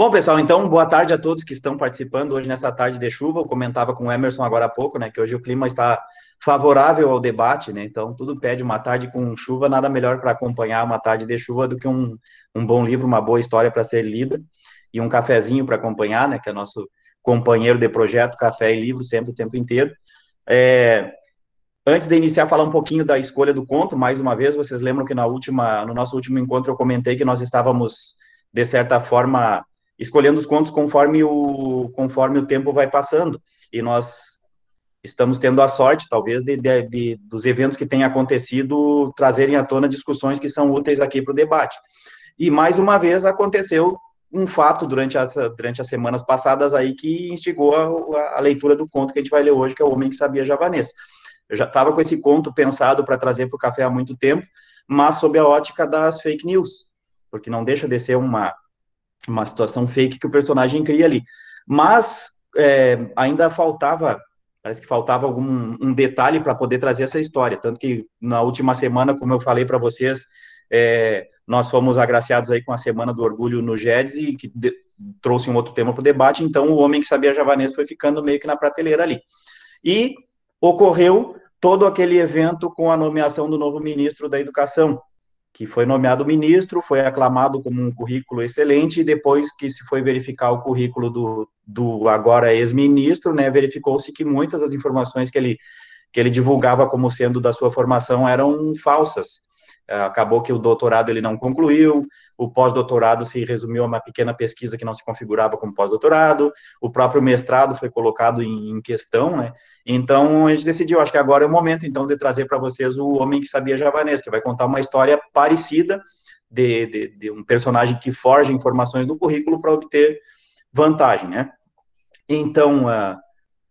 Bom, pessoal, então, boa tarde a todos que estão participando hoje nessa tarde de chuva. Eu comentava com o Emerson agora há pouco, né, que hoje o clima está favorável ao debate, né, então tudo pede uma tarde com chuva, nada melhor para acompanhar uma tarde de chuva do que um bom livro, uma boa história para ser lida e um cafezinho para acompanhar, né, que é nosso companheiro de projeto, café e livro, sempre o tempo inteiro. É, Antes de iniciar, falar um pouquinho da escolha do conto, mais uma vez, vocês lembram que no nosso último encontro eu comentei que nós estávamos, de certa forma, escolhendo os contos conforme o tempo vai passando, e nós estamos tendo a sorte, talvez, dos eventos que têm acontecido trazerem à tona discussões que são úteis aqui para o debate. E, mais uma vez, aconteceu um fato durante as semanas passadas aí que instigou a leitura do conto que a gente vai ler hoje, que é O Homem que Sabia Javanês. Eu já estava com esse conto pensado para trazer para o café há muito tempo, mas sob a ótica das fake news, porque não deixa de ser uma situação fake que o personagem cria ali. Mas ainda parece que faltava um detalhe para poder trazer essa história, tanto que na última semana, como eu falei para vocês, nós fomos agraciados aí com a Semana do Orgulho no GEDS, e que trouxe um outro tema para o debate, então O Homem que Sabia Javanês foi ficando meio que na prateleira ali. E ocorreu todo aquele evento com a nomeação do novo ministro da Educação, que foi nomeado ministro, foi aclamado como um currículo excelente, e depois que se foi verificar o currículo do agora ex-ministro, né, verificou-se que muitas das informações que ele divulgava como sendo da sua formação eram falsas. Acabou que o doutorado ele não concluiu, o pós-doutorado se resumiu a uma pequena pesquisa que não se configurava como pós-doutorado, o próprio mestrado foi colocado em questão, né? Então, a gente decidiu, acho que agora é o momento, então, de trazer para vocês O Homem que Sabia Javanês, que vai contar uma história parecida de um personagem que forja informações do currículo para obter vantagem, né? Então,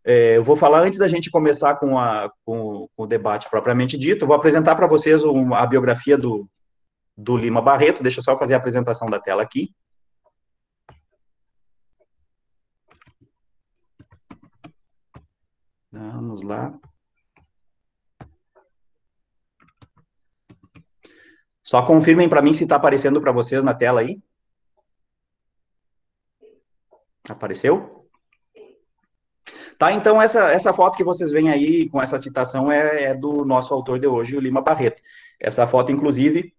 eu vou falar antes da gente começar com o debate propriamente dito, eu vou apresentar para vocês a biografia do Lima Barreto. Deixa eu só fazer a apresentação da tela aqui. Vamos lá. Só confirmem para mim se está aparecendo para vocês na tela aí. Apareceu? Tá, então essa foto que vocês veem aí com essa citação é do nosso autor de hoje, o Lima Barreto. Essa foto, inclusive,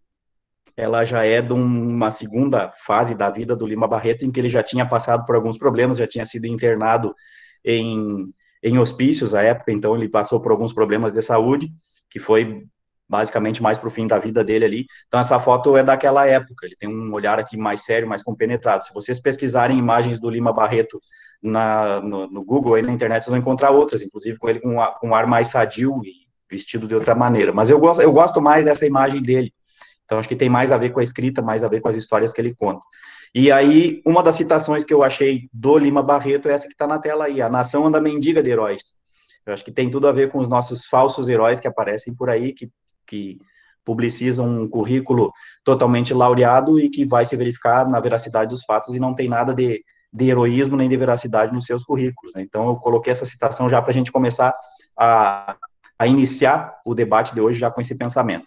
ela já é de uma segunda fase da vida do Lima Barreto, em que ele já tinha passado por alguns problemas, já tinha sido internado em hospícios à época, então ele passou por alguns problemas de saúde, que foi basicamente mais para o fim da vida dele ali. Então essa foto é daquela época, ele tem um olhar aqui mais sério, mais compenetrado. Se vocês pesquisarem imagens do Lima Barreto no Google, aí na internet, vocês vão encontrar outras, inclusive com ele com um ar mais sadio e vestido de outra maneira. Mas eu gosto mais dessa imagem dele. Então, acho que tem mais a ver com a escrita, mais a ver com as histórias que ele conta. E aí, uma das citações que eu achei do Lima Barreto é essa que está na tela aí, a nação anda mendiga de heróis. Eu acho que tem tudo a ver com os nossos falsos heróis que aparecem por aí, que publicizam um currículo totalmente laureado e que vai se verificar na veracidade dos fatos e não tem nada de heroísmo nem de veracidade nos seus currículos, né? Então, eu coloquei essa citação já para a gente começar a iniciar o debate de hoje já com esse pensamento.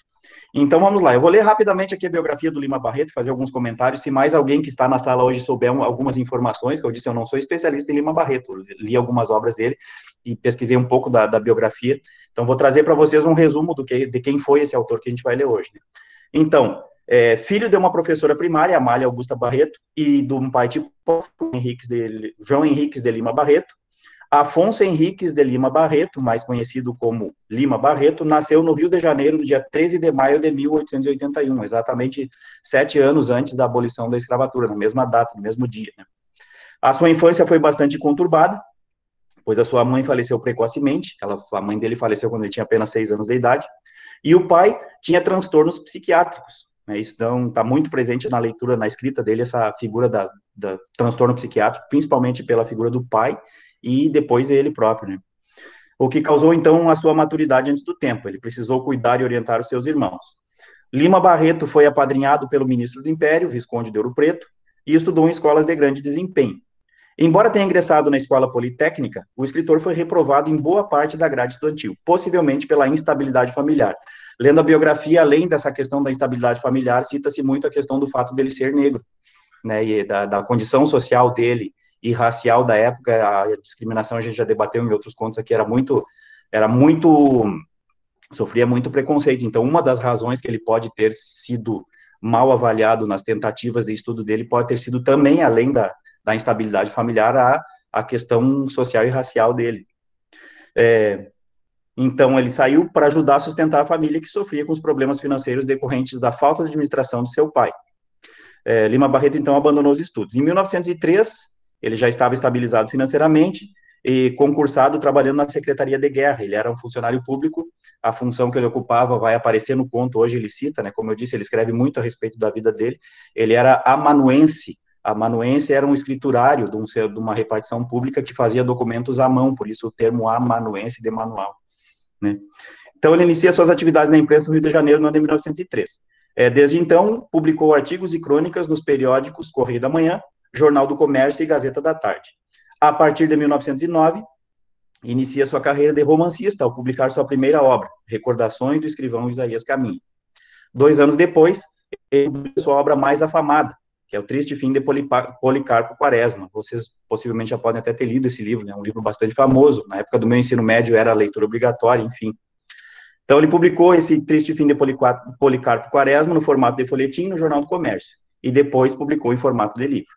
Então, vamos lá. Eu vou ler rapidamente aqui a biografia do Lima Barreto, fazer alguns comentários. Se mais alguém que está na sala hoje souber algumas informações, que eu disse, eu não sou especialista em Lima Barreto, li algumas obras dele e pesquisei um pouco da biografia. Então, vou trazer para vocês um resumo de quem foi esse autor que a gente vai ler hoje, né? Então, filho de uma professora primária, Amália Augusta Barreto, e de um pai tipo João Henriques de Lima Barreto. Afonso Henriques de Lima Barreto, mais conhecido como Lima Barreto, nasceu no Rio de Janeiro no dia 13 de maio de 1881, exatamente 7 anos antes da abolição da escravatura, na mesma data, no mesmo dia, né? A sua infância foi bastante conturbada, pois a sua mãe faleceu precocemente, a mãe dele faleceu quando ele tinha apenas 6 anos de idade, e o pai tinha transtornos psiquiátricos, né? Isso então está muito presente na leitura, na escrita dele, essa figura da transtorno psiquiátrico, principalmente pela figura do pai, e depois ele próprio, né? O que causou, então, a sua maturidade antes do tempo. Ele precisou cuidar e orientar os seus irmãos. Lima Barreto foi apadrinhado pelo ministro do Império, Visconde de Ouro Preto, e estudou em escolas de grande desempenho. Embora tenha ingressado na Escola Politécnica, o escritor foi reprovado em boa parte da grade estudantil, possivelmente pela instabilidade familiar. Lendo a biografia, além dessa questão da instabilidade familiar, cita-se muito a questão do fato dele ser negro. né, e da condição social dele e racial da época. A discriminação a gente já debateu em outros contos aqui, sofria muito preconceito. Então, uma das razões que ele pode ter sido mal avaliado nas tentativas de estudo dele pode ter sido também, além da instabilidade familiar, a questão social e racial dele. Então, ele saiu para ajudar a sustentar a família que sofria com os problemas financeiros decorrentes da falta de administração do seu pai. Lima Barreto, então, abandonou os estudos. Em 1903, ele já estava estabilizado financeiramente e concursado trabalhando na Secretaria de Guerra. Ele era um funcionário público, a função que ele ocupava vai aparecer no conto, hoje ele cita, né? Como eu disse, ele escreve muito a respeito da vida dele. Ele era amanuense. Amanuense era um escriturário de uma repartição pública que fazia documentos à mão, por isso o termo amanuense de manual, né? Então, ele inicia suas atividades na imprensa no Rio de Janeiro no ano de 1903. Desde então, publicou artigos e crônicas nos periódicos Correio da Manhã, Jornal do Comércio e Gazeta da Tarde. A partir de 1909, inicia sua carreira de romancista ao publicar sua primeira obra, Recordações do Escrivão Isaías Caminha. 2 anos depois, ele publicou sua obra mais afamada, que é O Triste Fim de Policarpo Quaresma. Vocês possivelmente já podem até ter lido esse livro, né? Um livro bastante famoso. Na época do meu ensino médio era a leitura obrigatória, enfim. Então, ele publicou esse Triste Fim de Policarpo Quaresma no formato de folhetim no Jornal do Comércio, e depois publicou em formato de livro.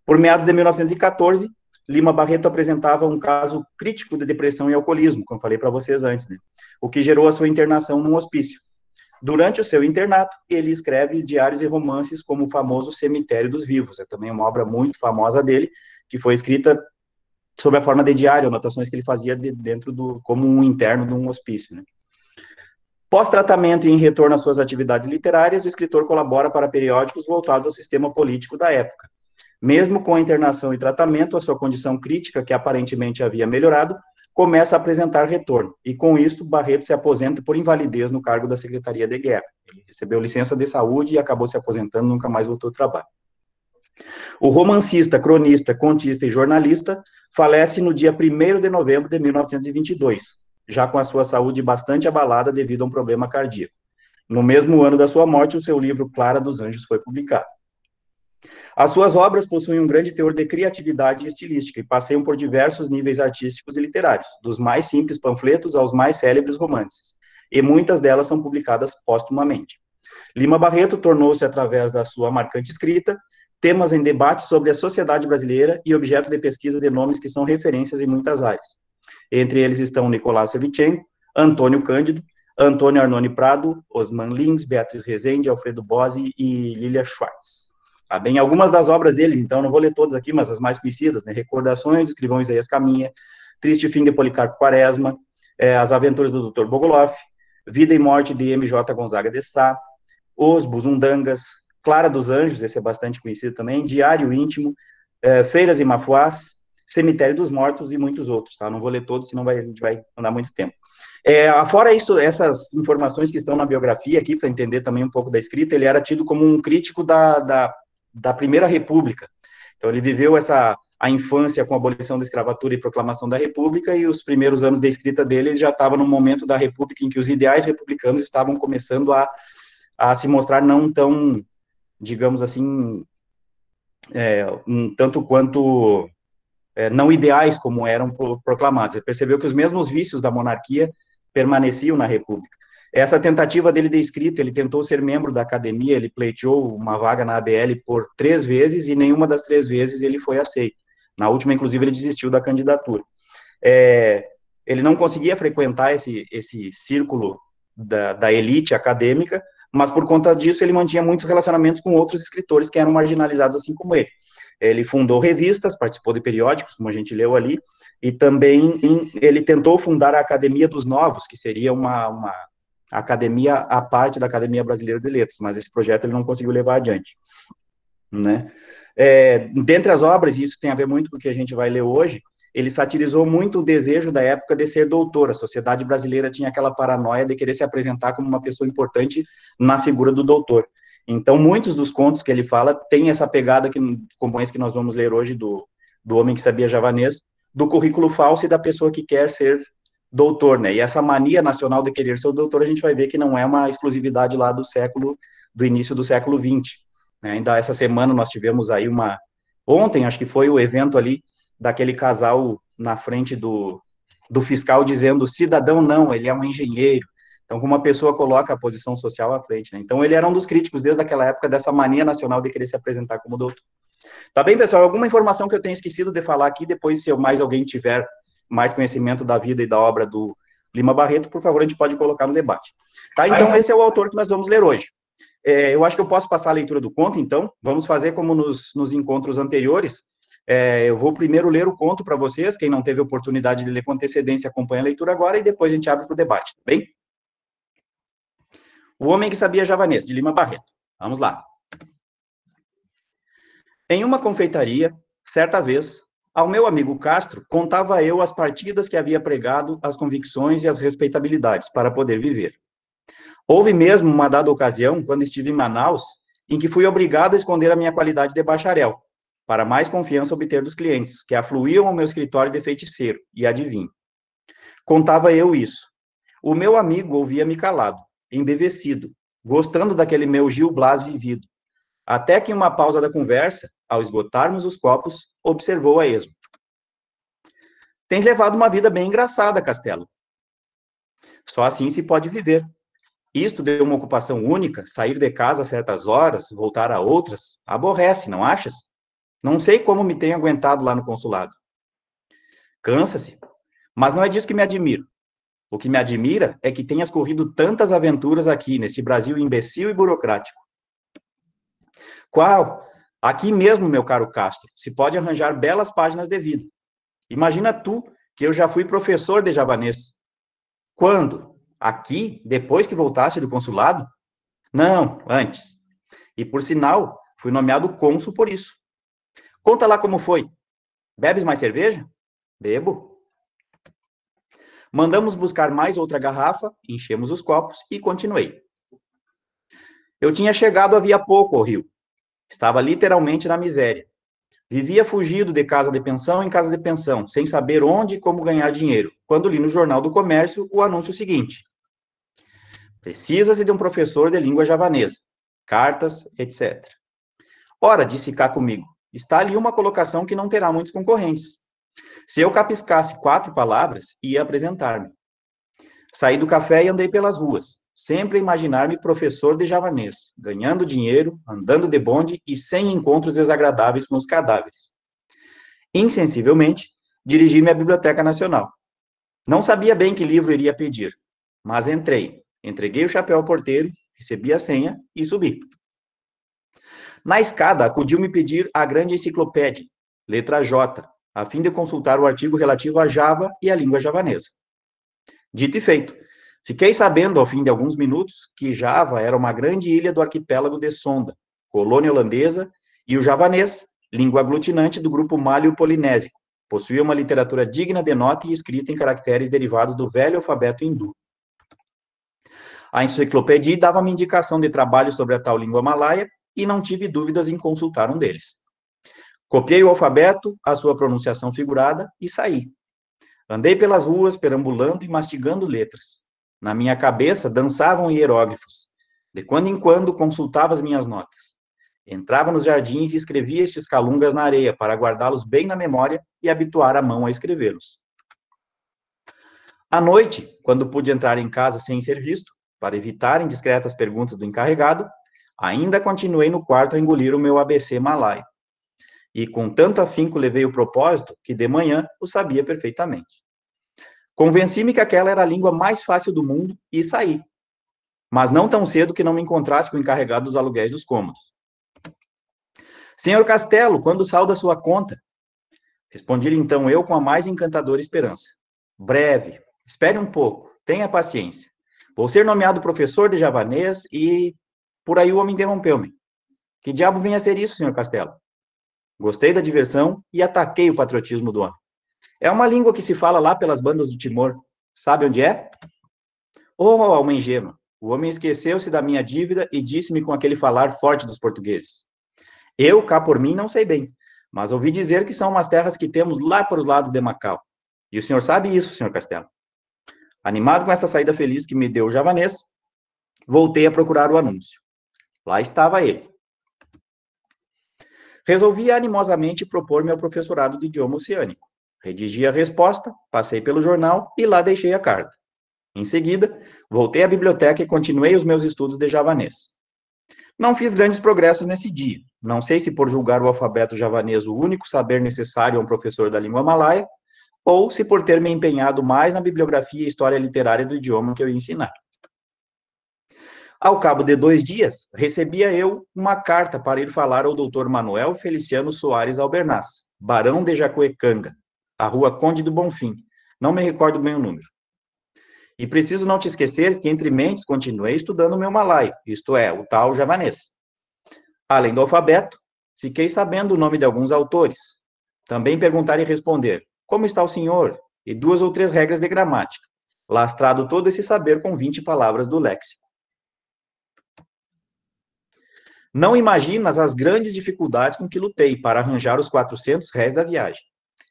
Por meados de 1914, Lima Barreto apresentava um caso crítico de depressão e alcoolismo, como falei para vocês antes, né? O que gerou a sua internação num hospício. Durante o seu internato, ele escreve diários e romances como o famoso Cemitério dos Vivos. É também uma obra muito famosa dele, que foi escrita sob a forma de diário, anotações que ele fazia como um interno de um hospício, né? Pós-tratamento e em retorno às suas atividades literárias, o escritor colabora para periódicos voltados ao sistema político da época. Mesmo com a internação e tratamento, a sua condição crítica, que aparentemente havia melhorado, começa a apresentar retorno. E com isso, Barreto se aposenta por invalidez no cargo da Secretaria de Guerra. Ele recebeu licença de saúde e acabou se aposentando, nunca mais voltou ao trabalho. O romancista, cronista, contista e jornalista falece no dia 1º de novembro de 1922, já com a sua saúde bastante abalada devido a um problema cardíaco. No mesmo ano da sua morte, o seu livro Clara dos Anjos foi publicado. As suas obras possuem um grande teor de criatividade e estilística e passeiam por diversos níveis artísticos e literários, dos mais simples panfletos aos mais célebres romances, e muitas delas são publicadas póstumamente. Lima Barreto tornou-se, através da sua marcante escrita, temas em debate sobre a sociedade brasileira e objeto de pesquisa de nomes que são referências em muitas áreas. Entre eles estão Nicolau Shevchenko, Antônio Cândido, Antônio Arnone Prado, Osman Lins, Beatriz Rezende, Alfredo Bozzi e Lilia Schwartz. Bem, algumas das obras deles, então, não vou ler todas aqui, mas as mais conhecidas, né? Recordações do Escrivão Isaías Caminha, Triste Fim de Policarpo Quaresma, As Aventuras do Dr. Bogoloff, Vida e Morte de M.J. Gonzaga de Sá, Os Busundangas, Clara dos Anjos, esse é bastante conhecido também, Diário Íntimo, Feiras e Mafuás, Cemitério dos Mortos e muitos outros, tá? Não vou ler todos, senão a gente vai andar muito tempo. Fora isso, essas informações que estão na biografia aqui, para entender também um pouco da escrita, ele era tido como um crítico da Primeira República. Então, ele viveu a infância com a abolição da escravatura e proclamação da República, e os primeiros anos da escrita dele, ele já estava no momento da República em que os ideais republicanos estavam começando a se mostrar não tão, digamos assim, um tanto quanto não ideais como eram proclamados. Ele percebeu que os mesmos vícios da monarquia permaneciam na República. Essa tentativa dele de escrita, ele tentou ser membro da academia, ele pleiteou uma vaga na ABL por 3 vezes, e nenhuma das 3 vezes ele foi aceito. Na última, inclusive, ele desistiu da candidatura. Ele não conseguia frequentar esse círculo da elite acadêmica, mas por conta disso ele mantinha muitos relacionamentos com outros escritores que eram marginalizados assim como ele. Ele fundou revistas, participou de periódicos, como a gente leu ali, e também ele tentou fundar a Academia dos Novos, que seria uma academia à parte da Academia Brasileira de Letras, mas esse projeto ele não conseguiu levar adiante, né? Dentre as obras, e isso tem a ver muito com o que a gente vai ler hoje, ele satirizou muito o desejo da época de ser doutor. A sociedade brasileira tinha aquela paranoia de querer se apresentar como uma pessoa importante na figura do doutor. Então, muitos dos contos que ele fala têm essa pegada, como esse que nós vamos ler hoje, do Homem que Sabia Javanês, do currículo falso e da pessoa que quer ser doutor, né? E essa mania nacional de querer ser doutor, a gente vai ver que não é uma exclusividade lá do início do século XX. né? Ainda essa semana nós tivemos aí ontem, acho que foi o evento ali daquele casal na frente do fiscal dizendo, cidadão não, ele é um engenheiro. Então, como uma pessoa coloca a posição social à frente, né? Então, ele era um dos críticos desde aquela época dessa mania nacional de querer se apresentar como doutor. Tá bem, pessoal? Alguma informação que eu tenha esquecido de falar aqui, depois, se mais alguém tiver mais conhecimento da vida e da obra do Lima Barreto, por favor, a gente pode colocar no debate. Tá, então, esse é o autor que nós vamos ler hoje. Eu acho que eu posso passar a leitura do conto, então. Vamos fazer como nos encontros anteriores. Eu vou primeiro ler o conto para vocês. Quem não teve oportunidade de ler com antecedência, acompanha a leitura agora e depois a gente abre para o debate, tá bem? O Homem que Sabia Javanês, de Lima Barreto. Vamos lá. Em uma confeitaria, certa vez, ao meu amigo Castro, contava eu as partidas que havia pregado, as convicções e as respeitabilidades para poder viver. Houve mesmo uma dada ocasião, quando estive em Manaus, em que fui obrigado a esconder a minha qualidade de bacharel, para mais confiança obter dos clientes, que afluíam ao meu escritório de feiticeiro, e adivinho. Contava eu isso. O meu amigo ouvia-me calado, embevecido, gostando daquele meu Gil Blas vivido, até que em uma pausa da conversa, ao esgotarmos os copos, observou a esmo. Tens levado uma vida bem engraçada, Castelo. Só assim se pode viver. Isto de uma ocupação única, sair de casa a certas horas, voltar a outras, aborrece, não achas? Não sei como me tenho aguentado lá no consulado. Cansa-se. Mas não é disso que me admiro. O que me admira é que tenhas corrido tantas aventuras aqui, nesse Brasil imbecil e burocrático. Qual? Aqui mesmo, meu caro Castro, se pode arranjar belas páginas de vida. Imagina tu que eu já fui professor de javanês. Quando? Aqui, depois que voltaste do consulado? Não, antes. E, por sinal, fui nomeado cônsul por isso. Conta lá como foi. Bebes mais cerveja? Bebo. Mandamos buscar mais outra garrafa, enchemos os copos e continuei. Eu tinha chegado havia pouco ao Rio. Estava literalmente na miséria. Vivia fugido de casa de pensão em casa de pensão, sem saber onde e como ganhar dinheiro, quando li no Jornal do Comércio o anúncio seguinte: precisa-se de um professor de língua javanesa, cartas, etc. Ora, disse cá comigo, está ali uma colocação que não terá muitos concorrentes. Se eu capiscasse 4 palavras, ia apresentar-me. Saí do café e andei pelas ruas, sempre a imaginar-me professor de javanês, ganhando dinheiro, andando de bonde e sem encontros desagradáveis com os cadáveres. Insensivelmente, dirigi-me à Biblioteca Nacional. Não sabia bem que livro iria pedir, mas entreguei o chapéu ao porteiro, recebi a senha e subi. Na escada, acudiu-me pedir a grande enciclopédia, letra J, a fim de consultar o artigo relativo a Java e à língua javanesa. Dito e feito. Fiquei sabendo, ao fim de alguns minutos, que Java era uma grande ilha do arquipélago de Sonda, colônia holandesa, e o javanês, língua aglutinante do grupo malio-polinésico, possuía uma literatura digna de nota e escrita em caracteres derivados do velho alfabeto hindu. A enciclopédia dava-me indicação de trabalho sobre a tal língua malaia e não tive dúvidas em consultar um deles. Copiei o alfabeto, a sua pronunciação figurada e saí. Andei pelas ruas, perambulando e mastigando letras. Na minha cabeça dançavam hieróglifos. De quando em quando consultava as minhas notas. Entrava nos jardins e escrevia estes calungas na areia para guardá-los bem na memória e habituar a mão a escrevê-los. À noite, quando pude entrar em casa sem ser visto, para evitar indiscretas perguntas do encarregado, ainda continuei no quarto a engolir o meu ABC malaio. E com tanto afinco levei o propósito que de manhã o sabia perfeitamente. Convenci-me que aquela era a língua mais fácil do mundo e saí. Mas não tão cedo que não me encontrasse com o encarregado dos aluguéis dos cômodos. Senhor Castelo, quando saiu da sua conta? Respondi-lhe então eu com a mais encantadora esperança. Breve, espere um pouco, tenha paciência. Vou ser nomeado professor de javanês e... Por aí o homem interrompeu-me. Que diabo vem a ser isso, senhor Castelo? Gostei da diversão e ataquei o patriotismo do homem. É uma língua que se fala lá pelas bandas do Timor. Sabe onde é? Oh, alma ingênua. O homem esqueceu-se da minha dívida e disse-me com aquele falar forte dos portugueses. Eu, cá por mim, não sei bem, mas ouvi dizer que são umas terras que temos lá para os lados de Macau. E o senhor sabe isso, senhor Castelo. Animado com essa saída feliz que me deu o javanês, voltei a procurar o anúncio. Lá estava ele. Resolvi animosamente propor-me ao professorado de idioma oceânico. Redigi a resposta, passei pelo jornal e lá deixei a carta. Em seguida, voltei à biblioteca e continuei os meus estudos de javanês. Não fiz grandes progressos nesse dia. Não sei se por julgar o alfabeto javanês o único saber necessário a um professor da língua malaia, ou se por ter me empenhado mais na bibliografia e história literária do idioma que eu ia ensinar. Ao cabo de 2 dias, recebia eu uma carta para ir falar ao Dr. Manuel Feliciano Soares Albernaz, barão de Jacuecanga, a rua Conde do Bonfim. Não me recordo bem o número. E preciso não te esqueceres que, entre mentes, continuei estudando o meu malaio, isto é, o tal javanês. Além do alfabeto, fiquei sabendo o nome de alguns autores. Também perguntar e responder, como está o senhor? E 2 ou 3 regras de gramática. Lastrado todo esse saber com 20 palavras do léxico. Não imaginas as grandes dificuldades com que lutei para arranjar os 400 réis da viagem.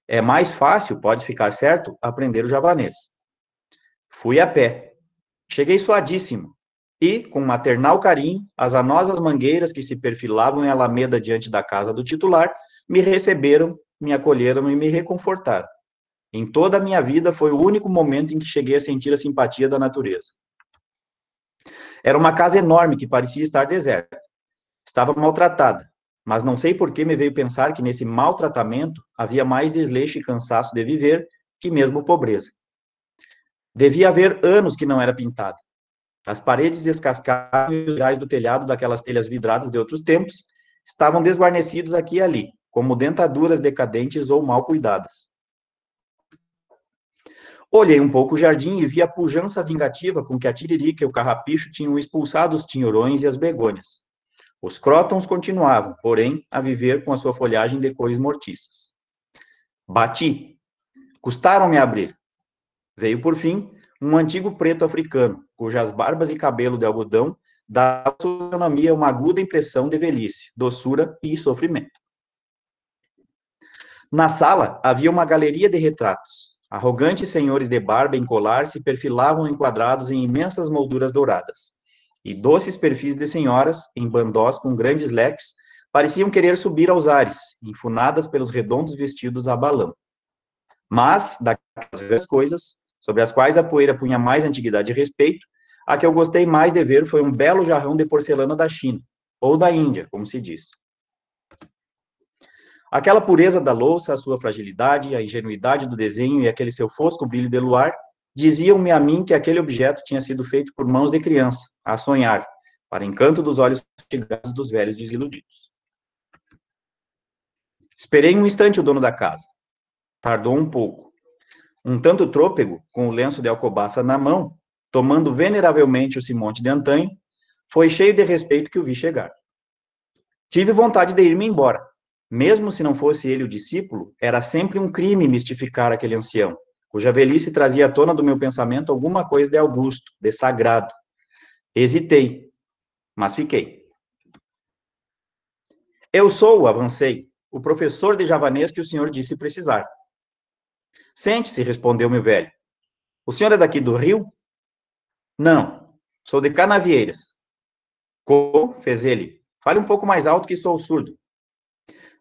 É mais fácil, pode ficar certo, aprender o javanês. Fui a pé. Cheguei suadíssimo. E, com maternal carinho, as anosas mangueiras que se perfilavam em alameda diante da casa do titular me receberam, me acolheram e me reconfortaram. Em toda a minha vida foi o único momento em que cheguei a sentir a simpatia da natureza. Era uma casa enorme que parecia estar deserta. Estava maltratada, mas não sei por que me veio pensar que nesse maltratamento havia mais desleixo e cansaço de viver que mesmo pobreza. Devia haver anos que não era pintada. As paredes descascadas e os virais do telhado daquelas telhas vidradas de outros tempos estavam desguarnecidos aqui e ali, como dentaduras decadentes ou mal cuidadas. Olhei um pouco o jardim e vi a pujança vingativa com que a tiririca e o carrapicho tinham expulsado os tinhorões e as begônias. Os crótons continuavam, porém, a viver com a sua folhagem de cores mortiças. Bati. Custaram-me abrir. Veio, por fim, um antigo preto africano, cujas barbas e cabelo de algodão davam à sua fisionomia uma aguda impressão de velhice, doçura e sofrimento. Na sala havia uma galeria de retratos. Arrogantes senhores de barba em colar se perfilavam enquadrados em imensas molduras douradas. E doces perfis de senhoras, em bandós com grandes leques, pareciam querer subir aos ares, enfunadas pelos redondos vestidos a balão. Mas, daquelas coisas, sobre as quais a poeira punha mais antiguidade e respeito, a que eu gostei mais de ver foi um belo jarrão de porcelana da China, ou da Índia, como se diz. Aquela pureza da louça, a sua fragilidade, a ingenuidade do desenho e aquele seu fosco brilho de luar, diziam-me a mim que aquele objeto tinha sido feito por mãos de criança, a sonhar, para encanto dos olhos fatigados dos velhos desiludidos. Esperei um instante o dono da casa. Tardou um pouco. Um tanto trôpego, com o lenço de alcobaça na mão, tomando veneravelmente o cimonte de antanho, foi cheio de respeito que o vi chegar. Tive vontade de ir-me embora. Mesmo se não fosse ele o discípulo, era sempre um crime mistificar aquele ancião, cuja velhice trazia à tona do meu pensamento alguma coisa de augusto, de sagrado. Hesitei, mas fiquei. Eu sou, avancei, o professor de javanês que o senhor disse precisar. Sente-se, respondeu-me o velho. O senhor é daqui do Rio? Não, sou de Canavieiras. Como? Fez ele. Fale um pouco mais alto que sou surdo.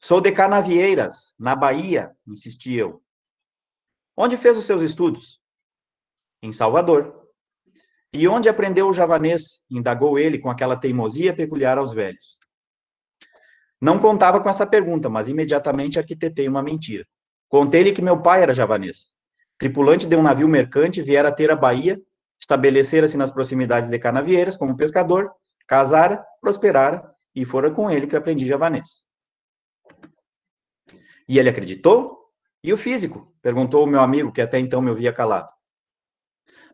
Sou de Canavieiras, na Bahia, insisti eu. Onde fez os seus estudos? Em Salvador. E onde aprendeu o javanês? Indagou ele com aquela teimosia peculiar aos velhos. Não contava com essa pergunta, mas imediatamente arquitetei uma mentira. Contei-lhe que meu pai era javanês. Tripulante de um navio mercante, viera ter a Bahia, estabelecera-se nas proximidades de Canavieiras como pescador, casara, prosperara, e fora com ele que aprendi javanês. E ele acreditou? E o físico? Perguntou o meu amigo, que até então me ouvia calado.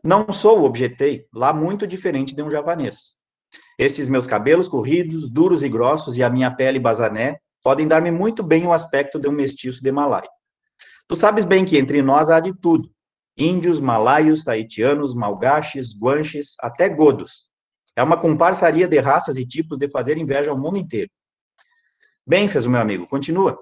Não sou, objetei, lá muito diferente de um javanês. Estes meus cabelos corridos, duros e grossos, e a minha pele basané, podem dar-me muito bem o aspecto de um mestiço de Malai. Tu sabes bem que entre nós há de tudo. Índios, malaios, taitianos, malgaches, guanches, até godos. É uma comparsaria de raças e tipos de fazer inveja ao mundo inteiro. Bem, fez o meu amigo, continua.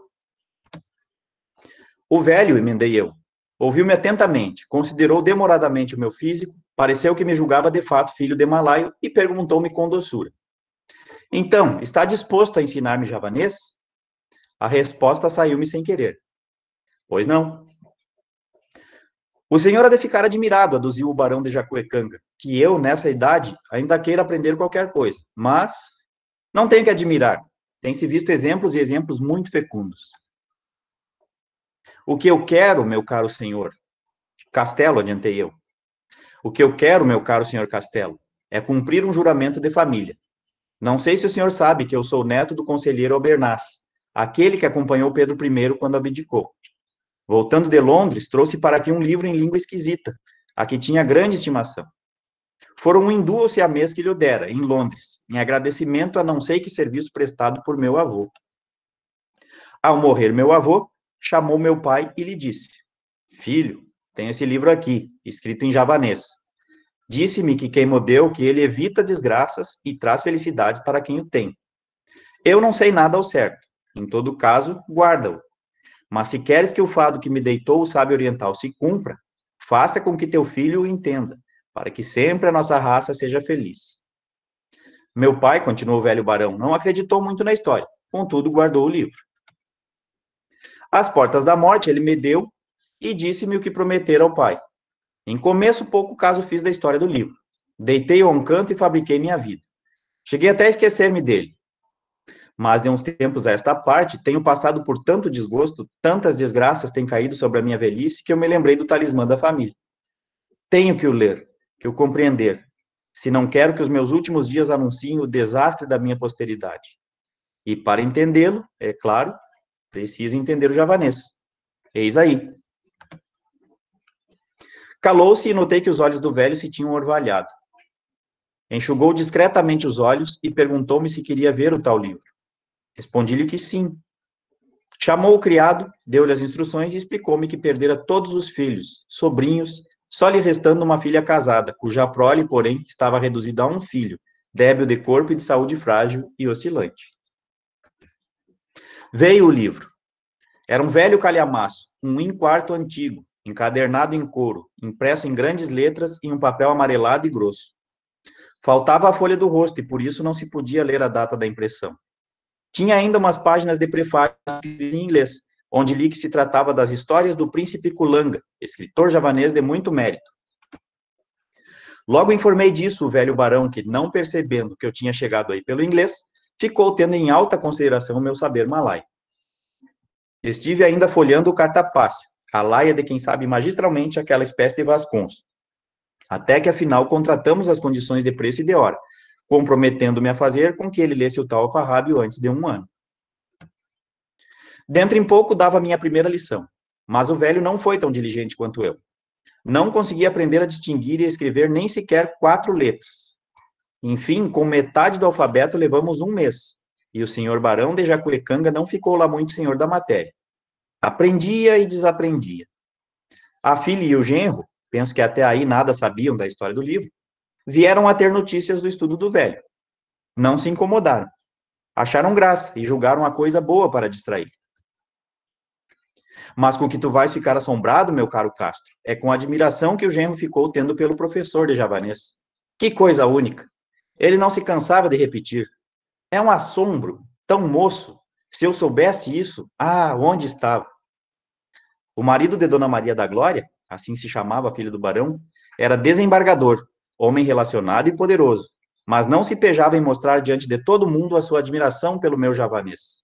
O velho, emendei eu, ouviu-me atentamente, considerou demoradamente o meu físico, pareceu que me julgava de fato filho de malaio e perguntou-me com doçura. Então, está disposto a ensinar-me javanês? A resposta saiu-me sem querer. Pois não. O senhor há de ficar admirado, aduziu o barão de Jacuecanga, que eu, nessa idade, ainda queira aprender qualquer coisa. Mas não tenho que admirar. Tem-se visto exemplos e exemplos muito fecundos. O que eu quero, meu caro senhor, Castelo, adiantei eu. O que eu quero, meu caro senhor Castelo, é cumprir um juramento de família. Não sei se o senhor sabe que eu sou neto do conselheiro Albernaz, aquele que acompanhou Pedro I quando abdicou. Voltando de Londres, trouxe para aqui um livro em língua esquisita, a que tinha grande estimação. Fora um hindu ou siamês que lhe dera, em Londres, em agradecimento a não sei que serviço prestado por meu avô. Ao morrer meu avô, chamou meu pai e lhe disse: Filho, tenho esse livro aqui, escrito em javanês. Disse-me que quem o deu, que ele evita desgraças e traz felicidades para quem o tem. Eu não sei nada ao certo. Em todo caso, guarda-o. Mas se queres que o fado que me deitou o sábio oriental se cumpra, faça com que teu filho o entenda, para que sempre a nossa raça seja feliz. Meu pai, continuou o velho barão, não acreditou muito na história, contudo guardou o livro. Às portas da morte, ele me deu e disse-me o que prometera ao pai. Em começo, pouco caso fiz da história do livro. Deitei-o a um canto e fabriquei minha vida. Cheguei até a esquecer-me dele. Mas de uns tempos a esta parte, tenho passado por tanto desgosto, tantas desgraças têm caído sobre a minha velhice, que eu me lembrei do talismã da família. Tenho que o ler, que o compreender, se não quero que os meus últimos dias anunciem o desastre da minha posteridade. E para entendê-lo, é claro, preciso entender o javanês. Eis aí. Calou-se e notei que os olhos do velho se tinham orvalhado. Enxugou discretamente os olhos e perguntou-me se queria ver o tal livro. Respondi-lhe que sim. Chamou o criado, deu-lhe as instruções e explicou-me que perdera todos os filhos, sobrinhos, só lhe restando uma filha casada, cuja prole, porém, estava reduzida a um filho, débil de corpo e de saúde frágil e oscilante. Veio o livro. Era um velho calhamaço, um quarto antigo, encadernado em couro, impresso em grandes letras em um papel amarelado e grosso. Faltava a folha do rosto e por isso não se podia ler a data da impressão. Tinha ainda umas páginas de prefácio em inglês, onde li que se tratava das histórias do príncipe Kulanga, escritor javanês de muito mérito. Logo informei disso o velho barão, que, não percebendo que eu tinha chegado aí pelo inglês, ficou tendo em alta consideração o meu saber malai. Estive ainda folheando o cartapácio, a laia de quem sabe magistralmente aquela espécie de vasconço. Até que, afinal, contratamos as condições de preço e de hora, comprometendo-me a fazer com que ele lesse o tal alfarrábio antes de 1 ano. Dentro em pouco dava a minha primeira lição, mas o velho não foi tão diligente quanto eu. Não conseguia aprender a distinguir e escrever nem sequer 4 letras. Enfim, com metade do alfabeto levamos 1 mês, e o senhor barão de Jacuecanga não ficou lá muito senhor da matéria. Aprendia e desaprendia. A filha e o genro, penso que até aí nada sabiam da história do livro, vieram a ter notícias do estudo do velho. Não se incomodaram. Acharam graça e julgaram a coisa boa para distrair. Mas com que tu vais ficar assombrado, meu caro Castro, é com a admiração que o genro ficou tendo pelo professor de javanês. Que coisa única! Ele não se cansava de repetir. É um assombro, tão moço. Se eu soubesse isso, onde estava? O marido de Dona Maria da Glória, assim se chamava a filha do barão, era desembargador, homem relacionado e poderoso, mas não se pejava em mostrar diante de todo mundo a sua admiração pelo meu javanês.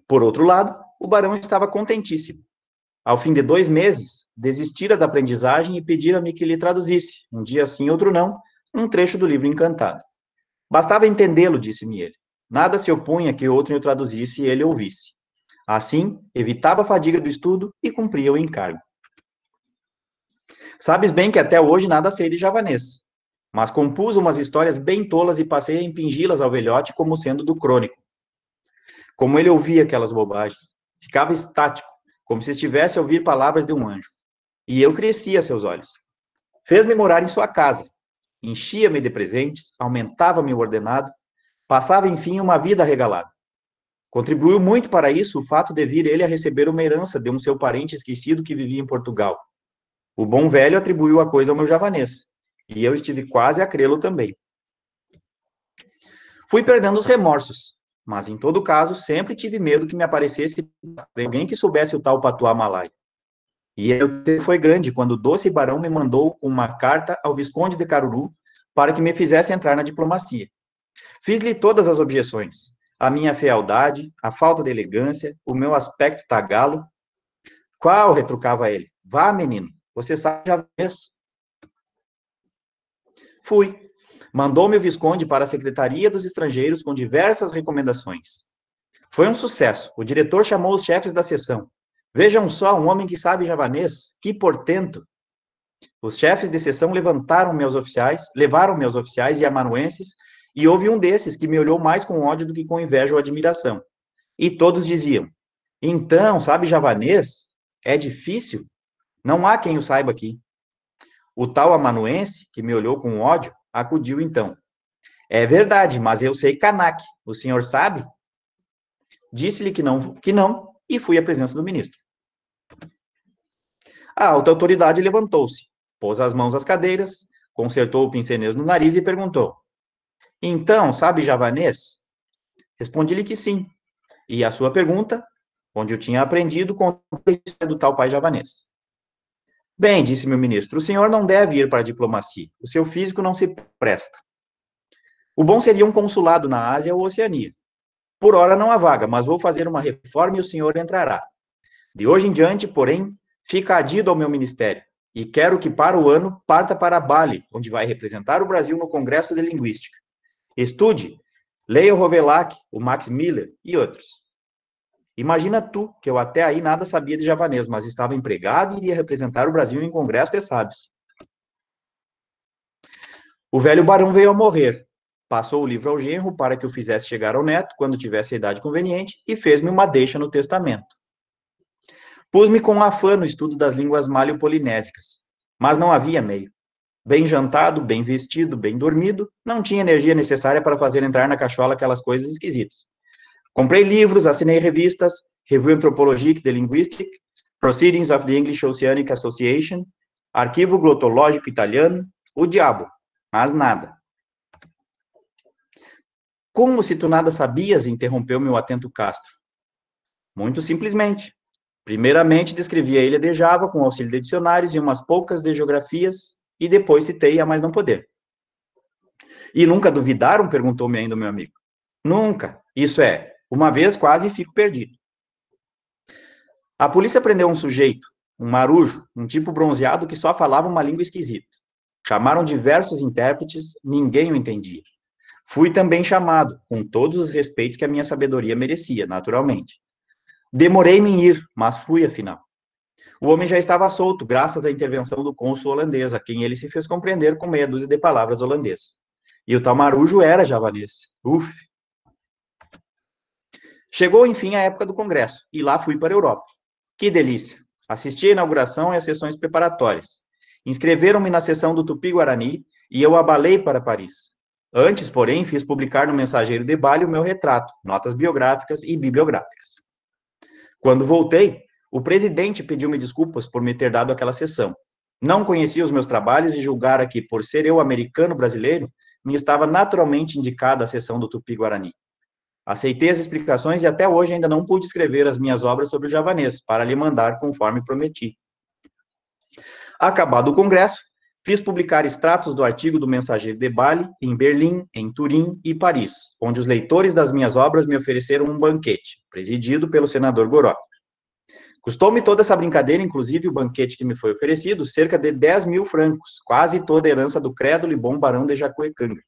Por outro lado, o barão estava contentíssimo. Ao fim de 2 meses, desistira da aprendizagem e pedira-me que lhe traduzisse, um dia sim, outro não, um trecho do livro encantado. Bastava entendê-lo, disse-me ele. Nada se opunha que outro o traduzisse e ele ouvisse. Assim, evitava a fadiga do estudo e cumpria o encargo. Sabes bem que até hoje nada sei de javanês, mas compus umas histórias bem tolas e passei a impingi-las ao velhote como sendo do crônico. Como ele ouvia aquelas bobagens, ficava estático, como se estivesse a ouvir palavras de um anjo. E eu crescia a seus olhos. Fez-me morar em sua casa, enchia-me de presentes, aumentava-me o ordenado, passava, enfim, uma vida regalada. Contribuiu muito para isso o fato de vir ele a receber uma herança de um seu parente esquecido que vivia em Portugal. O bom velho atribuiu a coisa ao meu javanês, e eu estive quase a crê-lo também. Fui perdendo os remorsos. mas em todo caso, sempre tive medo que me aparecesse alguém que soubesse o tal patuá malai. E o tempo foi grande quando o doce barão me mandou uma carta ao Visconde de Caruru para que me fizesse entrar na diplomacia. Fiz-lhe todas as objeções. A minha fealdade, a falta de elegância, o meu aspecto tagalo. Qual? Retrucava ele. Vá, menino, você sabe javanês. Fui. Mandou-me o Visconde para a Secretaria dos Estrangeiros com diversas recomendações. Foi um sucesso. O diretor chamou os chefes da seção. Vejam só, um homem que sabe javanês, que portento. Os chefes de seção levaram meus oficiais e amanuenses, e houve um desses que me olhou mais com ódio do que com inveja ou admiração. E todos diziam: então, sabe javanês? É difícil? Não há quem o saiba aqui. O tal amanuense, que me olhou com ódio, acudiu então. É verdade, mas eu sei Kanak. O senhor sabe? Disse-lhe que não, e fui à presença do ministro. A alta autoridade levantou-se, pôs as mãos às cadeiras, consertou o pincenês no nariz e perguntou: então, sabe javanês? Respondi-lhe que sim. E a sua pergunta, onde eu tinha aprendido com a história do tal pai javanês. Bem, disse meu ministro, o senhor não deve ir para a diplomacia. O seu físico não se presta. O bom seria um consulado na Ásia ou Oceania. Por hora não há vaga, mas vou fazer uma reforma e o senhor entrará. De hoje em diante, porém, fica adido ao meu ministério. E quero que para o ano parta para Bali, onde vai representar o Brasil no Congresso de Linguística. Estude, leia o Rovelac, o Max Miller e outros. Imagina tu, que eu até aí nada sabia de javanês, mas estava empregado e iria representar o Brasil em Congresso de Sábios. O velho barão veio a morrer. Passou o livro ao genro para que o fizesse chegar ao neto, quando tivesse a idade conveniente, e fez-me uma deixa no testamento. Pus-me com afã no estudo das línguas malio-polinésicas, mas não havia meio. Bem jantado, bem vestido, bem dormido, não tinha energia necessária para fazer entrar na cachola aquelas coisas esquisitas. Comprei livros, assinei revistas, Revue Anthropologique de Linguistique, Proceedings of the English Oceanic Association, Arquivo Glotológico Italiano, o diabo, mas nada. Como se tu nada sabias, interrompeu-me o atento Castro. Muito simplesmente. Primeiramente, descrevi a ilha de Java com auxílio de dicionários e umas poucas de geografias, e depois citei a mais não poder. E nunca duvidaram? Perguntou-me ainda o meu amigo. Nunca. Isso é, uma vez quase fico perdido. A polícia prendeu um sujeito, um marujo, um tipo bronzeado que só falava uma língua esquisita. Chamaram diversos intérpretes, ninguém o entendia. Fui também chamado, com todos os respeitos que a minha sabedoria merecia, naturalmente. Demorei-me em ir, mas fui afinal. O homem já estava solto, graças à intervenção do cônsul holandês, a quem ele se fez compreender com meia dúzia de palavras holandês. E o tal marujo era javanês. Uf! Chegou, enfim, a época do congresso, e lá fui para a Europa. Que delícia! Assisti à inauguração e às sessões preparatórias. Inscreveram-me na sessão do Tupi-Guarani e eu abalei para Paris. Antes, porém, fiz publicar no Mensageiro de Bali o meu retrato, notas biográficas e bibliográficas. Quando voltei, o presidente pediu-me desculpas por me ter dado aquela sessão. Não conhecia os meus trabalhos e julgara que, por ser eu americano-brasileiro, me estava naturalmente indicada a sessão do Tupi-Guarani. Aceitei as explicações e até hoje ainda não pude escrever as minhas obras sobre o javanês, para lhe mandar conforme prometi. Acabado o congresso, fiz publicar extratos do artigo do Mensageiro de Bali em Berlim, em Turim e Paris, onde os leitores das minhas obras me ofereceram um banquete, presidido pelo senador Goró. Custou-me toda essa brincadeira, inclusive o banquete que me foi oferecido, cerca de 10 mil francos, quase toda a herança do crédulo e bom barão de Jacuecanga.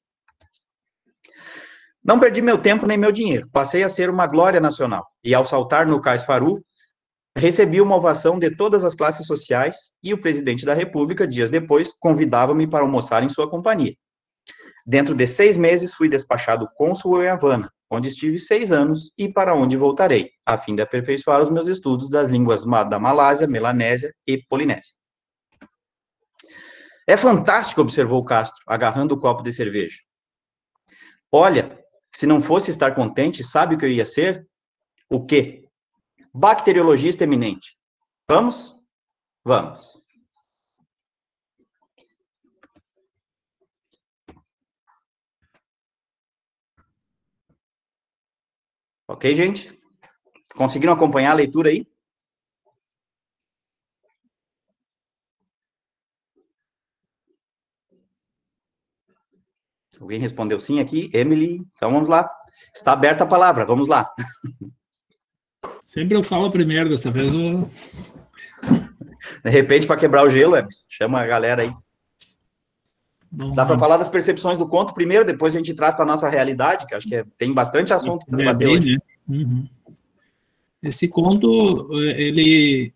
Não perdi meu tempo nem meu dinheiro, passei a ser uma glória nacional, e ao saltar no Cais Faru, recebi uma ovação de todas as classes sociais, e o presidente da República, dias depois, convidava-me para almoçar em sua companhia. Dentro de 6 meses, fui despachado cônsul em Havana, onde estive 6 anos e para onde voltarei, a fim de aperfeiçoar os meus estudos das línguas da Malásia, Melanésia e Polinésia. É fantástico, observou Castro, agarrando o copo de cerveja. Olha, se não fosse estar contente, sabe o que eu ia ser? O quê? Bacteriologista eminente. Vamos? Vamos. Ok, gente? Conseguiram acompanhar a leitura aí? Alguém respondeu sim aqui? Emily, então vamos lá. Está aberta a palavra, vamos lá. Sempre eu falo primeiro, dessa vez eu... De repente, para quebrar o gelo, Emerson, chama a galera aí. Vamos Dá para lá. falar das percepções do conto primeiro, depois a gente traz para a nossa realidade, que acho que tem bastante assunto para É debater bem, hoje. né? Uhum. Esse conto, ele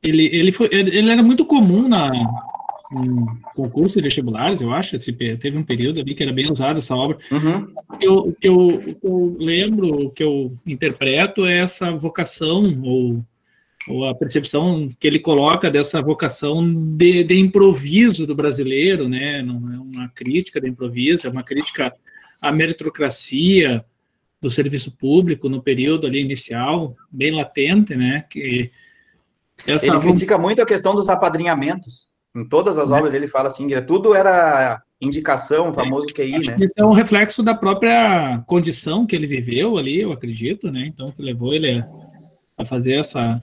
era muito comum em concursos e vestibulares, eu acho. Teve um período ali que era bem usada essa obra. Uhum. O que eu lembro, o que eu interpreto é essa vocação, ou a percepção que ele coloca dessa vocação de improviso do brasileiro, né? Não é uma crítica do improviso, é uma crítica à meritocracia do serviço público no período ali inicial, bem latente, né? Que essa Ele critica muito a questão dos apadrinhamentos. Em todas as obras ele fala assim, que tudo era indicação, o famoso QI, acho né? que isso é um reflexo da própria condição que ele viveu ali, eu acredito, né? Então, que levou ele a fazer essa.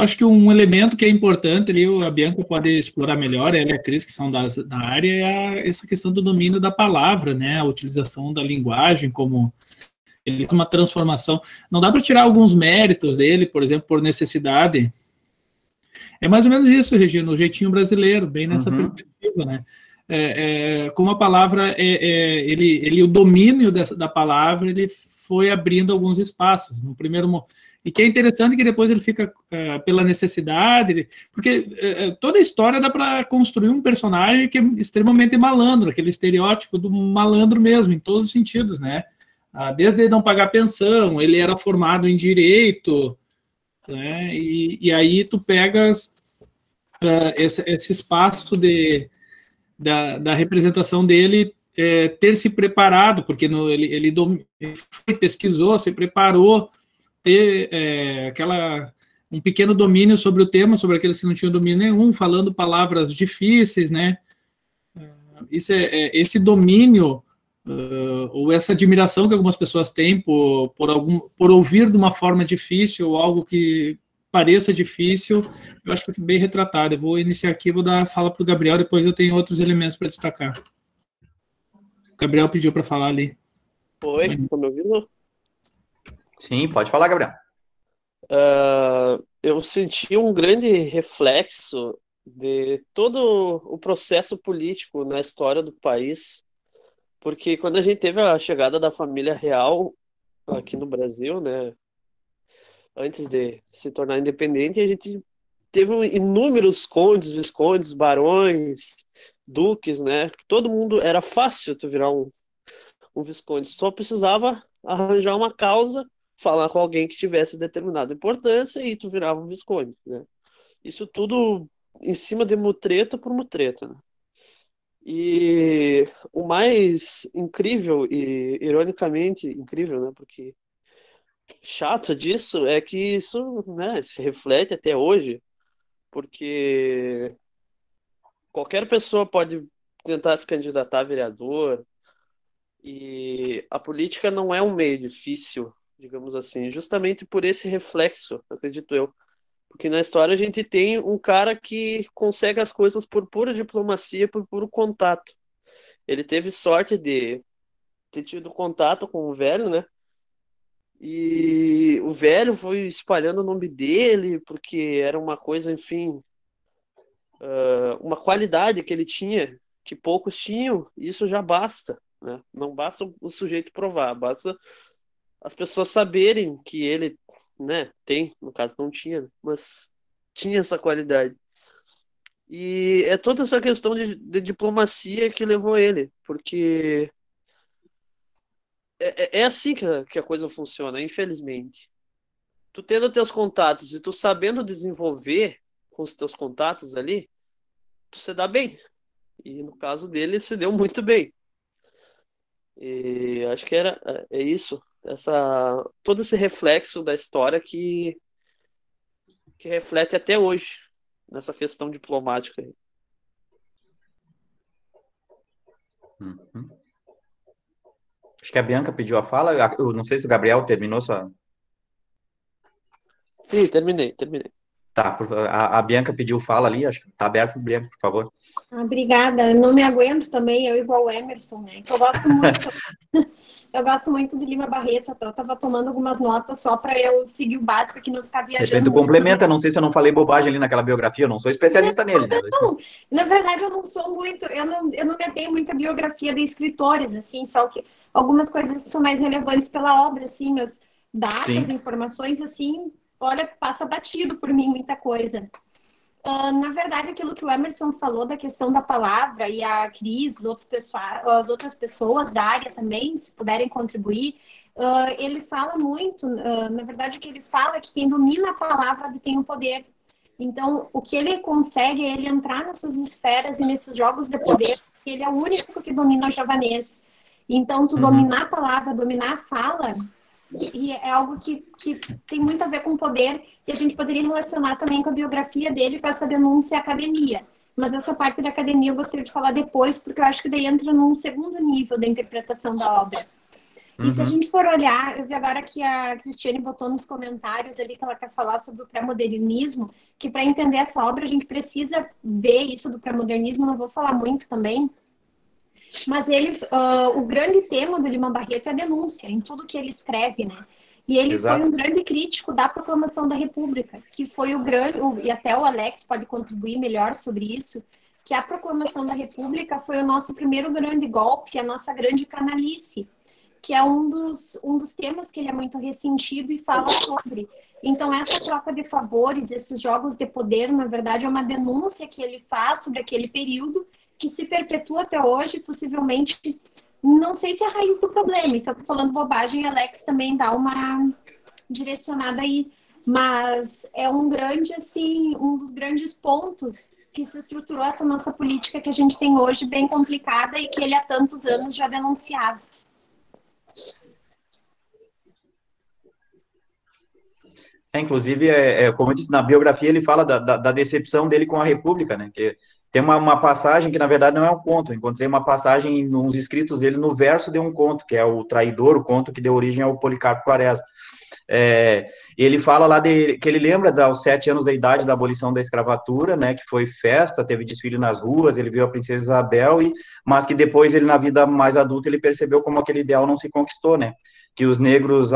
Acho que um elemento que é importante ali, a Bianca pode explorar melhor, ela e a Cris, que são da área, essa questão do domínio da palavra, né? A utilização da linguagem como ele tem uma transformação. Não dá para tirar alguns méritos dele, por exemplo, por necessidade. É mais ou menos isso, Regina, o jeitinho brasileiro, bem nessa Uhum. perspectiva, né? Como a palavra, o domínio da palavra, ele foi abrindo alguns espaços. No primeiro e que é interessante que depois ele fica pela necessidade, porque toda a história dá para construir um personagem que é extremamente malandro, aquele estereótipo do malandro mesmo, em todos os sentidos, né? Desde ele não pagar pensão, ele era formado em direito, né? E aí tu pegas esse espaço da representação dele ter se preparado, porque ele pesquisou, se preparou, ter um pequeno domínio sobre o tema, sobre aqueles que não tinham domínio nenhum, falando palavras difíceis, né? Esse domínio ou essa admiração que algumas pessoas têm por ouvir de uma forma difícil ou algo que pareça difícil, eu acho que foi bem retratado. Eu vou iniciar aqui, vou dar a fala para o Gabriel, depois eu tenho outros elementos para destacar. O Gabriel pediu para falar ali. Oi, tá me ouvindo? Sim, pode falar, Gabriel. Eu senti um grande reflexo de todo o processo político na história do país, porque quando a gente teve a chegada da família real aqui no Brasil, né, antes de se tornar independente, a gente teve inúmeros condes, viscondes, barões, duques, né? Todo mundo era fácil tu virar um visconde, só precisava arranjar uma causa, falar com alguém que tivesse determinada importância e tu virava um visconde, né? Isso tudo em cima de mutreta por mutreta, né? E o mais incrível e ironicamente incrível, né? Porque chato disso é que isso, né, se reflete até hoje, porque qualquer pessoa pode tentar se candidatar a vereador, e a política não é um meio difícil, digamos assim, justamente por esse reflexo, acredito eu. Porque na história a gente tem um cara que consegue as coisas por pura diplomacia, por puro contato. Ele teve sorte de ter tido contato com o velho, né? E o velho foi espalhando o nome dele, porque era uma coisa, enfim, uma qualidade que ele tinha, que poucos tinham, e isso já basta, né? Não basta o sujeito provar, basta as pessoas saberem que ele, né, tem, no caso não tinha, mas tinha essa qualidade. E é toda essa questão de diplomacia que levou ele, porque é assim que a coisa funciona, infelizmente. Tu tendo teus contatos e tu sabendo desenvolver com os teus contatos ali, tu se dá bem. E no caso dele, se deu muito bem. E acho que é isso, todo esse reflexo da história que reflete até hoje nessa questão diplomática. Uhum. Acho que a Bianca pediu a fala. Eu não sei se o Gabriel terminou sua... Sim, terminei. Tá, a Bianca pediu fala ali, acho que tá aberto, Bianca, por favor. Obrigada. Não me aguento também, eu igual o Emerson, né? Que eu gosto muito. Eu gosto muito do Lima Barreto. Eu estava tomando algumas notas só para eu seguir o básico aqui, não ficar De repente viajando tu muito. complementa, não sei se eu não falei bobagem ali naquela biografia, eu não sou especialista nele, né? Não, na verdade eu não sou muito, eu não me atenho muito à biografia de escritores, assim, só que algumas coisas são mais relevantes pela obra, assim, mas datas, Sim. informações, assim, olha, passa batido por mim muita coisa. Na verdade, aquilo que o Emerson falou da questão da palavra e a Cris, as outras pessoas da área também, se puderem contribuir, ele fala muito, na verdade, o que ele fala é que quem domina a palavra tem o poder. Então, o que ele consegue é ele entrar nessas esferas e nesses jogos de poder, porque ele é o único que domina o javanês. Então, tu dominar a palavra, dominar a fala, e é algo que tem muito a ver com poder, e a gente poderia relacionar também com a biografia dele, com essa denúncia à academia. Mas essa parte da academia eu gostaria de falar depois, porque eu acho que daí entra num segundo nível da interpretação da obra. E se a gente for olhar, eu vi agora que a Cristiane botou nos comentários ali que ela quer falar sobre o pré-modernismo, que para entender essa obra a gente precisa ver isso do pré-modernismo, não vou falar muito também, mas ele, o grande tema do Lima Barreto é a denúncia, em tudo que ele escreve, né? E ele foi um grande crítico da proclamação da República, que foi o grande, e até o Alex pode contribuir melhor sobre isso, que a proclamação da República foi o nosso primeiro grande golpe, a nossa grande canalice, que é um dos temas que ele é muito ressentido e fala sobre. Então, essa troca de favores, esses jogos de poder, na verdade, é uma denúncia que ele faz sobre aquele período, que se perpetua até hoje, possivelmente, não sei se é a raiz do problema, e se eu estou falando bobagem, Alex também dá uma direcionada aí, mas é um grande, assim, um dos grandes pontos que se estruturou essa nossa política que a gente tem hoje, bem complicada, e que ele há tantos anos já denunciava. Inclusive, como eu disse, na biografia ele fala da decepção dele com a República, né? Que tem uma passagem que, na verdade, não é um conto. Eu encontrei uma passagem nos escritos dele no verso de um conto, que é o Traidor, o conto que deu origem ao Policarpo Quaresma. Ele fala lá que ele lembra aos 7 anos da idade da abolição da escravatura, né, que foi festa, teve desfile nas ruas, ele viu a princesa Isabel, mas que depois ele, na vida mais adulta, ele percebeu como aquele ideal não se conquistou, né, que os negros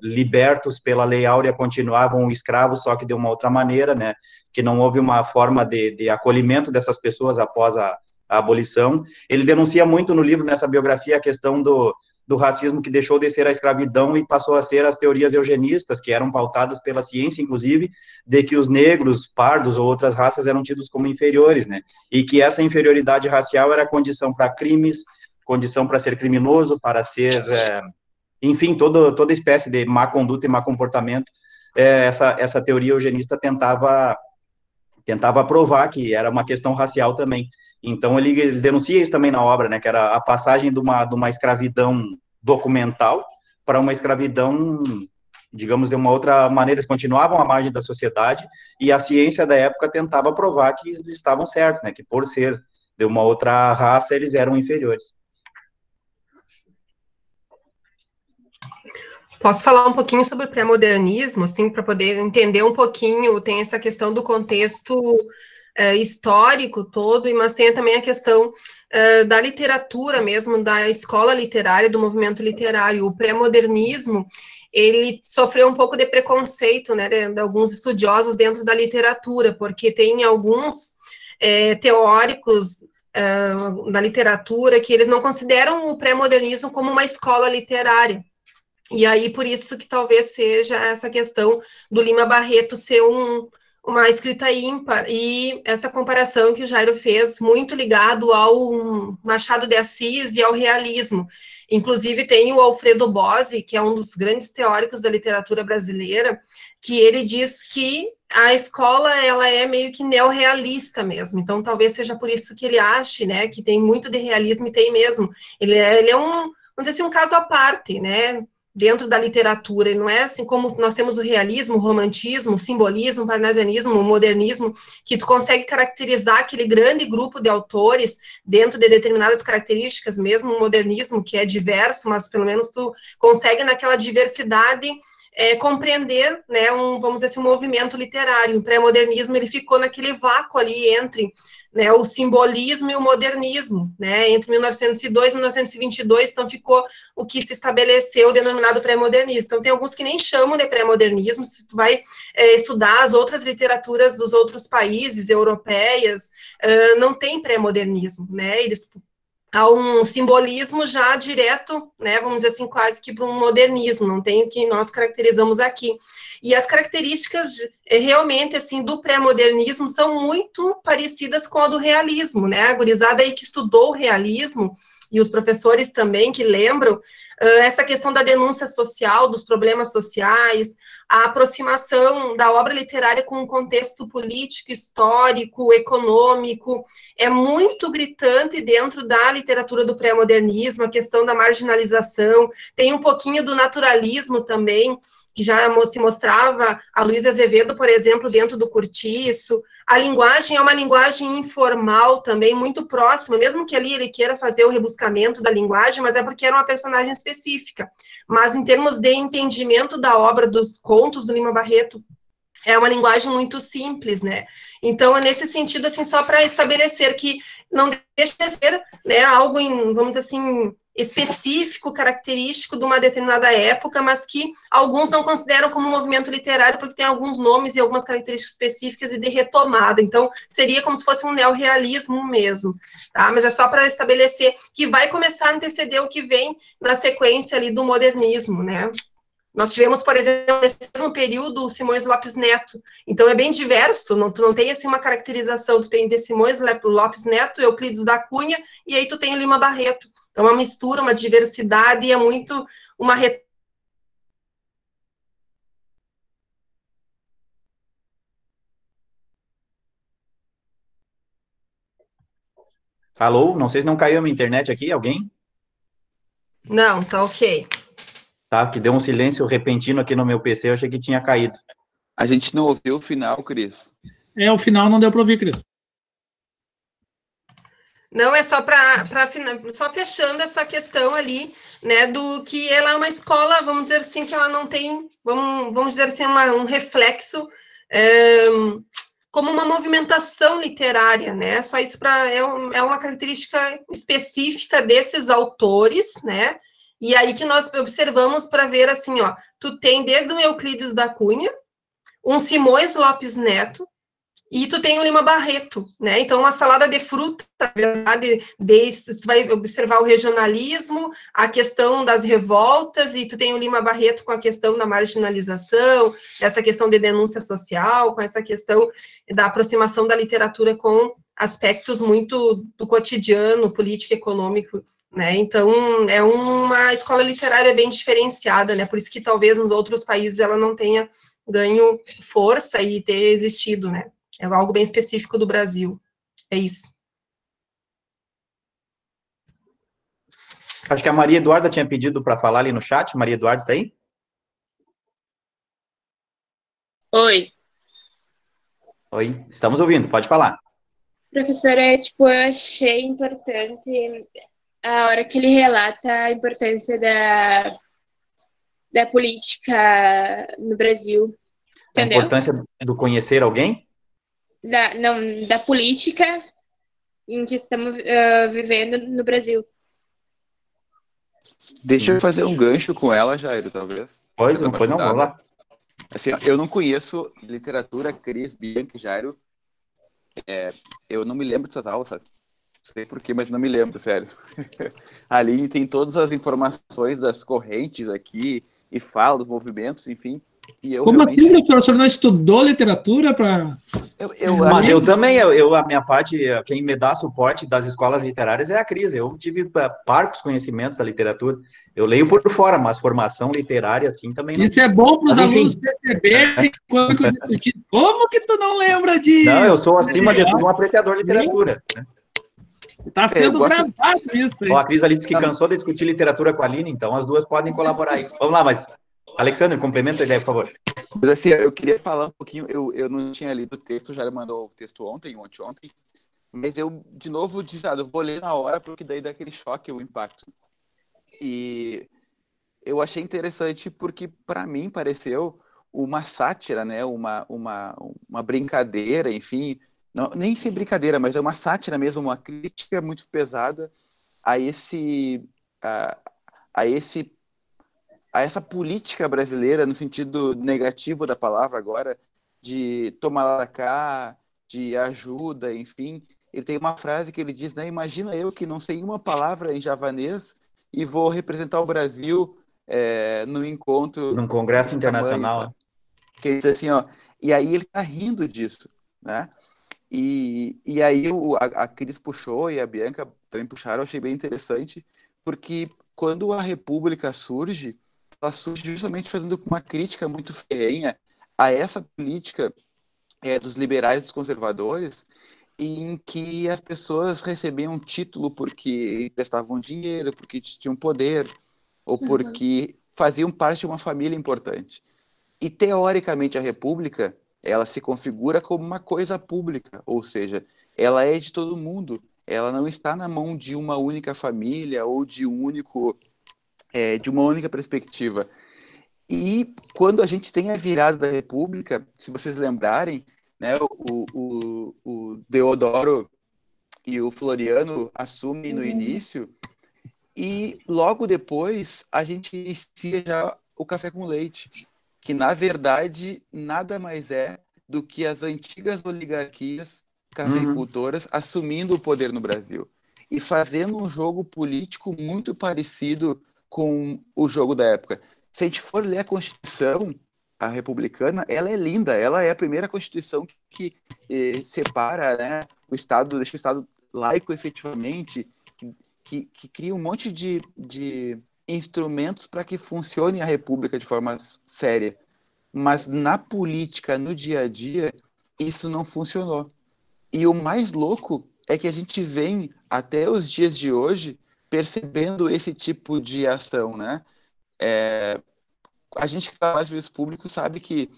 libertos pela Lei Áurea continuavam escravos, só que de uma outra maneira, né, que não houve uma forma de acolhimento dessas pessoas após a abolição. Ele denuncia muito no livro, nessa biografia, a questão do racismo que deixou de ser a escravidão e passou a ser as teorias eugenistas, que eram pautadas pela ciência, inclusive, de que os negros, pardos ou outras raças eram tidos como inferiores, né? E que essa inferioridade racial era condição para crimes, condição para ser criminoso, para ser, enfim, toda espécie de má conduta e má comportamento. Essa teoria eugenista tentava provar que era uma questão racial também. Então, ele denuncia isso também na obra, né, que era a passagem de uma escravidão documental para uma escravidão, digamos, de uma outra maneira. Eles continuavam à margem da sociedade e a ciência da época tentava provar que eles estavam certos, né, que por ser de uma outra raça, eles eram inferiores. Posso falar um pouquinho sobre o pré-modernismo, assim, para poder entender um pouquinho, tem essa questão do contexto histórico todo, mas tem também a questão da literatura mesmo, da escola literária, do movimento literário. O pré-modernismo, ele sofreu um pouco de preconceito, né, de alguns estudiosos dentro da literatura, porque tem alguns teóricos da literatura que eles não consideram o pré-modernismo como uma escola literária. E aí, por isso que talvez seja essa questão do Lima Barreto ser uma escrita ímpar, e essa comparação que o Jairo fez, muito ligado ao Machado de Assis e ao realismo. Inclusive, tem o Alfredo Bozzi, que é um dos grandes teóricos da literatura brasileira, que ele diz que a escola, ela é meio que neorrealista mesmo. Então, talvez seja por isso que ele ache, né, que tem muito de realismo, e tem mesmo. Ele é vamos dizer assim, um caso à parte, né? dentro da literatura, e não é assim como nós temos o realismo, o romantismo, o simbolismo, o parnasianismo, o modernismo, que tu consegue caracterizar aquele grande grupo de autores dentro de determinadas características, mesmo o modernismo, que é diverso, mas pelo menos tu consegue naquela diversidade compreender, né, vamos dizer assim, um movimento literário. O pré-modernismo, ele ficou naquele vácuo ali entre, né, o simbolismo e o modernismo, né, entre 1902 e 1922, então ficou o que se estabeleceu denominado pré-modernismo. Então tem alguns que nem chamam de pré-modernismo, se tu vai estudar as outras literaturas dos outros países, europeias, não tem pré-modernismo, né, eles há um simbolismo já direto, né, vamos dizer assim, quase que para um modernismo, não tem o que nós caracterizamos aqui. E as características realmente, assim, do pré-modernismo são muito parecidas com a do realismo, né, a gurizada aí que estudou o realismo, e os professores também que lembram, essa questão da denúncia social, dos problemas sociais, a aproximação da obra literária com um contexto político, histórico, econômico, é muito gritante dentro da literatura do pré-modernismo, a questão da marginalização, tem um pouquinho do naturalismo também, que já se mostrava a Luísa Azevedo, por exemplo, dentro do Cortiço. A linguagem é uma linguagem informal também, muito próxima, mesmo que ali ele queira fazer o rebuscamento da linguagem, mas é porque era uma personagem específica. Mas em termos de entendimento da obra, dos contos do Lima Barreto, é uma linguagem muito simples, né? Então, é nesse sentido, assim, só para estabelecer que não deixa de ser, né, algo, vamos dizer assim, específico, característico de uma determinada época, mas que alguns não consideram como movimento literário porque tem alguns nomes e algumas características específicas e de retomada. Então, seria como se fosse um neorrealismo mesmo, tá? Mas é só para estabelecer que vai começar a anteceder o que vem na sequência ali do modernismo, né? Nós tivemos, por exemplo, nesse mesmo período, o Simões Lopes Neto. Então, é bem diverso, tu não tem, assim, uma caracterização, tu tem de Simões Lopes Neto, Euclides da Cunha, e aí tu tem o Lima Barreto. Então, é uma mistura, uma diversidade, e é muito uma... Alô? Não sei se não caiu a minha internet aqui, alguém? Não, tá ok. Tá, que deu um silêncio repentino aqui no meu PC, eu achei que tinha caído. A gente não ouviu o final, Cris. O final não deu para ouvir, Cris. Não, é só só fechando essa questão ali, né, do que ela é uma escola, vamos dizer assim, que ela não tem, vamos dizer assim, um reflexo como uma movimentação literária, né, só isso é uma característica específica desses autores, né, e aí que nós observamos para ver assim, ó, tu tem desde o Euclides da Cunha, um Simões Lopes Neto, e tu tem o Lima Barreto, né? Então, uma salada de fruta, na verdade, tu vai observar o regionalismo, a questão das revoltas, e tu tem o Lima Barreto com a questão da marginalização, essa questão de denúncia social, com essa questão da aproximação da literatura com aspectos muito do cotidiano, político, econômico, né? Então, é uma escola literária bem diferenciada, né? Por isso que talvez nos outros países ela não tenha ganho força e ter existido, né? É algo bem específico do Brasil. É isso. Acho que a Maria Eduarda tinha pedido para falar ali no chat. Maria Eduarda, está aí? Oi. Oi, estamos ouvindo, pode falar. Professora, eu achei importante a hora que ele relata a importância da política no Brasil. Entendeu? A importância do conhecer alguém? Da política em que estamos vivendo no Brasil. Deixa eu fazer um gancho com ela, Jairo, talvez. Pois não, vamos lá. Assim, eu não conheço literatura, Cris, Bianca, Jairo. Eu não me lembro dessas aulas, sabe? Não sei porquê, mas não me lembro, sério. Ali tem todas as informações das correntes aqui, e fala dos movimentos, enfim. E eu Como realmente... assim, professor? O senhor não estudou literatura para... Mas eu também, a minha parte, quem me dá suporte das escolas literárias é a Cris. Eu tive parcos conhecimentos da literatura. Eu leio por fora, mas formação literária, assim, também não. Isso é bom para os alunos perceberem quando discutir. Como que tu não lembra disso? Não, eu sou, acima de tudo, um apreciador de literatura. Né? Está sendo gravado isso aí. Ó, a Cris ali disse que cansou de discutir literatura com a Aline, então as duas podem colaborar aí. Vamos lá, mas... Alexandre, complementa a ideia, por favor. Mas assim, eu queria falar um pouquinho, eu não tinha lido o texto, já mandou o texto ontem, mas eu, de novo, disse, eu vou ler na hora, porque daí dá aquele choque, o impacto. E eu achei interessante porque, para mim, pareceu uma sátira, né? Uma brincadeira, enfim, não, nem sem brincadeira, mas é uma sátira mesmo, uma crítica muito pesada a essa política brasileira, no sentido negativo da palavra agora, de tomar lá da cá, de ajuda, enfim. Ele tem uma frase que ele diz, né? Imagina eu que não sei uma palavra em javanês e vou representar o Brasil no encontro... Num congresso internacional. Tamanho, que ele diz assim, ó, e aí ele tá rindo disso, né? E aí a Cris puxou e a Bianca também puxaram, eu achei bem interessante, porque quando a República surge, ela surge justamente fazendo uma crítica muito ferrenha a essa política dos liberais e dos conservadores, em que as pessoas recebiam um título porque emprestavam dinheiro, porque tinham poder, ou porque faziam parte de uma família importante. E, teoricamente, a República, ela se configura como uma coisa pública, ou seja, ela é de todo mundo, ela não está na mão de uma única família ou de de uma única perspectiva. E quando a gente tem a virada da República, se vocês lembrarem, né, o Deodoro e o Floriano assumem no início, e logo depois a gente inicia já o café com leite, que na verdade nada mais é do que as antigas oligarquias cafeicultoras assumindo o poder no Brasil e fazendo um jogo político muito parecido com o jogo da época. Se a gente for ler a Constituição, a republicana, ela é linda, ela é a primeira Constituição que separa, né, o Estado, deixa o Estado laico efetivamente, que cria um monte de instrumentos para que funcione a República de forma séria. Mas na política, no dia a dia, isso não funcionou. E o mais louco é que a gente vem, até os dias de hoje, percebendo esse tipo de ação, né? A gente que trabalha no serviço público sabe que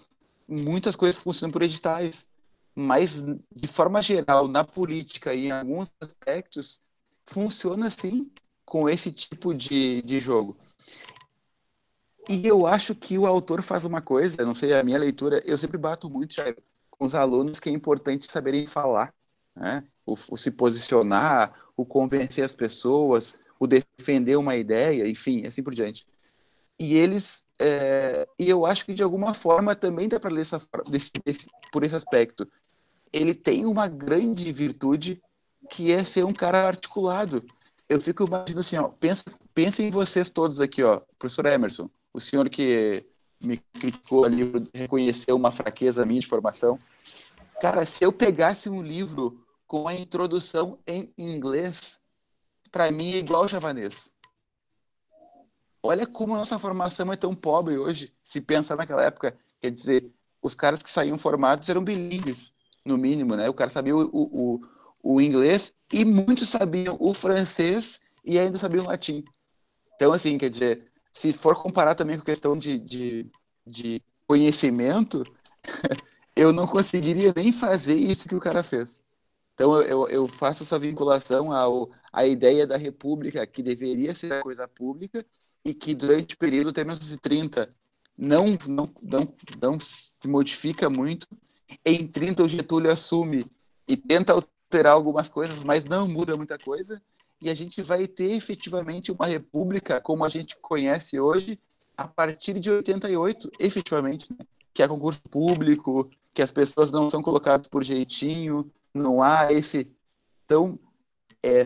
muitas coisas funcionam por editais, mas, de forma geral, na política e em alguns aspectos, funciona, sim, com esse tipo de jogo. E eu acho que o autor faz uma coisa, não sei, a minha leitura, eu sempre bato muito, Jair, com os alunos, que é importante saberem falar, né? O se posicionar, o convencer as pessoas, o defender uma ideia, enfim, assim por diante. E eu acho que de alguma forma também dá para ler por esse aspecto. Ele tem uma grande virtude, que é ser um cara articulado. Eu fico imaginando assim, ó, pensa em vocês todos aqui, ó, professor Emerson, o senhor que me criticou ali, reconheceu uma fraqueza minha de formação. Cara, se eu pegasse um livro com a introdução em inglês, para mim é igual javanês. Olha como a nossa formação é tão pobre hoje, se pensar naquela época. Quer dizer, os caras que saíam formados eram bilíngues, no mínimo, né? O cara sabia o inglês e muitos sabiam o francês e ainda sabiam o latim. Então, assim, quer dizer, se for comparar também com a questão de conhecimento, eu não conseguiria nem fazer isso que o cara fez. Então, eu faço essa vinculação à ideia da República, que deveria ser a coisa pública, e que durante o período até 1930 não se modifica muito. Em 30 o Getúlio assume e tenta alterar algumas coisas, mas não muda muita coisa, e a gente vai ter efetivamente uma república como a gente conhece hoje a partir de 88, efetivamente, né? Que é concurso público, que as pessoas não são colocadas por jeitinho, não há esse... Então,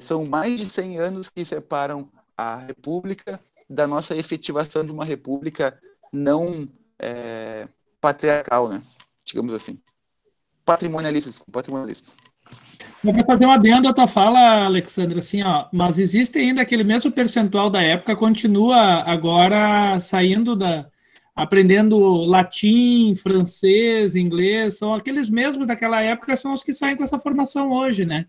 são mais de 100 anos que separam a república da nossa efetivação de uma república não patriarcal, né? Digamos assim. Patrimonialista. Eu vou fazer um adendo à tua fala, Alexandre, assim, ó, mas existe ainda aquele mesmo percentual da época, continua agora saindo aprendendo latim, francês, inglês, são aqueles mesmos daquela época, são os que saem com essa formação hoje, né?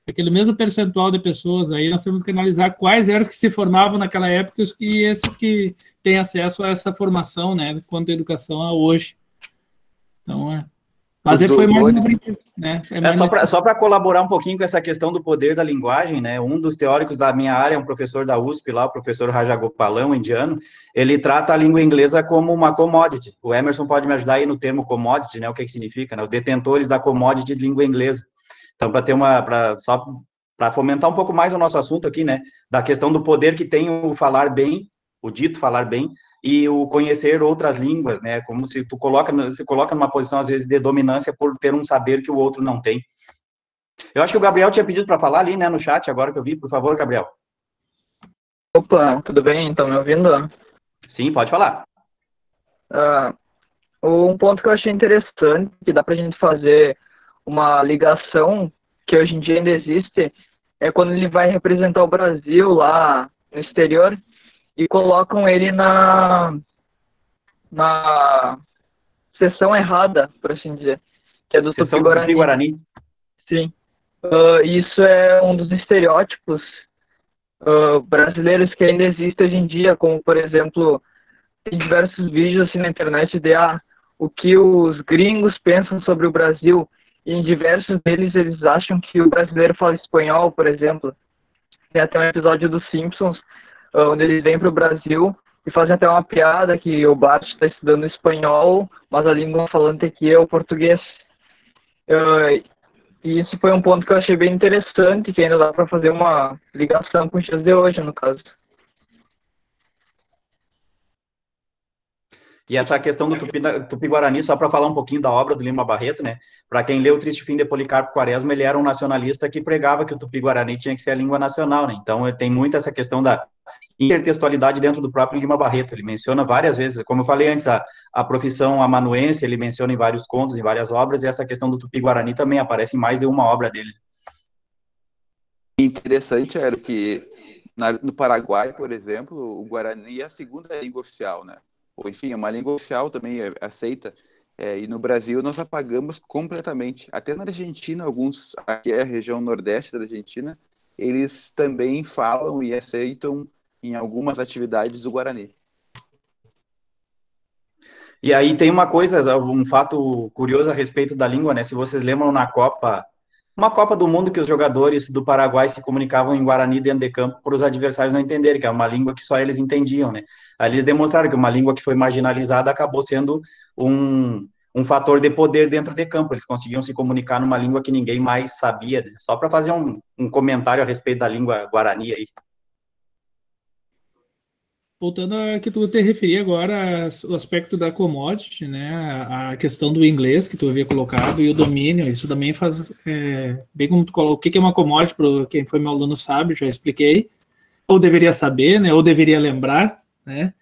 aquele mesmo percentual de pessoas aí, nós temos que analisar quais eram os que se formavam naquela época e esses que têm acesso a essa formação, né, quanto à educação a hoje. Então, mas foi mais né? Só para colaborar um pouquinho com essa questão do poder da linguagem, né? Um dos teóricos da minha área, um professor da USP lá, o professor Rajagopalan, indiano, ele trata a língua inglesa como uma commodity. O Emerson pode me ajudar aí no termo commodity, né? O que significa, né? Os detentores da commodity de língua inglesa. Então, só para fomentar um pouco mais o nosso assunto aqui, né? Da questão do poder que tem o falar bem, o dito falar bem, e o conhecer outras línguas, né, como se se coloca numa posição, às vezes, de dominância por ter um saber que o outro não tem. Eu acho que o Gabriel tinha pedido para falar ali, né, no chat, agora que eu vi. Por favor, Gabriel. Opa, tudo bem? Estão me ouvindo? Sim, pode falar. Um ponto que eu achei interessante, que dá para a gente fazer uma ligação, que hoje em dia ainda existe, é quando ele vai representar o Brasil lá no exterior, e colocam ele na sessão errada, por assim dizer, que é do Tupi-Guarani. Sim. Isso é um dos estereótipos brasileiros que ainda existem hoje em dia, como, por exemplo, tem diversos vídeos assim na internet de o que os gringos pensam sobre o Brasil, e em diversos deles eles acham que o brasileiro fala espanhol, por exemplo. Tem até um episódio dos Simpsons, onde eles vêm para o Brasil e fazem até uma piada que o Bart está estudando espanhol, mas a língua falante aqui é o português. E isso foi um ponto que eu achei bem interessante, que ainda dá para fazer uma ligação com os dias de hoje, no caso. E essa questão do Tupi-Guarani, só para falar um pouquinho da obra do Lima Barreto, né? Para quem leu O Triste Fim de Policarpo Quaresma, ele era um nacionalista que pregava que o Tupi-Guarani tinha que ser a língua nacional, né? Então, tem muito essa questão da intertextualidade dentro do próprio Lima Barreto. Ele menciona várias vezes, como eu falei antes, a profissão amanuense, ele menciona em vários contos, em várias obras, e essa questão do Tupi-Guarani também aparece em mais de uma obra dele. Interessante era que no Paraguai, por exemplo, o Guarani é a segunda língua oficial, né? Ou, enfim, é uma língua oficial também aceita, e no Brasil nós apagamos completamente. Até na Argentina, aqui é a região nordeste da Argentina, eles também falam e aceitam em algumas atividades o Guarani. E aí tem um fato curioso a respeito da língua, né? Se vocês lembram uma Copa do Mundo que os jogadores do Paraguai se comunicavam em Guarani dentro de campo para os adversários não entenderem, que é uma língua que só eles entendiam, né? Aí eles demonstraram que uma língua que foi marginalizada acabou sendo um fator de poder dentro de campo. Eles conseguiam se comunicar numa língua que ninguém mais sabia, né? Só para fazer um comentário a respeito da língua Guarani aí. Voltando a que tu te referi agora, o aspecto da commodity, né, a questão do inglês que tu havia colocado e o domínio, isso também faz, bem como tu colocou, o que é uma commodity, para quem foi meu aluno sabe, já expliquei, ou deveria saber, né, ou deveria lembrar, né,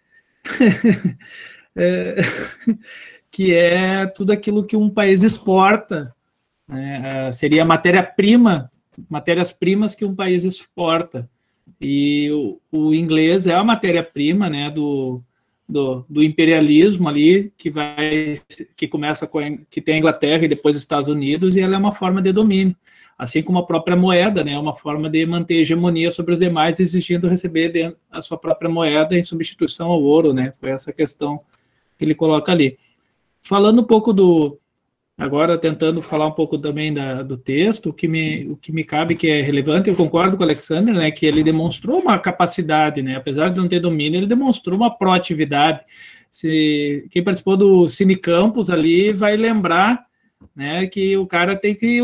que é tudo aquilo que um país exporta, né, seria matérias-primas que um país exporta. E o inglês é a matéria-prima, né, do imperialismo ali, que começa que tem a Inglaterra e depois os Estados Unidos, e ela é uma forma de domínio, assim como a própria moeda, né, é uma forma de manter hegemonia sobre os demais, exigindo receber a sua própria moeda em substituição ao ouro, né, foi essa questão que ele coloca ali. Falando um pouco agora tentando falar um pouco também do texto, o que me cabe, que é relevante, eu concordo com o Alexander, né, que ele demonstrou uma capacidade, né, apesar de não ter domínio, ele demonstrou uma proatividade. Quem participou do Cine Campus ali vai lembrar, né, que o cara tem que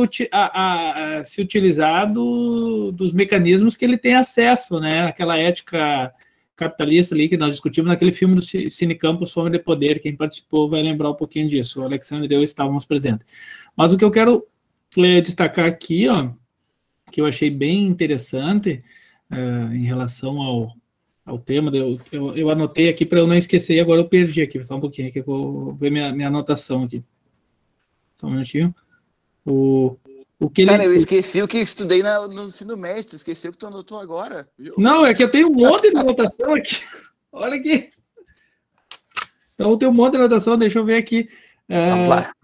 se utilizar dos mecanismos que ele tem acesso, né, aquela ética capitalista ali que nós discutimos naquele filme do Cine Campus, Fome de Poder. Quem participou vai lembrar um pouquinho disso. O Alexandre e eu estávamos presentes. Mas o que eu quero destacar aqui, ó, que eu achei bem interessante em relação ao tema, eu anotei aqui para eu não esquecer, agora eu perdi aqui, só um pouquinho, que eu vou ver minha anotação aqui. Só um minutinho. Cara, eu esqueci o que estudei no ensino médio, esqueci o que tu anotou agora. Viu? Não, é que eu tenho um monte de anotação aqui. Olha aqui. Então, eu tenho um monte de anotação, deixa eu ver aqui. Vamos lá.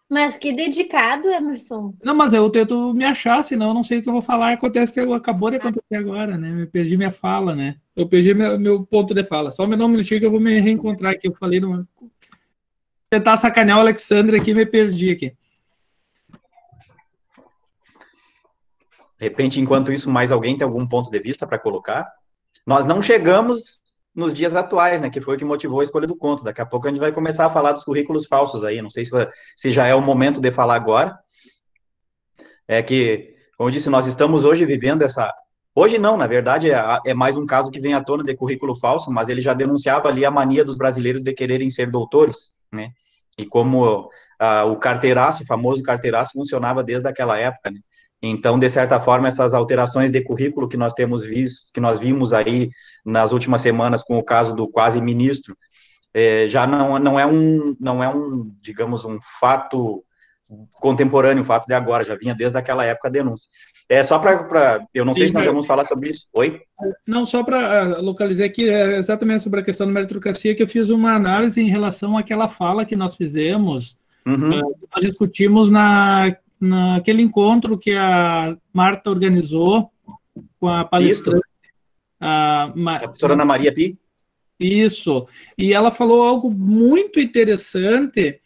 Mas que dedicado, Emerson. Não, mas eu tento me achar, senão eu não sei o que eu vou falar. Acontece que acabou de acontecer agora, né? Eu perdi minha fala, né? Eu perdi meu ponto de fala. Só me dá um minutinho que eu vou me reencontrar aqui. Eu falei numa... Tentar sacanear o Alexandre aqui, me perdi aqui. De repente, enquanto isso, mais alguém tem algum ponto de vista para colocar? Nós não chegamos nos dias atuais, né, que foi o que motivou a escolha do conto. Daqui a pouco a gente vai começar a falar dos currículos falsos aí, não sei se já é o momento de falar agora. É que, como eu disse, nós estamos hoje vivendo essa... Hoje não, na verdade, é mais um caso que vem à tona de currículo falso, mas ele já denunciava ali a mania dos brasileiros de quererem ser doutores, né, e como o carteiraço, o famoso carteiraço, funcionava desde aquela época, né. Então, de certa forma, essas alterações de currículo que nós temos visto, que nós vimos aí nas últimas semanas com o caso do quase ministro, já não é um, digamos, um fato contemporâneo, um fato de agora, já vinha desde aquela época a denúncia. Só para eu não sei se nós vamos falar sobre isso. Oi? Não, só para localizar aqui, exatamente sobre a questão da meritocracia, que eu fiz uma análise em relação àquela fala que nós fizemos, nós discutimos naquele encontro que a Marta organizou com a palestrante. A professora Ana Maria Pi? Isso. E ela falou algo muito interessante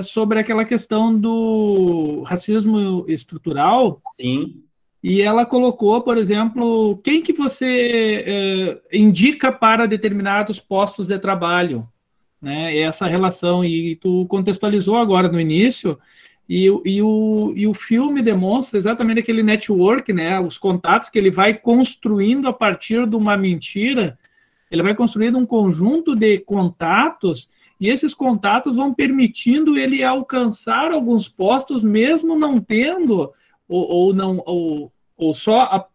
sobre aquela questão do racismo estrutural. Sim. E ela colocou, por exemplo, quem que você indica para determinados postos de trabalho, né? Essa relação, e tu contextualizou agora no início. E o filme demonstra exatamente aquele network, né? Os contatos que ele vai construindo a partir de uma mentira. Ele vai construindo um conjunto de contatos, e esses contatos vão permitindo ele alcançar alguns postos, mesmo não tendo, ou só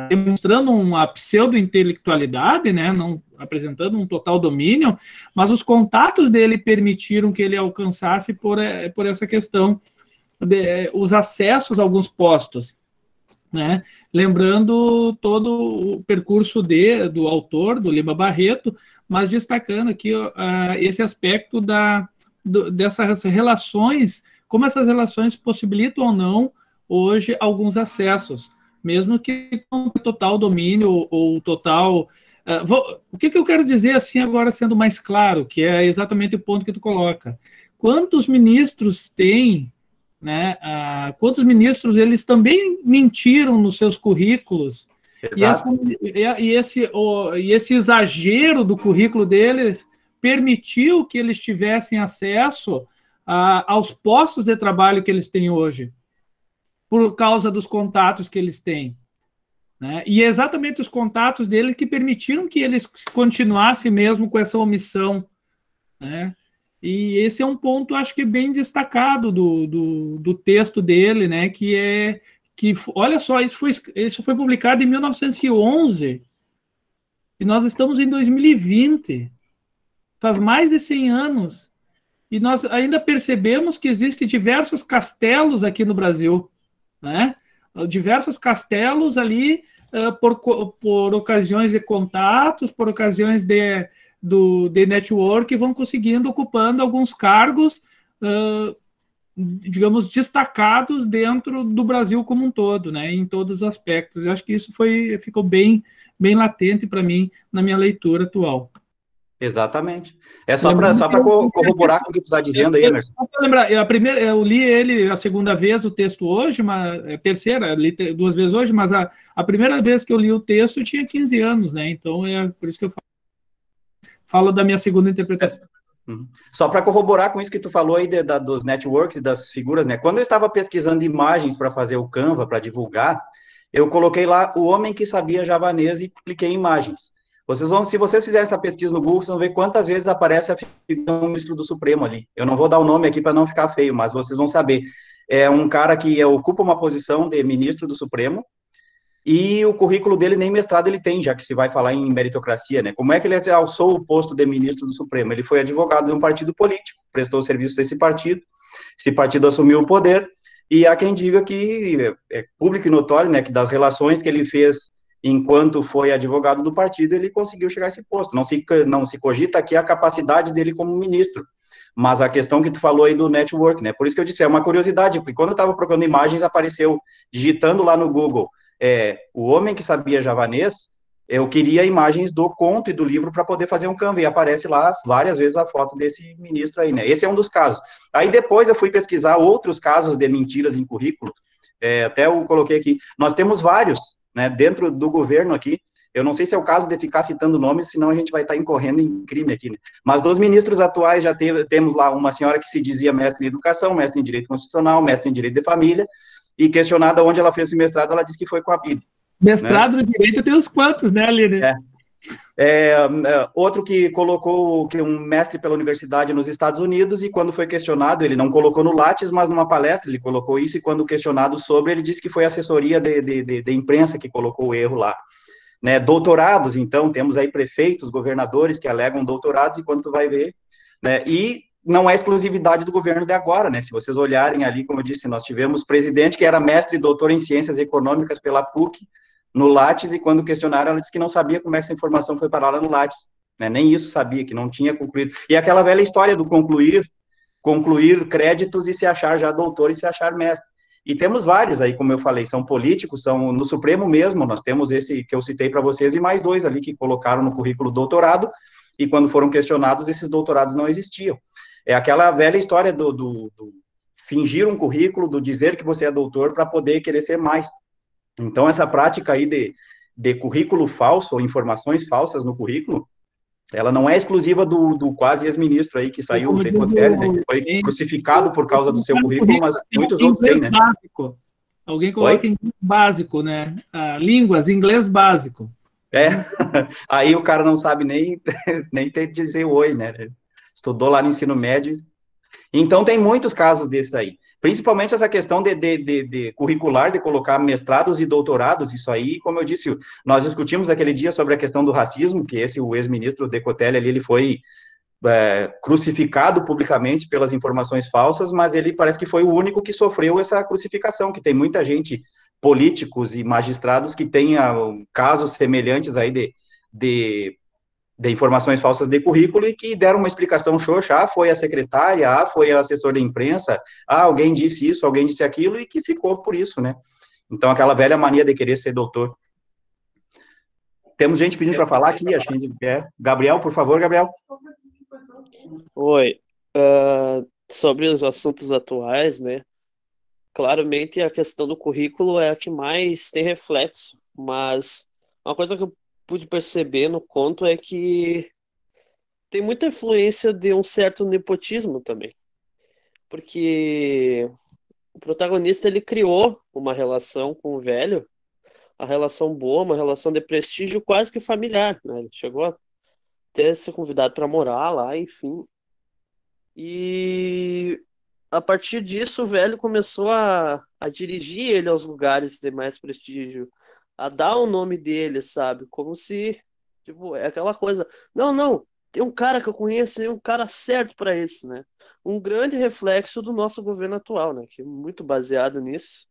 demonstrando uma pseudo-intelectualidade, né? Não apresentando um total domínio, mas os contatos dele permitiram que ele alcançasse por essa questão os acessos a alguns postos, né? Lembrando todo o percurso do autor, do Lima Barreto, mas destacando aqui esse aspecto dessas relações, como essas relações possibilitam ou não hoje alguns acessos, mesmo que com total domínio ou total... o que eu quero dizer assim agora, sendo mais claro, que é exatamente o ponto que tu coloca. Quantos ministros tem, né? Quantos ministros eles também mentiram nos seus currículos? E esse exagero do currículo deles permitiu que eles tivessem acesso aos postos de trabalho que eles têm hoje, por causa dos contatos que eles têm. Né? E é exatamente os contatos dele que permitiram que eles continuassem mesmo com essa omissão. Né? E esse é um ponto, acho que bem destacado do texto dele, né? Olha só, isso foi publicado em 1911, e nós estamos em 2020, faz mais de 100 anos, e nós ainda percebemos que existem diversos castelos aqui no Brasil, né? Diversos castelos ali, por ocasiões de contatos, por ocasiões de network, vão conseguindo, ocupando alguns cargos, digamos, destacados dentro do Brasil como um todo, né, em todos os aspectos. Eu acho que isso ficou bem latente para mim na minha leitura atual. Exatamente. É só para corroborar com o que tu está dizendo aí, Emerson. Só para lembrar, eu li ele a segunda vez, o texto hoje, a terceira, li 2 vezes hoje, mas a primeira vez que eu li o texto eu tinha 15 anos, né? Então é por isso que eu falo da minha segunda interpretação. Só para corroborar com isso que tu falou aí dos networks e das figuras, né? Quando eu estava pesquisando imagens para fazer o Canva, para divulgar, eu coloquei lá o homem que sabia javanês e cliquei em imagens. Se vocês fizerem essa pesquisa no Google, vocês vão ver quantas vezes aparece a figura do ministro do Supremo ali. Eu não vou dar o nome aqui para não ficar feio, mas vocês vão saber. É um cara que ocupa uma posição de ministro do Supremo, e o currículo dele nem mestrado ele tem, já que se vai falar em meritocracia, né? Como é que ele alçou o posto de ministro do Supremo? Ele foi advogado de um partido político, prestou serviço a esse partido assumiu o poder, e há quem diga que é público e notório, né, que das relações que ele fez enquanto foi advogado do partido, ele conseguiu chegar a esse posto. Não se cogita aqui a capacidade dele como ministro, mas a questão que tu falou aí do network, né? Por isso que eu disse, é uma curiosidade, porque quando eu estava procurando imagens, apareceu, digitando lá no Google, o homem que sabia javanês, eu queria imagens do conto e do livro para poder fazer um Canva, e aparece lá várias vezes a foto desse ministro aí, né? Esse é um dos casos. Aí depois eu fui pesquisar outros casos de mentiras em currículo, até eu coloquei aqui, nós temos vários, né, dentro do governo aqui. Eu não sei se é o caso de ficar citando nomes, senão a gente vai estar incorrendo em crime aqui, né? Mas dos ministros atuais já temos lá uma senhora que se dizia mestre em educação, mestre em direito constitucional, mestre em direito de família, e questionada onde ela fez esse mestrado, ela disse que foi com a PIB. Mestrado no direito tem uns quantos, né, Aline? Outro que colocou que um mestre pela universidade nos Estados Unidos, e quando foi questionado, ele não colocou no Lattes, mas numa palestra ele colocou isso, e quando questionado sobre, ele disse que foi a assessoria de imprensa que colocou o erro lá. Né, doutorados, então, temos aí prefeitos, governadores que alegam doutorados, e quando tu vai ver, né, e não é exclusividade do governo de agora, né, se vocês olharem ali, como eu disse, nós tivemos presidente que era mestre e doutor em ciências econômicas pela PUC, no Lattes, e quando questionaram, ela disse que não sabia como essa informação foi parar lá no Lattes, né, nem isso sabia, que não tinha concluído, e aquela velha história do concluir créditos e se achar já doutor e se achar mestre. E temos vários aí, como eu falei, são políticos, são no Supremo mesmo, nós temos esse que eu citei para vocês, e mais dois ali que colocaram no currículo doutorado, e quando foram questionados, esses doutorados não existiam. É aquela velha história do fingir um currículo, do dizer que você é doutor para poder querer ser mais. Então, essa prática aí de currículo falso, ou informações falsas no currículo, ela não é exclusiva do quase ex-ministro aí, que saiu, o Decotelli, né, que foi crucificado por causa do seu currículo, mas muitos outros têm, né? Básico. Alguém coloca em inglês básico, né? Línguas, inglês básico. Aí o cara não sabe nem dizer oi, né? Estudou lá no ensino médio. Então, tem muitos casos desses aí. Principalmente essa questão de curricular, de colocar mestrados e doutorados, isso aí, como eu disse, nós discutimos aquele dia sobre a questão do racismo, que o ex-ministro Decotelli ali, ele foi crucificado publicamente pelas informações falsas, mas ele parece que foi o único que sofreu essa crucificação, que tem muita gente, políticos e magistrados, que têm casos semelhantes aí de informações falsas de currículo, e que deram uma explicação xoxa, foi a secretária, foi a assessor de imprensa, alguém disse isso, alguém disse aquilo, e que ficou por isso, né? Então, aquela velha mania de querer ser doutor. Temos gente pedindo para falar aqui, acho que Gabriel, por favor, Gabriel. Oi. Sobre os assuntos atuais, né? Claramente a questão do currículo é a que mais tem reflexo, mas uma coisa que eu pude perceber no conto é que tem muita influência de um certo nepotismo também, porque o protagonista ele criou uma relação com o velho, a relação boa, uma relação de prestígio quase que familiar, né? Ele chegou a ter ser convidado para morar lá, enfim, e a partir disso o velho começou a dirigir ele aos lugares de mais prestígio, a dar o nome dele, sabe? Como se, tipo, é aquela coisa, não, tem um cara que eu conheço, tem um cara certo para isso, né? Um grande reflexo do nosso governo atual, né? Que é muito baseado nisso.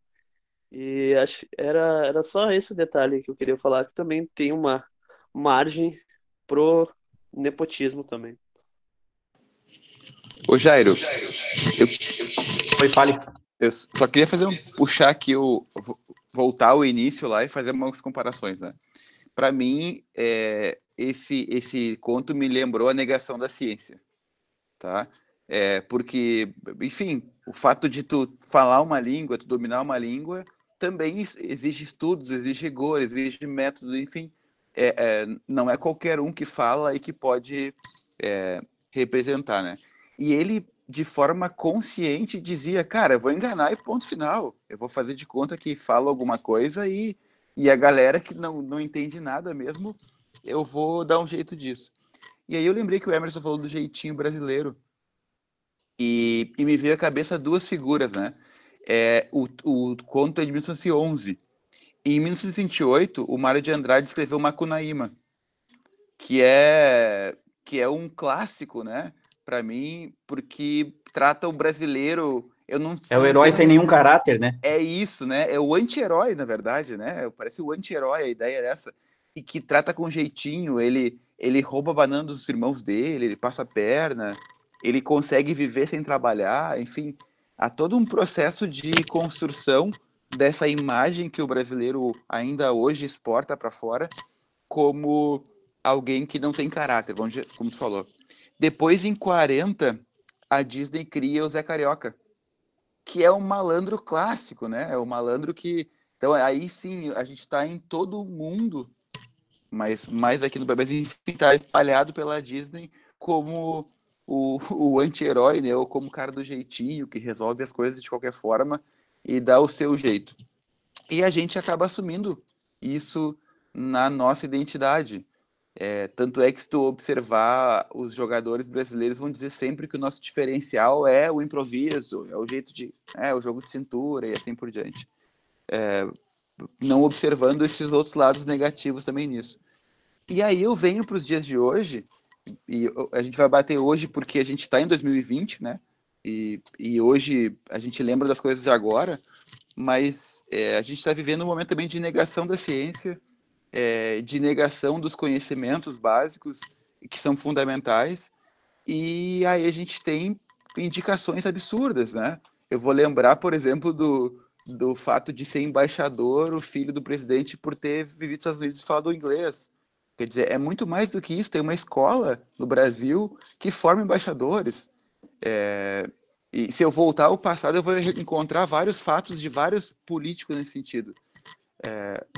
E acho que era só esse detalhe que eu queria falar, que também tem uma margem pro nepotismo também. Ô Jairo, Fale. Eu só queria puxar aqui, voltar ao início lá e fazer umas comparações, né? Para mim, esse conto me lembrou a negação da ciência, tá? Porque, enfim, o fato de tu falar uma língua, tu dominar uma língua, também exige estudos, exige rigor, exige método, enfim. Não é qualquer um que fala e que pode representar, né? E ele, de forma consciente, dizia, cara, eu vou enganar e ponto final. Eu vou fazer de conta que falo alguma coisa e a galera que não entende nada mesmo, eu vou dar um jeito disso. E aí eu lembrei que o Emerson falou do jeitinho brasileiro. E me veio à cabeça duas figuras, né? O conto é de 1911. E em 1928, o Mário de Andrade escreveu Macunaíma, que é um clássico, né? Para mim, porque trata o brasileiro eu não... É o herói sem nenhum caráter, né? É isso, né? É o anti-herói, na verdade, né? Parece o anti-herói, a ideia é essa. E que trata com jeitinho, ele rouba a banana dos irmãos dele, ele passa a perna, ele consegue viver sem trabalhar, enfim, há todo um processo de construção dessa imagem que o brasileiro ainda hoje exporta para fora como alguém que não tem caráter, como tu falou. Depois, em 40, a Disney cria o Zé Carioca, que é um malandro clássico, né? É um malandro que... Então, aí sim, a gente está em todo o mundo, mas mais aqui no Brasil, enfim, está espalhado pela Disney como o anti-herói, né? Ou como o cara do jeitinho, que resolve as coisas de qualquer forma e dá o seu jeito. E a gente acaba assumindo isso na nossa identidade. Tanto é que se tu observar, os jogadores brasileiros vão dizer sempre que o nosso diferencial é o improviso, é o jeito de... o jogo de cintura e assim por diante. Não observando esses outros lados negativos também nisso. E aí eu venho para os dias de hoje, e a gente vai bater hoje porque a gente está em 2020, né? E hoje a gente lembra das coisas de agora, mas a gente está vivendo um momento também de negação da ciência, de negação dos conhecimentos básicos que são fundamentais, e aí a gente tem indicações absurdas, né? Eu vou lembrar, por exemplo, do fato de ser embaixador o filho do presidente por ter vivido nos Estados Unidos e falado inglês. Quer dizer, é muito mais do que isso. Tem uma escola no Brasil que forma embaixadores. E se eu voltar ao passado, eu vou encontrar vários fatos de vários políticos nesse sentido.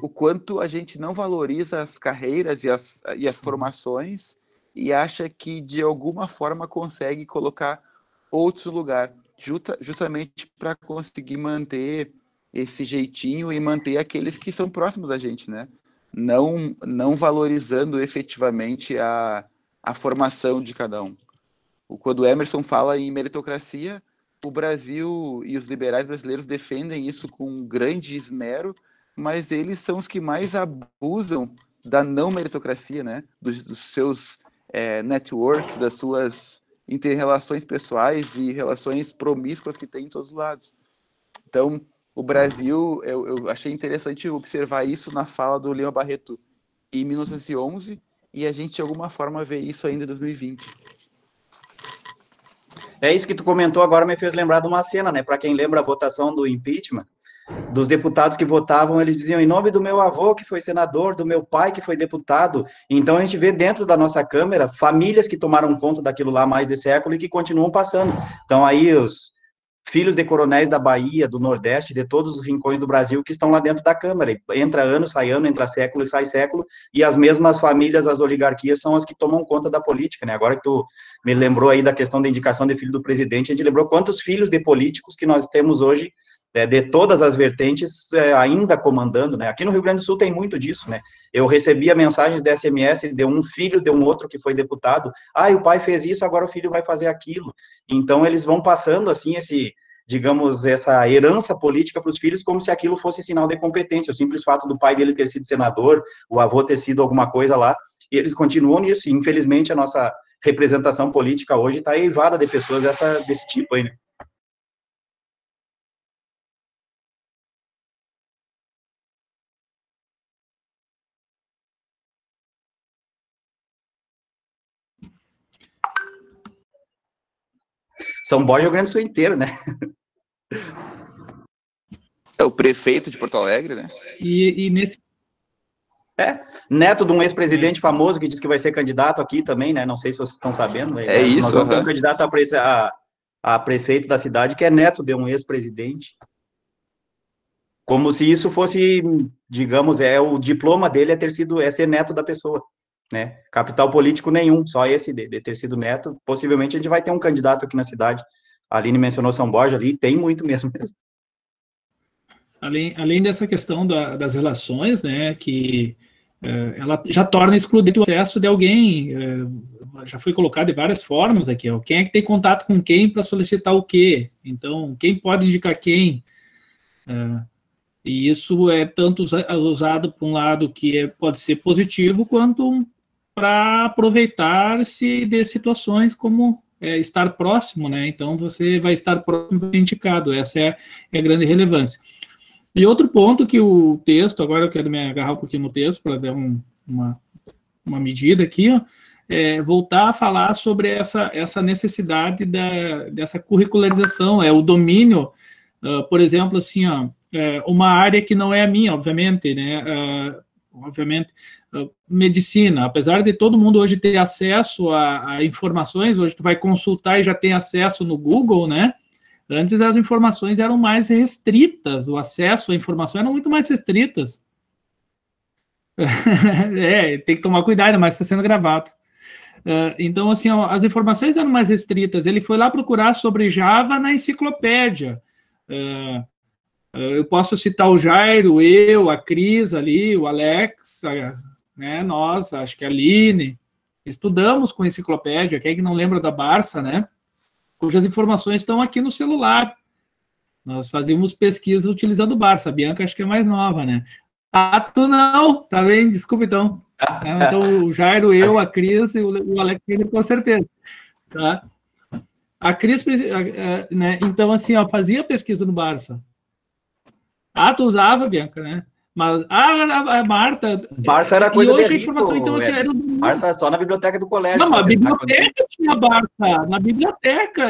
O quanto a gente não valoriza as carreiras e as formações e acha que, de alguma forma, consegue colocar outros no lugar, justamente para conseguir manter esse jeitinho e manter aqueles que são próximos da gente, né? Não valorizando efetivamente a formação de cada um. Quando o Emerson fala em meritocracia, o Brasil e os liberais brasileiros defendem isso com grande esmero, mas eles são os que mais abusam da não meritocracia, né? Dos seus networks, das suas inter-relações pessoais e relações promíscuas que tem em todos os lados. Então, o Brasil, eu achei interessante observar isso na fala do Lima Barreto em 1911, e a gente, de alguma forma, vê isso ainda em 2020. Isso que tu comentou agora me fez lembrar de uma cena, né? Para quem lembra a votação do impeachment, dos deputados que votavam, eles diziam em nome do meu avô, que foi senador, do meu pai, que foi deputado. Então, a gente vê dentro da nossa Câmara famílias que tomaram conta daquilo lá há mais de século e que continuam passando. Então, aí, os filhos de coronéis da Bahia, do Nordeste, de todos os rincões do Brasil que estão lá dentro da Câmara. E entra ano, sai ano, entra século e sai século, e as mesmas famílias, as oligarquias, são as que tomam conta da política, né? Agora que tu me lembrou aí da questão da indicação de filho do presidente, a gente lembrou quantos filhos de políticos que nós temos hoje, de todas as vertentes, ainda comandando, né? Aqui no Rio Grande do Sul tem muito disso, né? Eu recebia mensagens de SMS de um filho de um outro que foi deputado, o pai fez isso, agora o filho vai fazer aquilo. Então, eles vão passando, assim, essa herança política para os filhos, como se aquilo fosse sinal de competência, o simples fato do pai dele ter sido senador, o avô ter sido alguma coisa lá, e eles continuam nisso, e infelizmente a nossa representação política hoje está eivada de pessoas desse tipo aí, né? São Borja, Rio Grande do Sul inteiro, né? É o prefeito de Porto Alegre, né? E nesse... Neto de um ex-presidente famoso que diz que vai ser candidato aqui também, né? Não sei se vocês estão sabendo. É isso, nós vamos ter um candidato a prefeito da cidade que é neto de um ex-presidente. Como se isso fosse, digamos, o diploma dele é ser neto da pessoa, né? Capital político nenhum, só esse de ter sido neto. Possivelmente a gente vai ter um candidato aqui na cidade. A Aline mencionou São Borja ali, tem muito mesmo. Além dessa questão das relações, né, que ela já torna excludente o acesso de alguém, já foi colocado de várias formas aqui, quem é que tem contato com quem para solicitar o quê? Então, quem pode indicar quem? E isso é tanto usado por um lado que pode ser positivo, quanto para aproveitar-se de situações como estar próximo, né? Então, você vai estar próximo e indicado. Essa é a grande relevância. E outro ponto que o texto, agora eu quero me agarrar um pouquinho no texto para dar uma medida aqui, ó, voltar a falar sobre essa necessidade dessa curricularização, o domínio, por exemplo, assim, ó, uma área que não é a minha, obviamente, né? Medicina, apesar de todo mundo hoje ter acesso a informações, hoje tu vai consultar e já tem acesso no Google, né? Antes as informações eram mais restritas, o acesso à informação era muito mais restritas. Tem que tomar cuidado, mas está sendo gravado. Então, assim, ó, as informações eram mais restritas. Ele foi lá procurar sobre Java na enciclopédia. Eu posso citar o Jairo, eu, a Cris ali, o Alex, né, nós, acho que a Aline, estudamos com enciclopédia. Quem é que não lembra da Barça, né? Cujas informações estão aqui no celular. Nós fazíamos pesquisa utilizando o Barça. A Bianca acho que é mais nova, né? Tu não, tá bem? Desculpa, então. Então, o Jairo, eu, a Cris e o Alex, com certeza. Tá? A Cris, né? Então, assim, ó, fazia pesquisa no Barça. Tu usava, Bianca, né? Mas, a Marta... Barça era coisa e hoje de a informação, rico, então, assim, era... Barça só na biblioteca do colégio. Não, mas a biblioteca tinha Barça. Na biblioteca,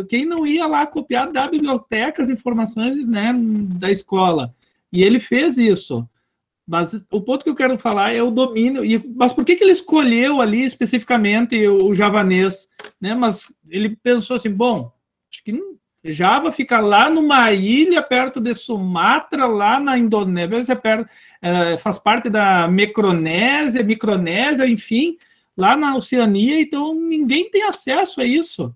quem não ia lá copiar da biblioteca as informações, né, da escola? E ele fez isso. Mas o ponto que eu quero falar é o domínio. Mas por que ele escolheu ali especificamente o javanês? Né? Mas ele pensou assim, bom, acho que Java fica lá numa ilha perto de Sumatra, lá na Indonésia, faz parte da Micronésia, enfim, lá na Oceania, então ninguém tem acesso a isso.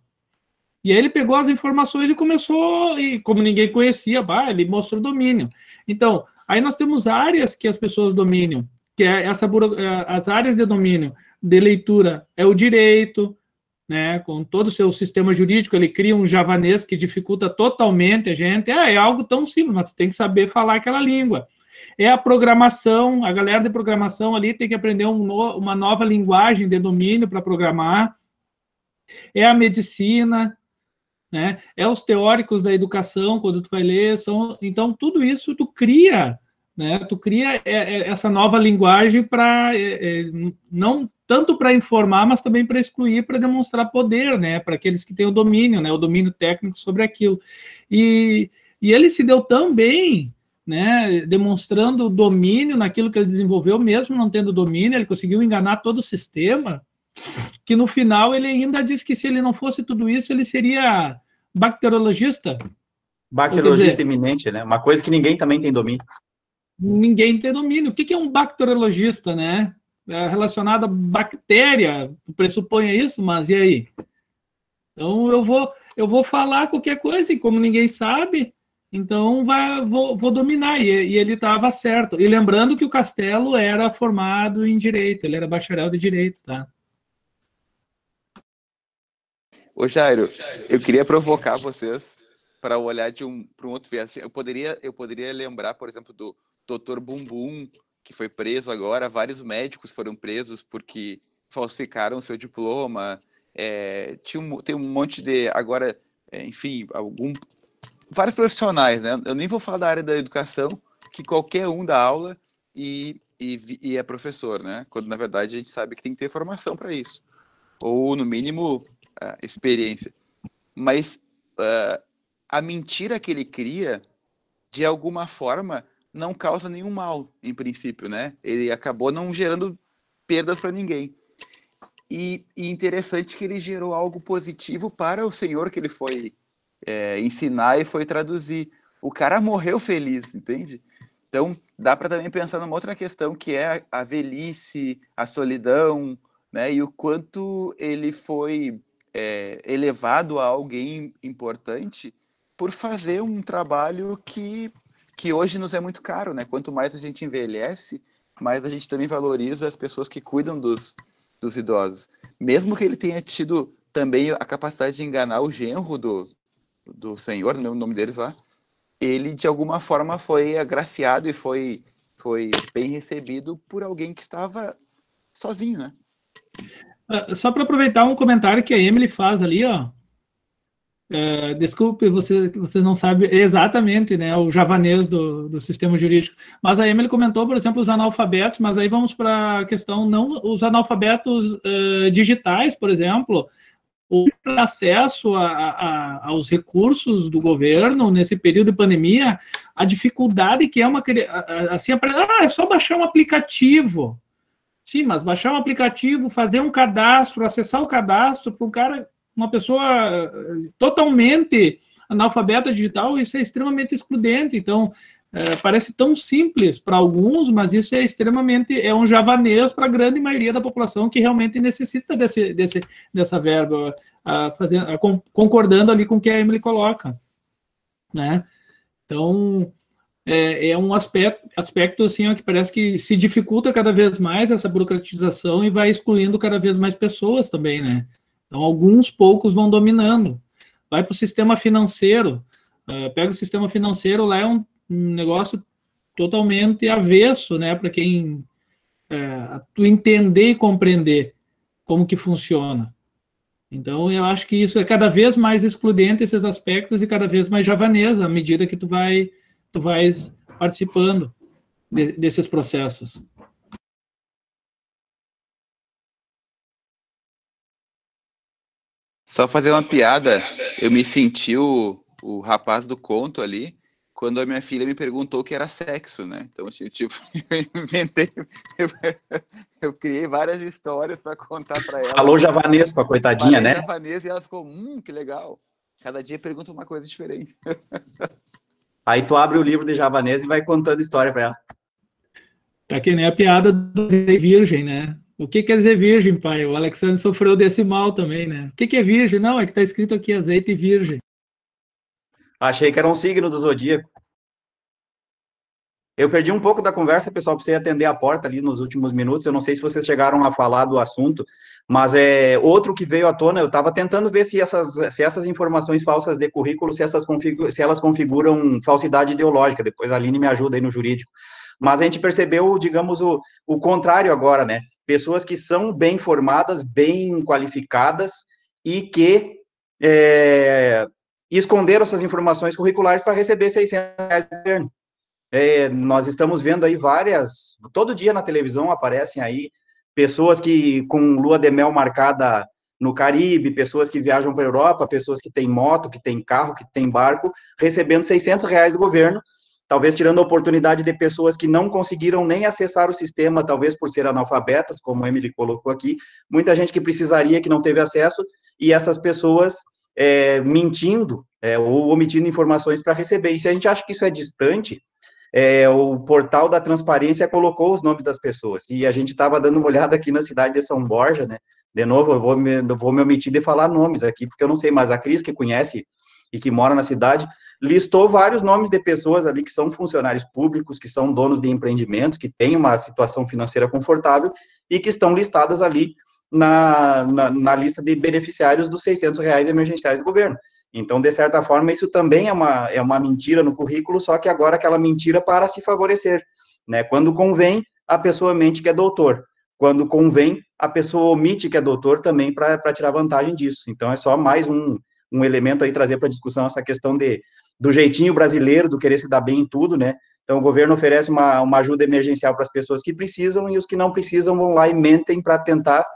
E aí ele pegou as informações e começou, e como ninguém conhecia, ele mostrou domínio. Então, aí nós temos áreas que as pessoas dominam, que as áreas de domínio de leitura é o direito, né, com todo o seu sistema jurídico, ele cria um javanês que dificulta totalmente a gente. É algo tão simples, mas tu tem que saber falar aquela língua. É a programação, a galera de programação ali tem que aprender uma nova linguagem de domínio para programar. É a medicina, né? É os teóricos da educação, quando tu vai ler, então tudo isso tu cria, né? Tu cria essa nova linguagem para não tanto para informar, mas também para excluir, para demonstrar poder, né? Para aqueles que têm o domínio, né? O domínio técnico sobre aquilo. E ele se deu tão bem, né? Demonstrando o domínio naquilo que ele desenvolveu, mesmo não tendo domínio, ele conseguiu enganar todo o sistema, que no final ele ainda disse que se ele não fosse tudo isso, ele seria bacteriologista. Bacteriologista eminente, né? Uma coisa que ninguém também tem domínio. Ninguém tem domínio. O que é um bacteriologista, né? Relacionado a bactéria, pressupõe isso, mas e aí? Então eu vou falar qualquer coisa e como ninguém sabe, então vou dominar. E ele estava certo. E lembrando que o Castelo era formado em Direito, ele era bacharel de Direito, tá? Ô Jairo, eu queria provocar vocês para olhar para um outro viés. Eu poderia lembrar, por exemplo, do Dr. Bumbum, que foi preso agora. Vários médicos foram presos porque falsificaram seu diploma. Tem um monte de... Agora, enfim, vários profissionais, né? Eu nem vou falar da área da educação, que qualquer um dá aula e é professor, né? Quando, na verdade, a gente sabe que tem que ter formação para isso. Ou, no mínimo, experiência. Mas a mentira que ele cria, de alguma forma, não causa nenhum mal, em princípio, né? Ele acabou não gerando perdas para ninguém. E interessante que ele gerou algo positivo para o senhor que ele foi ensinar e foi traduzir. O cara morreu feliz, entende? Então, dá para também pensar numa outra questão, que é a velhice, a solidão, né? E o quanto ele foi elevado a alguém importante por fazer um trabalho que hoje nos é muito caro, né? Quanto mais a gente envelhece, mais a gente também valoriza as pessoas que cuidam dos idosos. Mesmo que ele tenha tido também a capacidade de enganar o genro do senhor, não lembro o nome deles lá, ele de alguma forma foi agraciado e foi bem recebido por alguém que estava sozinho, né? Só para aproveitar um comentário que a Emily faz ali, ó. Desculpe, você não sabe exatamente, né, o javanês do sistema jurídico, mas a Emily comentou, por exemplo, os analfabetos, mas aí vamos para a questão, não os analfabetos digitais, por exemplo, o acesso aos recursos do governo nesse período de pandemia, a dificuldade que é assim, é só baixar um aplicativo. Sim, mas baixar um aplicativo, fazer um cadastro, acessar o cadastro para um cara, uma pessoa totalmente analfabeta digital, isso é extremamente excludente. Então, parece tão simples para alguns, mas isso é extremamente, é um javanês para a grande maioria da população que realmente necessita dessa verba, concordando ali com o que a Emily coloca, né? Então, é um aspecto assim, ó, que parece que se dificulta cada vez mais essa burocratização e vai excluindo cada vez mais pessoas também, né? Então, alguns poucos vão dominando. Vai para o sistema financeiro, pega o sistema financeiro, lá é um negócio totalmente avesso, né? Para quem tu entender e compreender como que funciona. Então, eu acho que isso é cada vez mais excludente, esses aspectos, e cada vez mais javanesa, à medida que tu vais participando desses processos. Só fazer uma piada, eu me senti o rapaz do conto ali, quando a minha filha me perguntou o que era sexo, né? Então, tipo, eu inventei, eu criei várias histórias para contar para ela. Falou javanês com a coitadinha, né? Javanês, e ela ficou, que legal. Cada dia pergunta uma coisa diferente. Aí tu abre o livro de javanês e vai contando história para ela. Tá que nem a piada do azeite virgem, né? O que quer dizer virgem, pai? O Alexandre sofreu desse mal também, né? O que é virgem? Não, é que tá escrito aqui azeite virgem. Achei que era um signo do zodíaco. Eu perdi um pouco da conversa, pessoal, precisei atender a porta ali nos últimos minutos. Eu não sei se vocês chegaram a falar do assunto, mas outro que veio à tona. Eu estava tentando ver se essas informações falsas de currículo, se elas configuram falsidade ideológica. Depois a Aline me ajuda aí no jurídico. Mas a gente percebeu, digamos, o contrário agora, né? Pessoas que são bem formadas, bem qualificadas e que esconderam essas informações curriculares para receber R$600 do governo. Nós estamos vendo aí todo dia na televisão aparecem aí pessoas que com lua de mel marcada no Caribe, pessoas que viajam para a Europa, pessoas que têm moto, que têm carro, que têm barco, recebendo R$600 do governo, talvez tirando a oportunidade de pessoas que não conseguiram nem acessar o sistema, talvez por ser analfabetas, como a Emily colocou aqui, muita gente que precisaria, que não teve acesso, e essas pessoas mentindo ou omitindo informações para receber. E se a gente acha que isso é distante, o portal da transparência colocou os nomes das pessoas, e a gente estava dando uma olhada aqui na cidade de São Borja, né? De novo, eu vou me omitir de falar nomes aqui, porque eu não sei, mas a Cris, que conhece e que mora na cidade, listou vários nomes de pessoas ali que são funcionários públicos, que são donos de empreendimentos, que têm uma situação financeira confortável e que estão listadas ali na lista de beneficiários dos R$600 emergenciais do governo. Então, de certa forma, isso também é uma mentira no currículo, só que agora aquela mentira para se favorecer, né? Quando convém, a pessoa mente que é doutor. Quando convém, a pessoa omite que é doutor também para tirar vantagem disso. Então, é só mais um elemento aí trazer para discussão essa questão do jeitinho brasileiro, do querer se dar bem em tudo, né? Então, o governo oferece uma ajuda emergencial para as pessoas que precisam, e os que não precisam vão lá e mentem para tentar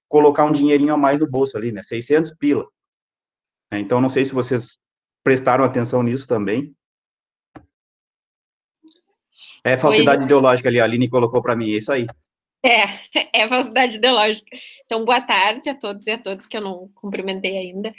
colocar um dinheirinho a mais no bolso ali, né? 600 pila. Então, não sei se vocês prestaram atenção nisso também. É falsidade ideológica ali, a Aline colocou para mim, é isso aí. É falsidade ideológica. Então, boa tarde a todos e a todas que eu não cumprimentei ainda.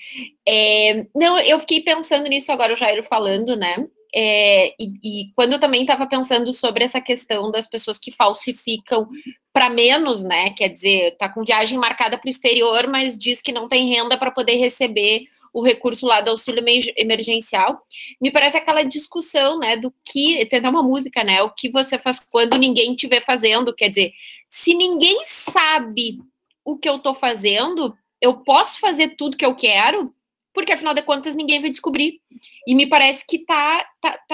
Não, eu fiquei pensando nisso agora, o Jairo falando, né? E quando eu também estava pensando sobre essa questão das pessoas que falsificam para menos, né? Quer dizer, tá com viagem marcada para o exterior, mas diz que não tem renda para poder receber o recurso lá do auxílio emergencial. Me parece aquela discussão, né, do que, tentar uma música, né, o que você faz quando ninguém te vê fazendo, quer dizer, se ninguém sabe o que eu tô fazendo, eu posso fazer tudo que eu quero, porque afinal de contas ninguém vai descobrir. E me parece que tá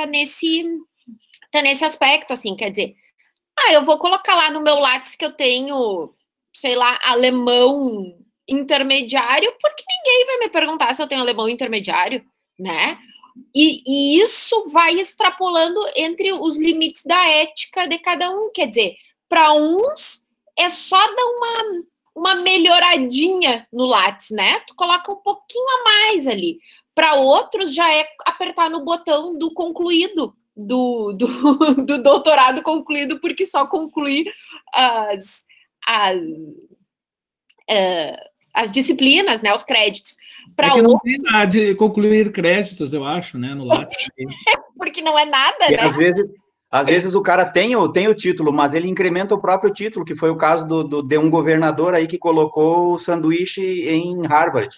nesse aspecto, assim, quer dizer, eu vou colocar lá no meu Lattes que eu tenho sei lá, alemão intermediário, porque ninguém vai me perguntar se eu tenho alemão intermediário, né? E isso vai extrapolando entre os limites da ética de cada um. Quer dizer, para uns é só dar uma melhoradinha no Lattes, né? Tu coloca um pouquinho a mais ali. Para outros já é apertar no botão do concluído, do doutorado concluído, porque só concluir as disciplinas, né? Os créditos. É que não tem nada de concluir créditos, eu acho, né, no Lattes. Porque não é nada, E né? às vezes o cara tem o título, mas ele incrementa o próprio título, que foi o caso de um governador aí que colocou o sanduíche em Harvard.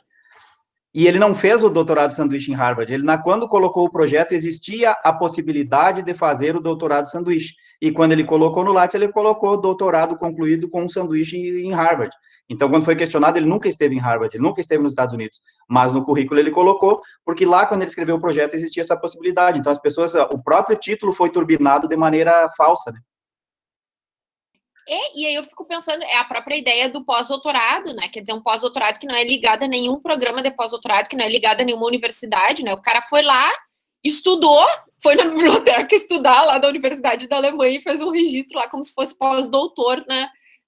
E ele não fez o doutorado de sanduíche em Harvard. Quando colocou o projeto, existia a possibilidade de fazer o doutorado de sanduíche. E quando ele colocou no Lattes, ele colocou o doutorado concluído com um sanduíche em Harvard. Então, quando foi questionado, ele nunca esteve em Harvard, ele nunca esteve nos Estados Unidos. Mas no currículo ele colocou, porque lá, quando ele escreveu o projeto, existia essa possibilidade. Então, o próprio título foi turbinado de maneira falsa, né? E aí eu fico pensando, é a própria ideia do pós-doutorado, né? Quer dizer, um pós-doutorado que não é ligado a nenhum programa de pós-doutorado, que não é ligado a nenhuma universidade, né? O cara foi lá, estudou, foi na biblioteca estudar lá da Universidade da Alemanha e fez um registro lá como se fosse pós-doutor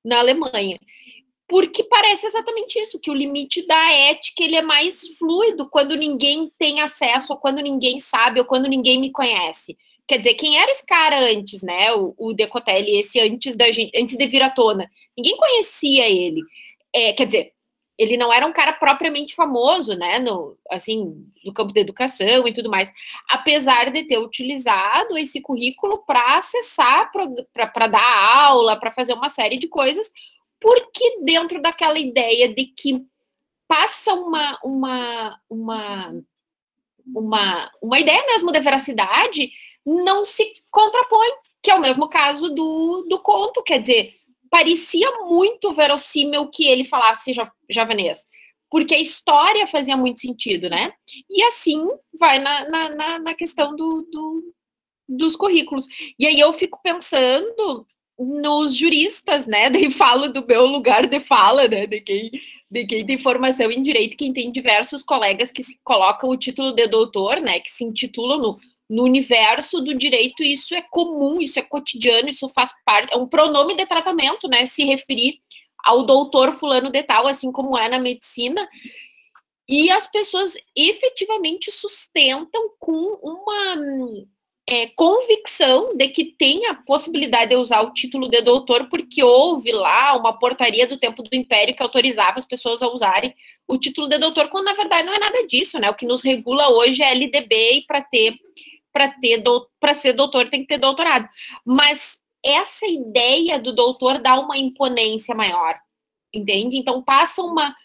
na Alemanha. Porque parece exatamente isso, que o limite da ética ele é mais fluido quando ninguém tem acesso, ou quando ninguém sabe, ou quando ninguém me conhece. Quer dizer, quem era esse cara antes, né? O Decotelli, esse antes de vir à tona. Ninguém conhecia ele. Quer dizer, ele não era um cara propriamente famoso, né? No campo da educação e tudo mais. Apesar de ter utilizado esse currículo para acessar, para dar aula, para fazer uma série de coisas, porque dentro daquela ideia de que passa uma ideia mesmo de veracidade, não se contrapõe, que é o mesmo caso do conto, quer dizer, parecia muito verossímil que ele falasse javanês, porque a história fazia muito sentido, né? E assim vai na questão dos currículos. E aí eu fico pensando nos juristas, né? Daí falo do meu lugar de fala, né? De quem tem formação em direito, quem tem diversos colegas que se colocam o título de doutor, né? Que se intitulam no universo do direito, isso é comum, isso é cotidiano, isso faz parte, é um pronome de tratamento, né? Se referir ao doutor fulano de tal, assim como é na medicina. E as pessoas efetivamente sustentam com uma convicção de que tem a possibilidade de usar o título de doutor, porque houve lá uma portaria do tempo do Império que autorizava as pessoas a usarem o título de doutor, quando na verdade não é nada disso, né? O que nos regula hoje é LDB, e para ser doutor tem que ter doutorado. Mas essa ideia do doutor dá uma imponência maior, entende? Então passa uma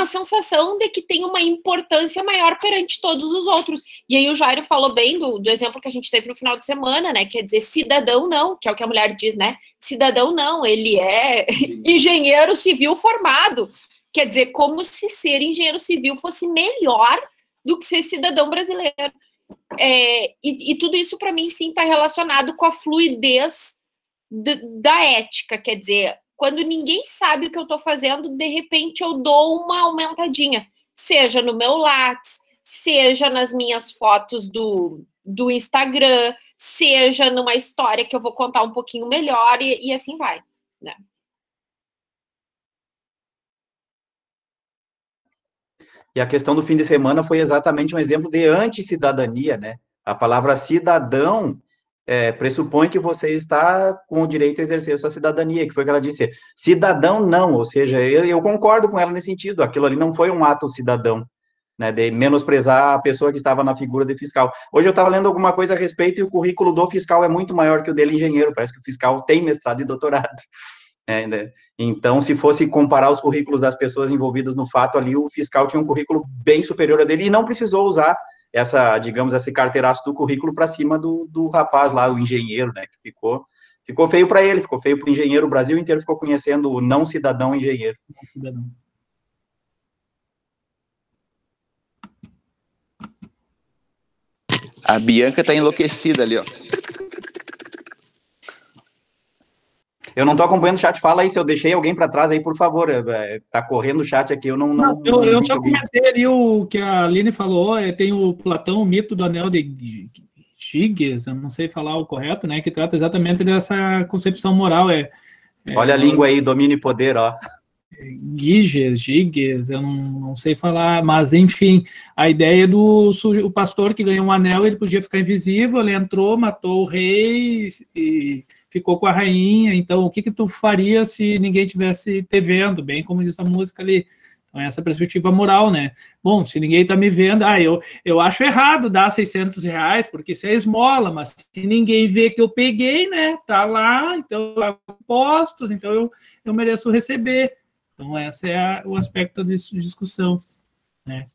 sensação de que tem uma importância maior perante todos os outros. E aí o Jairo falou bem do exemplo que a gente teve no final de semana, né? Quer dizer, cidadão não, que é o que a mulher diz, né? Cidadão não, ele é engenheiro civil formado. Quer dizer, como se ser engenheiro civil fosse melhor do que ser cidadão brasileiro. E tudo isso, para mim, sim, está relacionado com a fluidez da ética. Quer dizer, quando ninguém sabe o que eu estou fazendo, de repente eu dou uma aumentadinha, seja no meu Lattes, seja nas minhas fotos do Instagram, seja numa história que eu vou contar um pouquinho melhor, e assim vai, né? E a questão do fim de semana foi exatamente um exemplo de anticidadania, né? A palavra cidadão pressupõe que você está com o direito a exercer a sua cidadania, que foi o que ela disse. Cidadão não, ou seja, eu concordo com ela nesse sentido, aquilo ali não foi um ato cidadão, né, de menosprezar a pessoa que estava na figura de fiscal. Hoje eu estava lendo alguma coisa a respeito e o currículo do fiscal é muito maior que o dele engenheiro, parece que o fiscal tem mestrado e doutorado. Né? Então, se fosse comparar os currículos das pessoas envolvidas no fato ali, o fiscal tinha um currículo bem superior a dele e não precisou usar esse carteiraço do currículo para cima do rapaz lá, o engenheiro, né, que ficou feio para ele, ficou feio para o engenheiro, o Brasil inteiro ficou conhecendo o não cidadão engenheiro. A Bianca tá enlouquecida ali, ó. Eu não estou acompanhando o chat, fala aí, se eu deixei alguém para trás aí, por favor, tá correndo o chat aqui, eu não eu só comentei ali o que a Aline falou, tem o Platão, o mito do anel de Giges, eu não sei falar o correto, né, que trata exatamente dessa concepção moral, olha a língua aí, domínio e poder, ó. Giges, eu não sei falar, mas enfim, a ideia do o pastor que ganhou um anel, ele podia ficar invisível, ele entrou, matou o rei e ficou com a rainha, então o que tu faria se ninguém tivesse te vendo, bem como diz a música ali, então essa perspectiva moral, né, bom, se ninguém tá me vendo, eu acho errado dar R$600, porque isso é esmola, mas se ninguém vê que eu peguei, né, tá lá, então eu pago impostos, então eu mereço receber. Então, esse é o aspecto de discussão, né?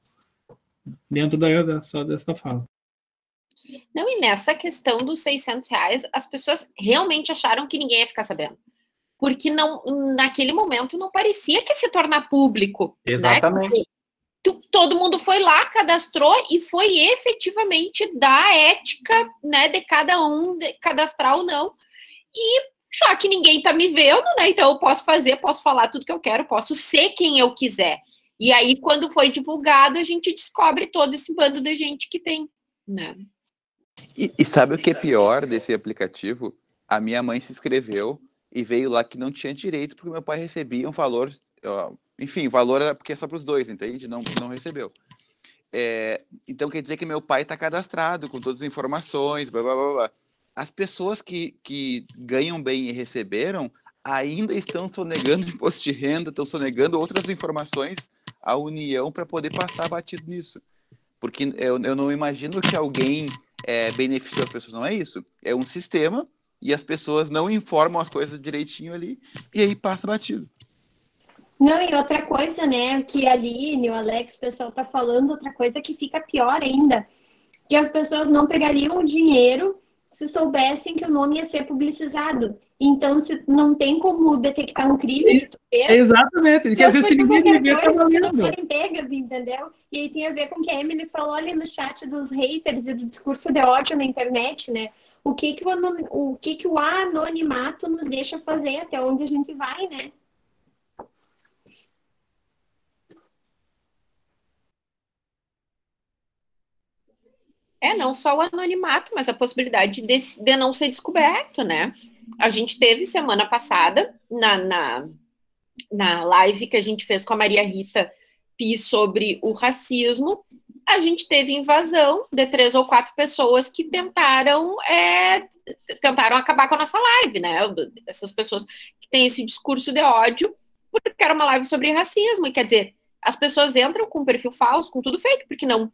Dentro só desta fala. Não, e nessa questão dos R$600, as pessoas realmente acharam que ninguém ia ficar sabendo. Porque naquele momento não parecia que ia se tornar público. Exatamente. Né? Todo mundo foi lá, cadastrou e foi efetivamente da ética, né, de cada um, de cadastrar ou não. E já que ninguém tá me vendo, né? Então eu posso falar tudo que eu quero, posso ser quem eu quiser. E aí, quando foi divulgado, a gente descobre todo esse bando de gente que tem, né? E sabe o que é pior desse aplicativo? A minha mãe se inscreveu e veio lá que não tinha direito, porque meu pai recebia um valor, enfim, o valor era porque é só para os dois, entende? Não recebeu. Então quer dizer que meu pai está cadastrado com todas as informações, blá, blá, blá, blá. As pessoas que ganham bem e receberam ainda estão sonegando imposto de renda, estão sonegando outras informações à União para poder passar batido nisso. Porque eu não imagino que alguém beneficie as pessoas, não é isso. É um sistema e as pessoas não informam as coisas direitinho ali e aí passa batido. Não, e outra coisa, né, que a Aline, o Alex, o pessoal tá falando, outra coisa que fica pior ainda, que as pessoas não pegariam o dinheiro se soubessem que o nome ia ser publicizado. Então, se não tem como detectar um crime que tu fez... Exatamente. Quer dizer, se ninguém me ver, tá valendo. Se não forem pegas, entendeu? E aí tem a ver com o que a Emily falou ali no chat dos haters e do discurso de ódio na internet, né? O que o anonimato nos deixa fazer, até onde a gente vai, né? Não só o anonimato, mas a possibilidade de não ser descoberto, né? A gente teve semana passada, na live que a gente fez com a Maria Rita Pi sobre o racismo, a gente teve invasão de 3 ou 4 pessoas que tentaram acabar com a nossa live, né? Essas pessoas que têm esse discurso de ódio, porque era uma live sobre racismo, e quer dizer, as pessoas entram com um perfil falso, com tudo fake, porque não,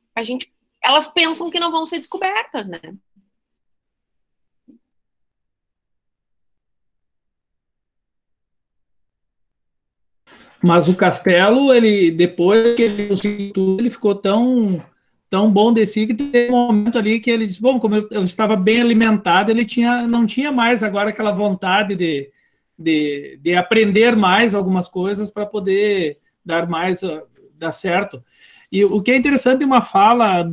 elas pensam que não vão ser descobertas, né? Mas o Castelo, depois que ele conseguiu tudo, ele ficou tão bom de si que teve um momento ali que ele disse, bom, como eu estava bem alimentado, ele não tinha mais agora aquela vontade de aprender mais algumas coisas para poder dar certo. E o que é interessante, uma fala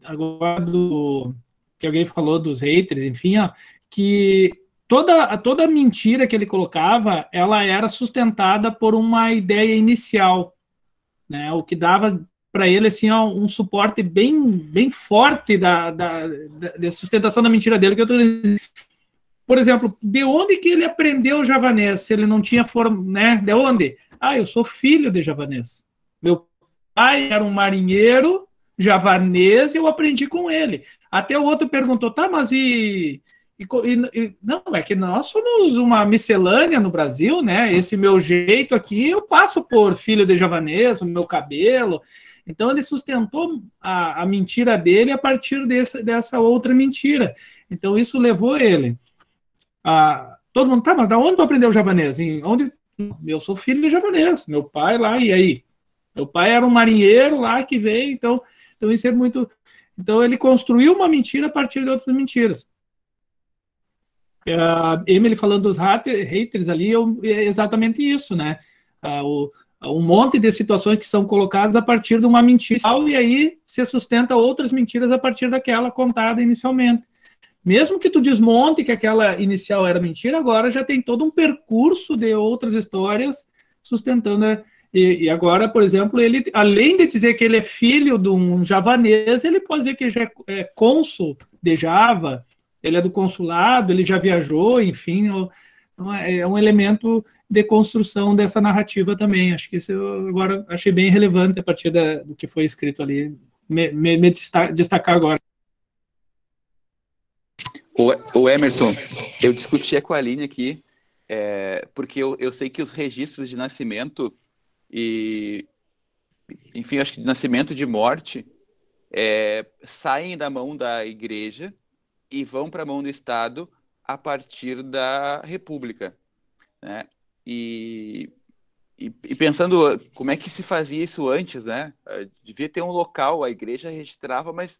agora que alguém falou dos haters, enfim, que toda mentira que ele colocava, ela era sustentada por uma ideia inicial, né? O que dava para ele assim, um suporte bem forte da sustentação da mentira dele. Por exemplo, de onde que ele aprendeu o javanês? Se ele não tinha né? De onde? Eu sou filho de javanês. Meu pai era um marinheiro javanês e eu aprendi com ele. Até o outro perguntou, tá, mas não, é que nós somos uma miscelânea no Brasil, né? Esse meu jeito aqui, eu passo por filho de javanês, o meu cabelo. Então ele sustentou a mentira dele a partir dessa outra mentira. Então isso levou ele todo mundo, tá, mas da onde tu aprendeu javanês? Onde? Eu sou filho de javanês, meu pai lá, e aí? Meu pai era um marinheiro lá que veio, então isso é muito... Então ele construiu uma mentira a partir de outras mentiras. A Emily falando dos haters ali, é exatamente isso, né? Um monte de situações que são colocadas a partir de uma mentira, e aí se sustenta outras mentiras a partir daquela contada inicialmente. mesmo que tu desmonte que aquela inicial era mentira, agora já tem todo um percurso de outras histórias sustentando. E agora, por exemplo, ele, além de dizer que ele é filho de um javanês, ele pode dizer que já é cônsul de Java, ele é do consulado, ele já viajou, enfim, é um elemento de construção dessa narrativa também. Acho que isso eu agora achei bem relevante a partir do que foi escrito ali, me destacar agora. O Emerson, eu discutia com a Aline aqui, porque eu sei que os registros de nascimento e, enfim, acho que de nascimento e de morte saem da mão da igreja e vão para a mão do Estado a partir da República, né? E pensando como é que se fazia isso antes, né? Devia ter um local, a igreja registrava, mas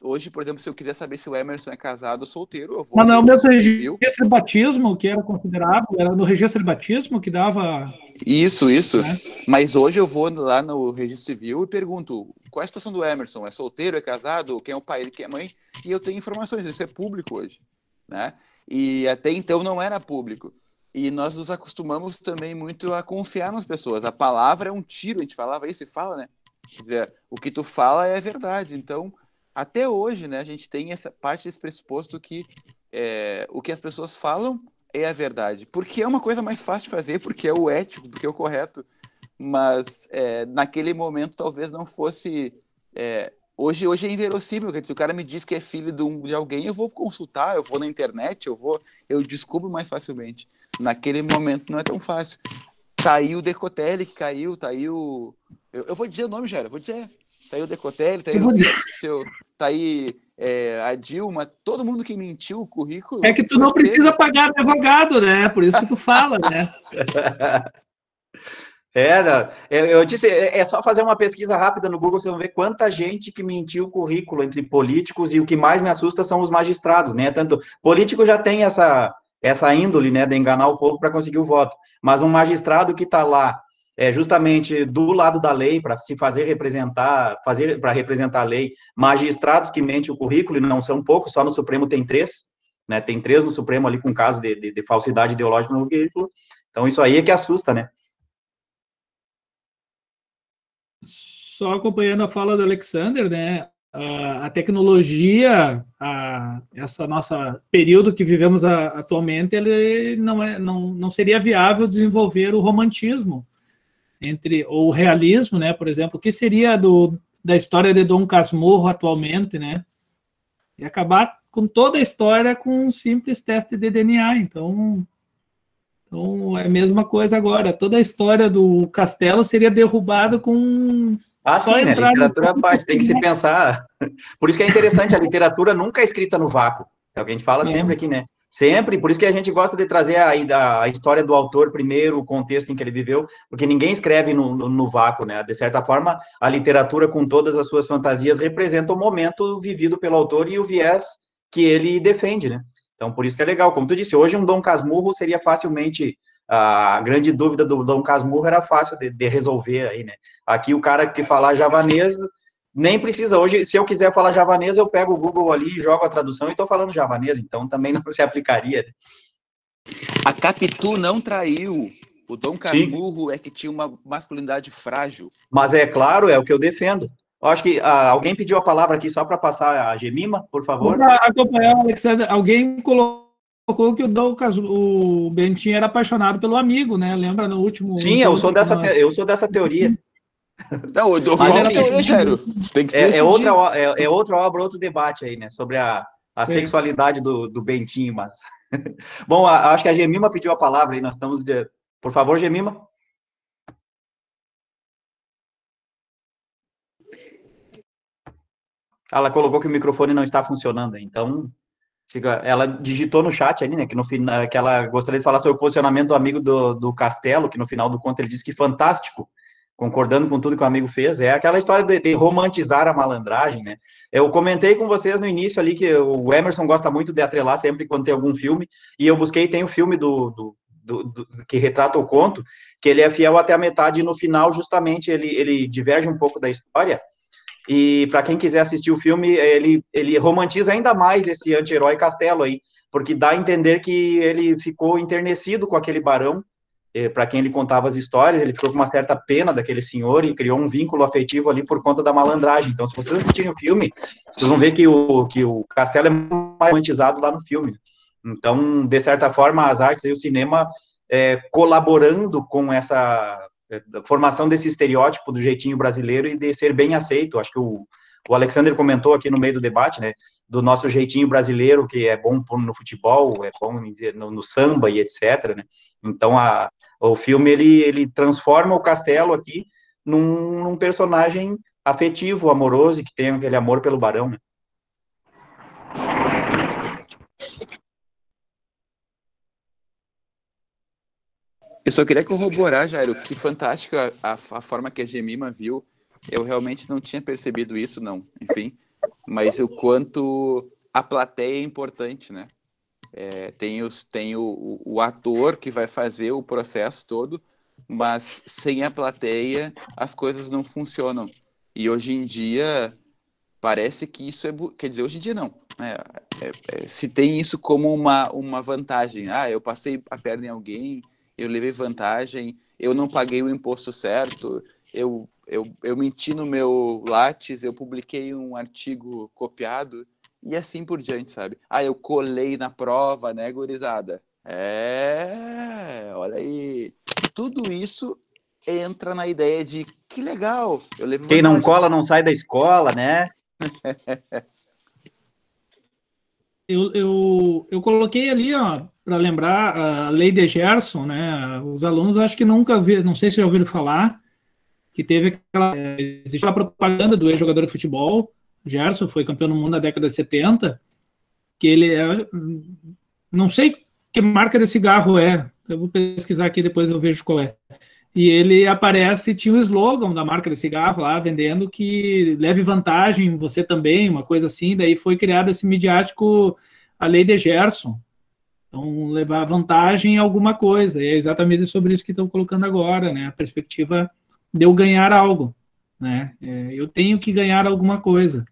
hoje, por exemplo, se eu quiser saber se o Emerson é casado ou solteiro, eu vou... Mas não, o mesmo registro de batismo, que era considerado, era no registro de batismo que dava... Isso. Né? Mas hoje eu vou lá no registro civil e pergunto, qual é a situação do Emerson? É solteiro, é casado? Quem é o pai, quem é a mãe? E eu tenho informações, isso é público hoje, né? E até então não era público. E nós nos acostumamos também muito a confiar nas pessoas. A palavra é um tiro, a gente falava isso e fala, né? Quer dizer, o que tu fala é verdade. Então, até hoje, né, a gente tem essa parte desse pressuposto que o que as pessoas falam é a verdade. Porque é uma coisa mais fácil de fazer, porque é o ético, porque é o correto. Mas naquele momento talvez não fosse... Hoje é inverossímil. Se o cara me diz que é filho de alguém, eu vou consultar, eu vou na internet, eu descubro mais facilmente. Naquele momento não é tão fácil. Tá aí o Decotelli que caiu, tá aí o... Eu vou dizer o nome, Jair, vou dizer. Tá aí o Decotelli, tá aí a Dilma, todo mundo que mentiu o currículo... É que tu não precisa pagar advogado, né? Por isso que tu fala, né? Eu disse, é só fazer uma pesquisa rápida no Google, vocês vão ver quanta gente que mentiu o currículo entre políticos, e o que mais me assusta são os magistrados, né? Tanto político já tem essa índole, né, de enganar o povo para conseguir o voto, mas um magistrado que está lá justamente do lado da lei para se fazer representar, para representar a lei, magistrados que mentem o currículo, e não são poucos, só no Supremo tem 3, né? Tem 3 no Supremo ali com caso de falsidade ideológica no currículo. Então isso aí é que assusta, né? Só acompanhando a fala do Alexander, né? A tecnologia, essa nossa período que vivemos atualmente, ele não seria viável desenvolver o romantismo ou o realismo, né? Por exemplo, o que seria da história de Dom Casmurro atualmente, né? E acabar com toda a história com um simples teste de DNA. Então é a mesma coisa agora. Toda a história do castelo seria derrubada com... sim, né? A literatura parte, tem que se pensar. Por isso que é interessante, a literatura nunca é escrita no vácuo. É o que a gente fala sempre aqui, né? Sempre, por isso que a gente gosta de trazer a história do autor primeiro, o contexto em que ele viveu, porque ninguém escreve no vácuo, né? De certa forma, a literatura, com todas as suas fantasias, representa o momento vivido pelo autor e o viés que ele defende, né? Então, por isso que é legal. Como tu disse, hoje um Dom Casmurro seria facilmente... A grande dúvida do Dom Casmurro era fácil de resolver aí, né? Aqui o cara que falar javanês nem precisa. Hoje, se eu quiser falar javanês, eu pego o Google ali, jogo a tradução e estou falando javanês, então também não se aplicaria. Né? A Capitu não traiu. O Dom Casmurro é que tinha uma masculinidade frágil. Mas é claro, é o que eu defendo. Eu acho que alguém pediu a palavra aqui só para passar a Gemima, por favor. Para acompanhar, Alexandre, alguém colocou que o Bentinho era apaixonado pelo amigo, né? Lembra no último... Sim, eu sou dessa teoria. Não, é outra obra, outro debate aí, né? Sobre a sexualidade do Bentinho, mas... Bom, acho que a Gemima pediu a palavra aí, nós estamos... Por favor, Gemima. Ela colocou que o microfone não está funcionando, então... Ela digitou no chat ali, né, que no final, que ela gostaria de falar sobre o posicionamento do amigo do Castelo, que no final do conto ele disse que fantástico, concordando com tudo que o amigo fez. É aquela história de romantizar a malandragem, né? Eu comentei com vocês no início ali que o Emerson gosta muito de atrelar sempre quando tem algum filme, e eu busquei, tem o filme que retrata o conto, que ele é fiel até a metade, e no final, justamente, ele diverge um pouco da história, E para quem quiser assistir o filme, ele romantiza ainda mais esse anti-herói Castelo aí, porque dá a entender que ele ficou enternecido com aquele barão, para quem ele contava as histórias, ele ficou com uma certa pena daquele senhor e criou um vínculo afetivo ali por conta da malandragem. Então, se vocês assistirem o filme, vocês vão ver que o Castelo é mais romantizado lá no filme. Então, de certa forma, as artes e o cinema colaborando com essa formação desse estereótipo do jeitinho brasileiro e de ser bem aceito. Acho que o Alexander comentou aqui no meio do debate, né, do nosso jeitinho brasileiro, que é bom no futebol, é bom no samba e etc, né? Então, o filme, ele transforma o Castelo aqui num personagem afetivo, amoroso, e que tem aquele amor pelo barão, né? Eu só queria corroborar, Jairo, que fantástica a forma que a Jemima viu. Eu realmente não tinha percebido isso, não. Enfim, mas o quanto a plateia é importante, né? Tem o ator que vai fazer o processo todo, mas sem a plateia as coisas não funcionam. E hoje em dia parece que isso quer dizer, hoje em dia não. Se tem isso como uma vantagem. Eu passei a perna em alguém, eu levei vantagem, eu não paguei o imposto certo, eu menti no meu Lattes, eu publiquei um artigo copiado, e assim por diante, sabe? Eu colei na prova, né, gurizada? Olha aí. Tudo isso entra na ideia de que legal. Eu levei Quem não vantagem. cola não sai da escola, né? Eu coloquei ali, ó, para lembrar a lei de Gerson, né? Os alunos acho que nunca viram, não sei se já ouviram falar, que teve existe uma propaganda do ex-jogador de futebol, Gerson, foi campeão do mundo na década de 70, que ele não sei que marca de cigarro eu vou pesquisar aqui, depois eu vejo qual é. E ele aparece, tinha o slogan da marca de cigarro lá, vendendo que leve vantagem, você também, uma coisa assim, daí foi criado esse midiático, a lei de Gerson. Então, levar vantagem em alguma coisa, e é exatamente sobre isso que estão colocando agora, né, a perspectiva de eu ganhar algo, né, eu tenho que ganhar alguma coisa.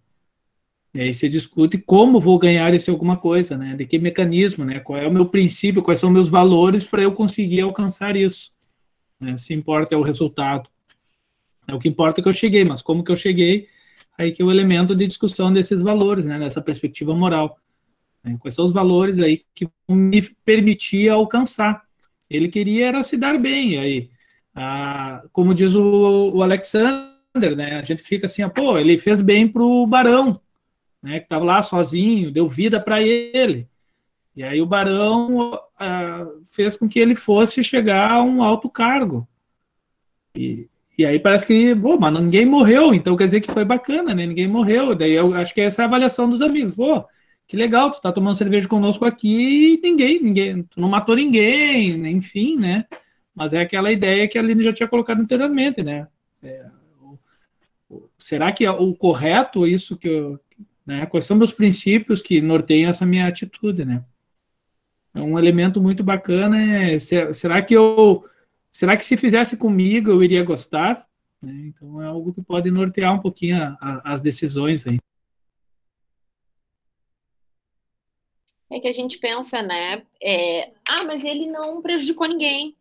E aí você discute como vou ganhar esse alguma coisa, né, de que mecanismo, né, qual é o meu princípio, quais são meus valores para eu conseguir alcançar isso. Se importa é o resultado. O que importa é que eu cheguei, mas como que eu cheguei, aí que é o elemento de discussão desses valores, né, dessa perspectiva moral. Quais são os valores aí que me permitia alcançar? Ele queria era se dar bem, aí, como diz o Alexander, né, a gente fica assim, ele fez bem pro barão, né, que estava lá sozinho, deu vida para ele. E aí o barão fez com que ele fosse chegar a um alto cargo. E aí parece que, mas ninguém morreu, então quer dizer que foi bacana, né? Ninguém morreu. Daí eu acho que essa é a avaliação dos amigos. Que legal, tu tá tomando cerveja conosco aqui e ninguém, tu não matou ninguém, enfim, né? Mas é aquela ideia que a Aline já tinha colocado anteriormente, né? Será que é o correto isso né? Quais são meus princípios que norteiam essa minha atitude, né? É um elemento muito bacana. Será que se fizesse comigo eu iria gostar? Então é algo que pode nortear um pouquinho as decisões aí. É que a gente pensa, né? Mas ele não prejudicou ninguém.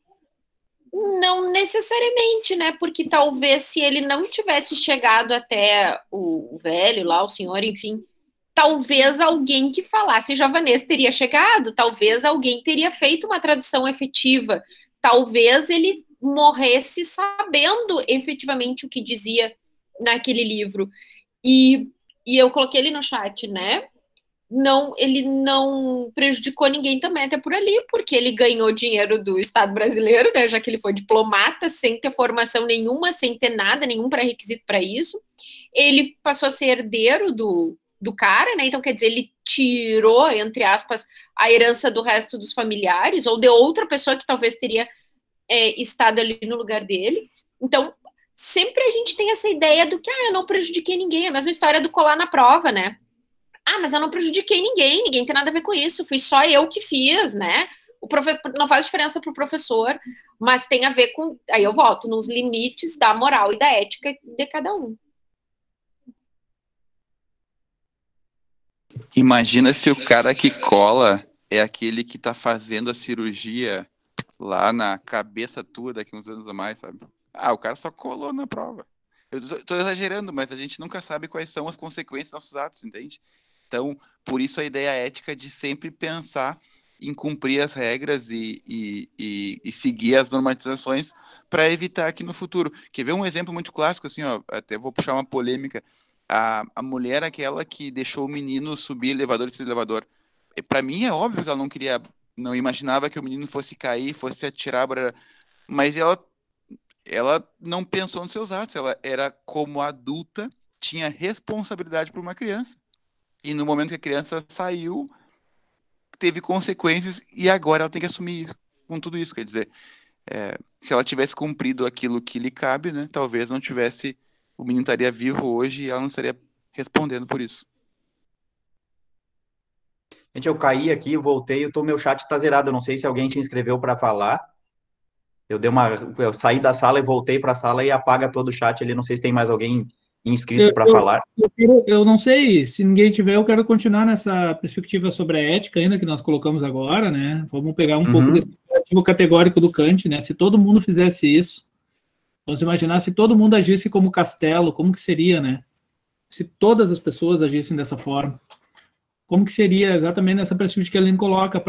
Não necessariamente, né? Porque talvez se ele não tivesse chegado até o velho lá, o senhor, enfim, talvez alguém que falasse javanês teria chegado, talvez alguém teria feito uma tradução efetiva, talvez ele morresse sabendo efetivamente o que dizia naquele livro. E eu coloquei ele no chat, né? Não, ele não prejudicou ninguém também até por ali, porque ele ganhou dinheiro do Estado brasileiro, né, já que ele foi diplomata, sem ter formação nenhuma, sem ter nada, nenhum pré-requisito para isso. Ele passou a ser herdeiro do cara, né? Então, quer dizer, ele tirou, entre aspas, a herança do resto dos familiares, ou de outra pessoa que talvez teria estado ali no lugar dele. Então, sempre a gente tem essa ideia do que, eu não prejudiquei ninguém, é a mesma história do colar na prova, né? Mas eu não prejudiquei ninguém tem nada a ver com isso, fui só eu que fiz, né? O professor não faz diferença para o professor, mas tem a ver com, aí eu volto, nos limites da moral e da ética de cada um. Imagina se o cara que cola é aquele que tá fazendo a cirurgia lá na cabeça tua daqui uns anos a mais, sabe? O cara só colou na prova. Eu tô exagerando, mas a gente nunca sabe quais são as consequências dos nossos atos, entende? Então, por isso a ideia ética de sempre pensar em cumprir as regras e seguir as normatizações para evitar que no futuro... Quer ver um exemplo muito clássico, assim, ó, até vou puxar uma polêmica. A mulher, aquela que deixou o menino subir elevador e descer elevador. Para mim é óbvio que ela não imaginava que o menino fosse cair, fosse atirar, mas ela não pensou nos seus atos. Ela era, como adulta, tinha responsabilidade por uma criança. E no momento que a criança saiu, teve consequências e agora ela tem que assumir com tudo isso. Quer dizer, se ela tivesse cumprido aquilo que lhe cabe, né, talvez não tivesse... O menino estaria vivo hoje e ela não estaria respondendo por isso. Gente, eu caí aqui, voltei, meu chat tá zerado. Eu não sei se alguém se inscreveu para falar. Eu saí da sala e voltei para a sala e apaga todo o chat ali. Não sei se tem mais alguém inscrito para falar. Eu não sei, se ninguém tiver, eu quero continuar nessa perspectiva sobre a ética ainda que nós colocamos agora, né? Vamos pegar um pouco desse artigo categórico do Kant, né? Se todo mundo fizesse isso, vamos imaginar se todo mundo agisse como Castelo, como que seria, né? Se todas as pessoas agissem dessa forma, como que seria exatamente nessa perspectiva que a Aline coloca?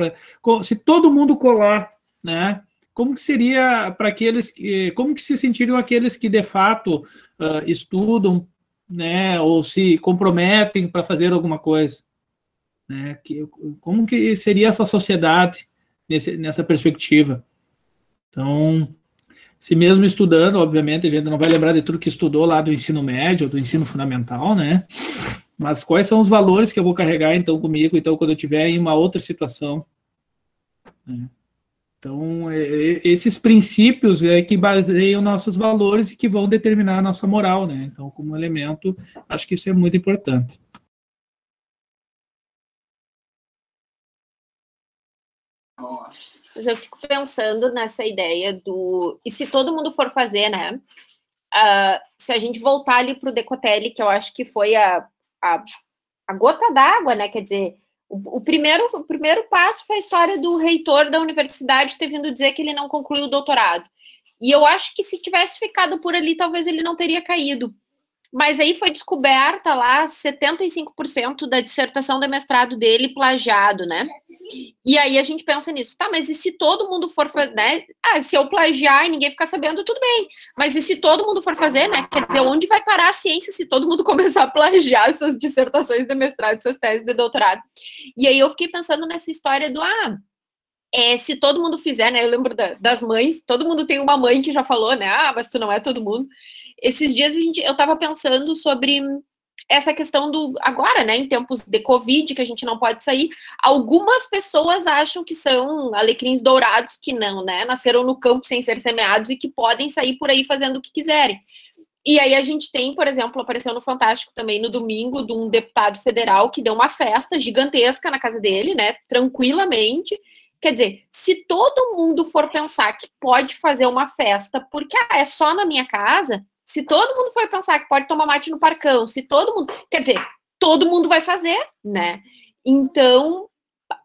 Se todo mundo colar, né? Como que seria para aqueles que... Como que se sentiriam aqueles que, de fato, estudam, né, ou se comprometem para fazer alguma coisa? Né? Como que seria essa sociedade nessa perspectiva? Então, se mesmo estudando, obviamente, a gente não vai lembrar de tudo que estudou lá do ensino médio, do ensino fundamental, né? Mas quais são os valores que eu vou carregar, então, comigo, então, quando eu estiver em uma outra situação? Né? Então, esses princípios é que baseiam nossos valores e que vão determinar a nossa moral, né? Então, como elemento, acho que isso é muito importante. Mas eu fico pensando nessa ideia do... E se todo mundo for fazer, né? Se a gente voltar ali para o Decotelli, que eu acho que foi a gota d'água, né? Quer dizer... O primeiro passo foi a história do reitor da universidade ter vindo dizer que ele não concluiu o doutorado. E eu acho que se tivesse ficado por ali, talvez ele não teria caído. Mas aí foi descoberta lá 75% da dissertação de mestrado dele plagiado, né? E aí a gente pensa nisso, tá, mas e se todo mundo for fazer, né? Se eu plagiar e ninguém ficar sabendo, tudo bem. Mas e se todo mundo for fazer, né? Quer dizer, onde vai parar a ciência se todo mundo começar a plagiar suas dissertações de mestrado, suas teses de doutorado? E aí eu fiquei pensando nessa história do, se todo mundo fizer, né? Eu lembro das mães, todo mundo tem uma mãe que já falou, né? Mas tu não é todo mundo. Esses dias eu estava pensando sobre essa questão agora, né, em tempos de Covid, que a gente não pode sair, algumas pessoas acham que são alecrins dourados que não, né, nasceram no campo sem ser semeados e que podem sair por aí fazendo o que quiserem. E aí a gente tem, por exemplo, apareceu no Fantástico também no domingo, de um deputado federal que deu uma festa gigantesca na casa dele, né, tranquilamente. Quer dizer, se todo mundo for pensar que pode fazer uma festa porque é só na minha casa, se todo mundo for pensar que pode tomar mate no parcão, se todo mundo... Quer dizer, todo mundo vai fazer, né? Então,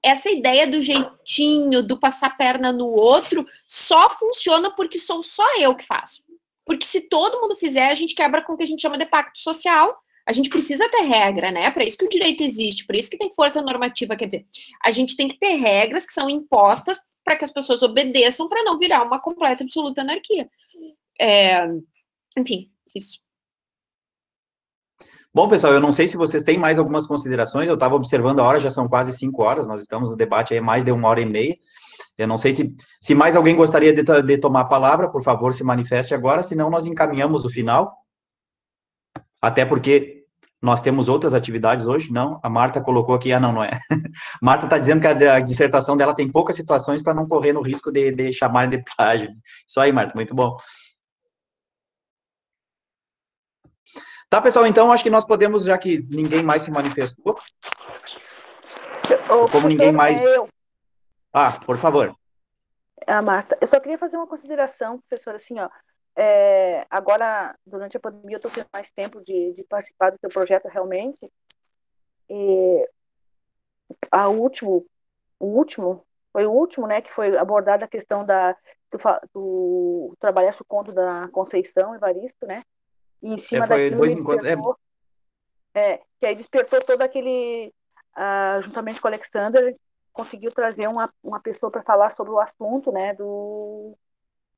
essa ideia do jeitinho, do passar perna no outro, só funciona porque sou só eu que faço. Porque se todo mundo fizer, a gente quebra com o que a gente chama de pacto social. A gente precisa ter regra, né? Para isso que o direito existe, por isso que tem força normativa. Quer dizer, a gente tem que ter regras que são impostas para que as pessoas obedeçam para não virar uma completa, absoluta anarquia. Enfim, isso. Bom, pessoal, eu não sei se vocês têm mais algumas considerações. Eu estava observando a hora, já são quase 5 horas. Nós estamos no debate aí mais de 1h30. Eu não sei se mais alguém gostaria de tomar a palavra, por favor, se manifeste agora, senão nós encaminhamos o final. Até porque nós temos outras atividades hoje, não? A Marta colocou aqui, não é. Marta está dizendo que a dissertação dela tem poucas situações para não correr no risco de chamarem de plágio. Isso aí, Marta, muito bom. Tá, pessoal, então acho que nós podemos, já que ninguém mais se manifestou, como ninguém mais... por favor. Marta, eu só queria fazer uma consideração, professora, assim, agora, durante a pandemia, eu estou tendo mais tempo de participar do seu projeto realmente, e o último, né, que foi abordada a questão do trabalhasse o conto da Conceição Evaristo, né, e em cima daquilo me despertou, que aí despertou todo aquele, juntamente com o Alexander, conseguiu trazer uma pessoa para falar sobre o assunto, né, do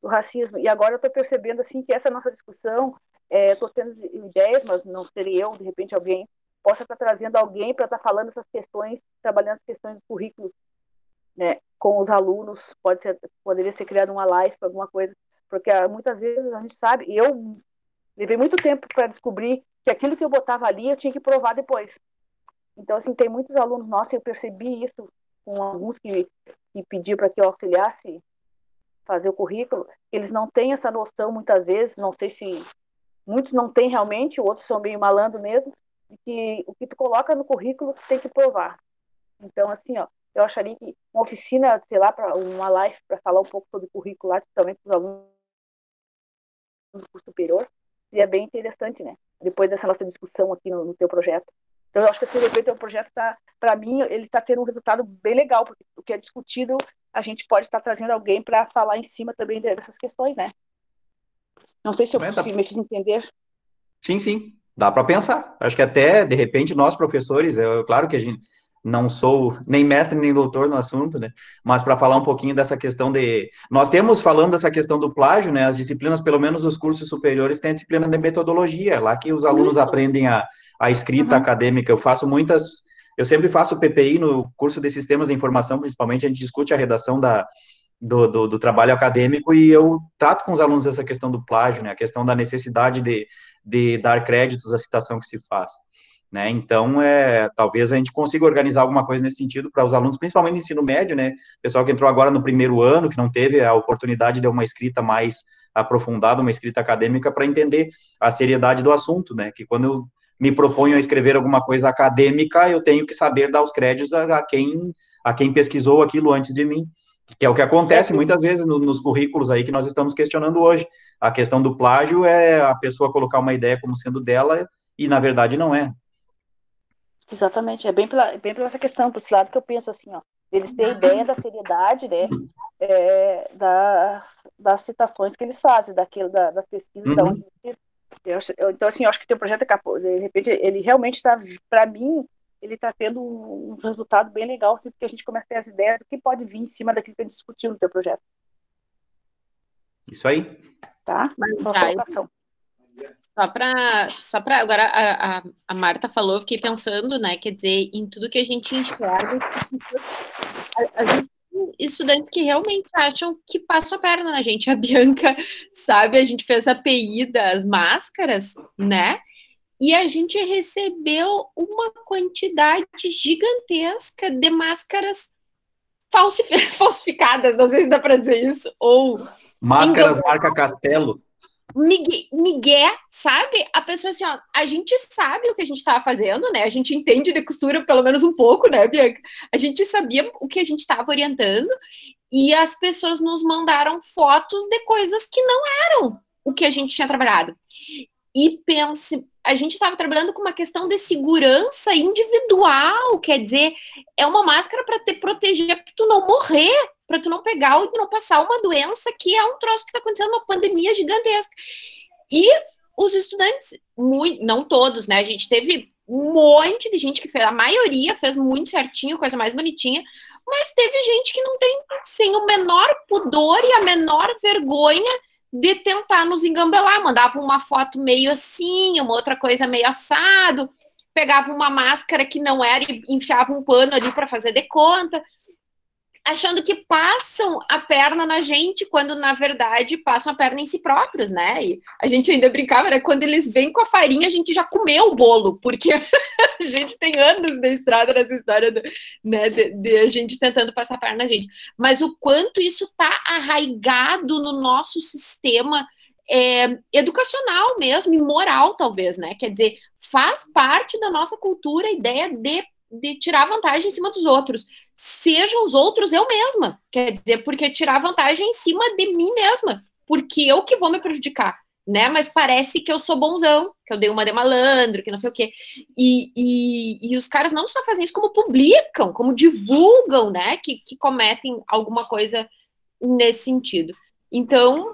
racismo. E agora eu estou percebendo assim que essa nossa discussão, estou tendo ideias, mas não seria eu, de repente alguém possa estar trazendo alguém para estar falando essas questões, trabalhando as questões do currículo, né, com os alunos. Poderia ser criada uma live, alguma coisa, porque muitas vezes a gente sabe, eu levei muito tempo para descobrir que aquilo que eu botava ali eu tinha que provar depois. Então, assim, tem muitos alunos nossos, eu percebi isso com alguns que pediam para que eu auxiliasse fazer o currículo, eles não têm essa noção muitas vezes, não sei se muitos não têm realmente, outros são meio malandro mesmo, de que o que tu coloca no currículo tu tem que provar. Então, assim, eu acharia que uma oficina, sei lá, uma live para falar um pouco sobre o currículo lá, principalmente para os alunos do curso superior, seria bem interessante, né? Depois dessa nossa discussão aqui no teu projeto. Então, eu acho que o teu projeto está, para mim, ele está tendo um resultado bem legal, porque o que é discutido, a gente pode estar trazendo alguém para falar em cima também dessas questões, né? Não sei se eu me fiz entender. Sim, dá para pensar. Acho que até, de repente, nós professores, claro que a gente não sou nem mestre nem doutor no assunto, né? Mas para falar um pouquinho dessa questão nós temos, falando dessa questão do plágio, né? As disciplinas, pelo menos os cursos superiores, têm a disciplina de metodologia, lá que os alunos aprendem a escrita acadêmica. Eu sempre faço PPI no curso de Sistemas de Informação, principalmente, a gente discute a redação do trabalho acadêmico, e eu trato com os alunos essa questão do plágio, né? A questão da necessidade de dar créditos à citação que se faz. Né? Então, talvez a gente consiga organizar alguma coisa nesse sentido para os alunos, principalmente no ensino médio, né? Pessoal que entrou agora no primeiro ano, que não teve a oportunidade de uma escrita mais aprofundada, uma escrita acadêmica, para entender a seriedade do assunto, né? Que quando eu me proponho a escrever alguma coisa acadêmica, eu tenho que saber dar os créditos a quem pesquisou aquilo antes de mim, que é o que acontece muitas vezes nos currículos aí que nós estamos questionando hoje. A questão do plágio é a pessoa colocar uma ideia como sendo dela e, na verdade, não é. Exatamente, é bem pela essa questão, por esse lado que eu penso assim, eles têm ideia da seriedade, né, das citações que eles fazem, das pesquisas da onde. Então, assim, eu acho que o teu projeto, de repente, ele realmente está, para mim, ele está tendo um resultado bem legal, assim, porque a gente começa a ter as ideias do que pode vir em cima daquilo que a gente discutiu no teu projeto. Isso aí. Tá? Uma colocação. Só para agora a Marta falou, eu fiquei pensando, né, quer dizer, em tudo que a gente enxerga, a gente tem estudantes que realmente acham que passam a perna na gente. A Bianca, sabe, a gente fez a API das máscaras, né, e a gente recebeu uma quantidade gigantesca de máscaras falsificadas, não sei se dá para dizer isso, ou... Máscaras marca Castelo. Migué, sabe? A pessoa assim, a gente sabe o que a gente estava fazendo, né? A gente entende de costura pelo menos um pouco, né, Bianca? A gente sabia o que a gente estava orientando e as pessoas nos mandaram fotos de coisas que não eram o que a gente tinha trabalhado. E pense, a gente estava trabalhando com uma questão de segurança individual, quer dizer, é uma máscara para te proteger, para tu não morrer, para tu não pegar e não passar uma doença que é um troço que está acontecendo, uma pandemia gigantesca. E os estudantes, não todos, né? A gente teve um monte de gente que fez, a maioria fez muito certinho, coisa mais bonitinha, mas teve gente que não tem, sem o menor pudor e a menor vergonha de tentar nos engambelar. Mandava uma foto meio assim, uma outra coisa meio assado, pegava uma máscara que não era e enfiava um pano ali para fazer de conta, achando que passam a perna na gente, quando, na verdade, passam a perna em si próprios, né? E a gente ainda brincava, né? Quando eles vêm com a farinha, a gente já comeu o bolo, porque a gente tem anos de estrada nessa história né, de a gente tentando passar a perna na gente. Mas o quanto isso está arraigado no nosso sistema educacional mesmo, e moral, talvez, né? Quer dizer, faz parte da nossa cultura a ideia de tirar vantagem em cima dos outros, sejam os outros eu mesma, quer dizer, porque tirar vantagem em cima de mim mesma, porque eu que vou me prejudicar, né? Mas parece que eu sou bonzão, que eu dei uma de malandro, que não sei o quê. E os caras não só fazem isso, como publicam, como divulgam, né? Que cometem alguma coisa nesse sentido. Então,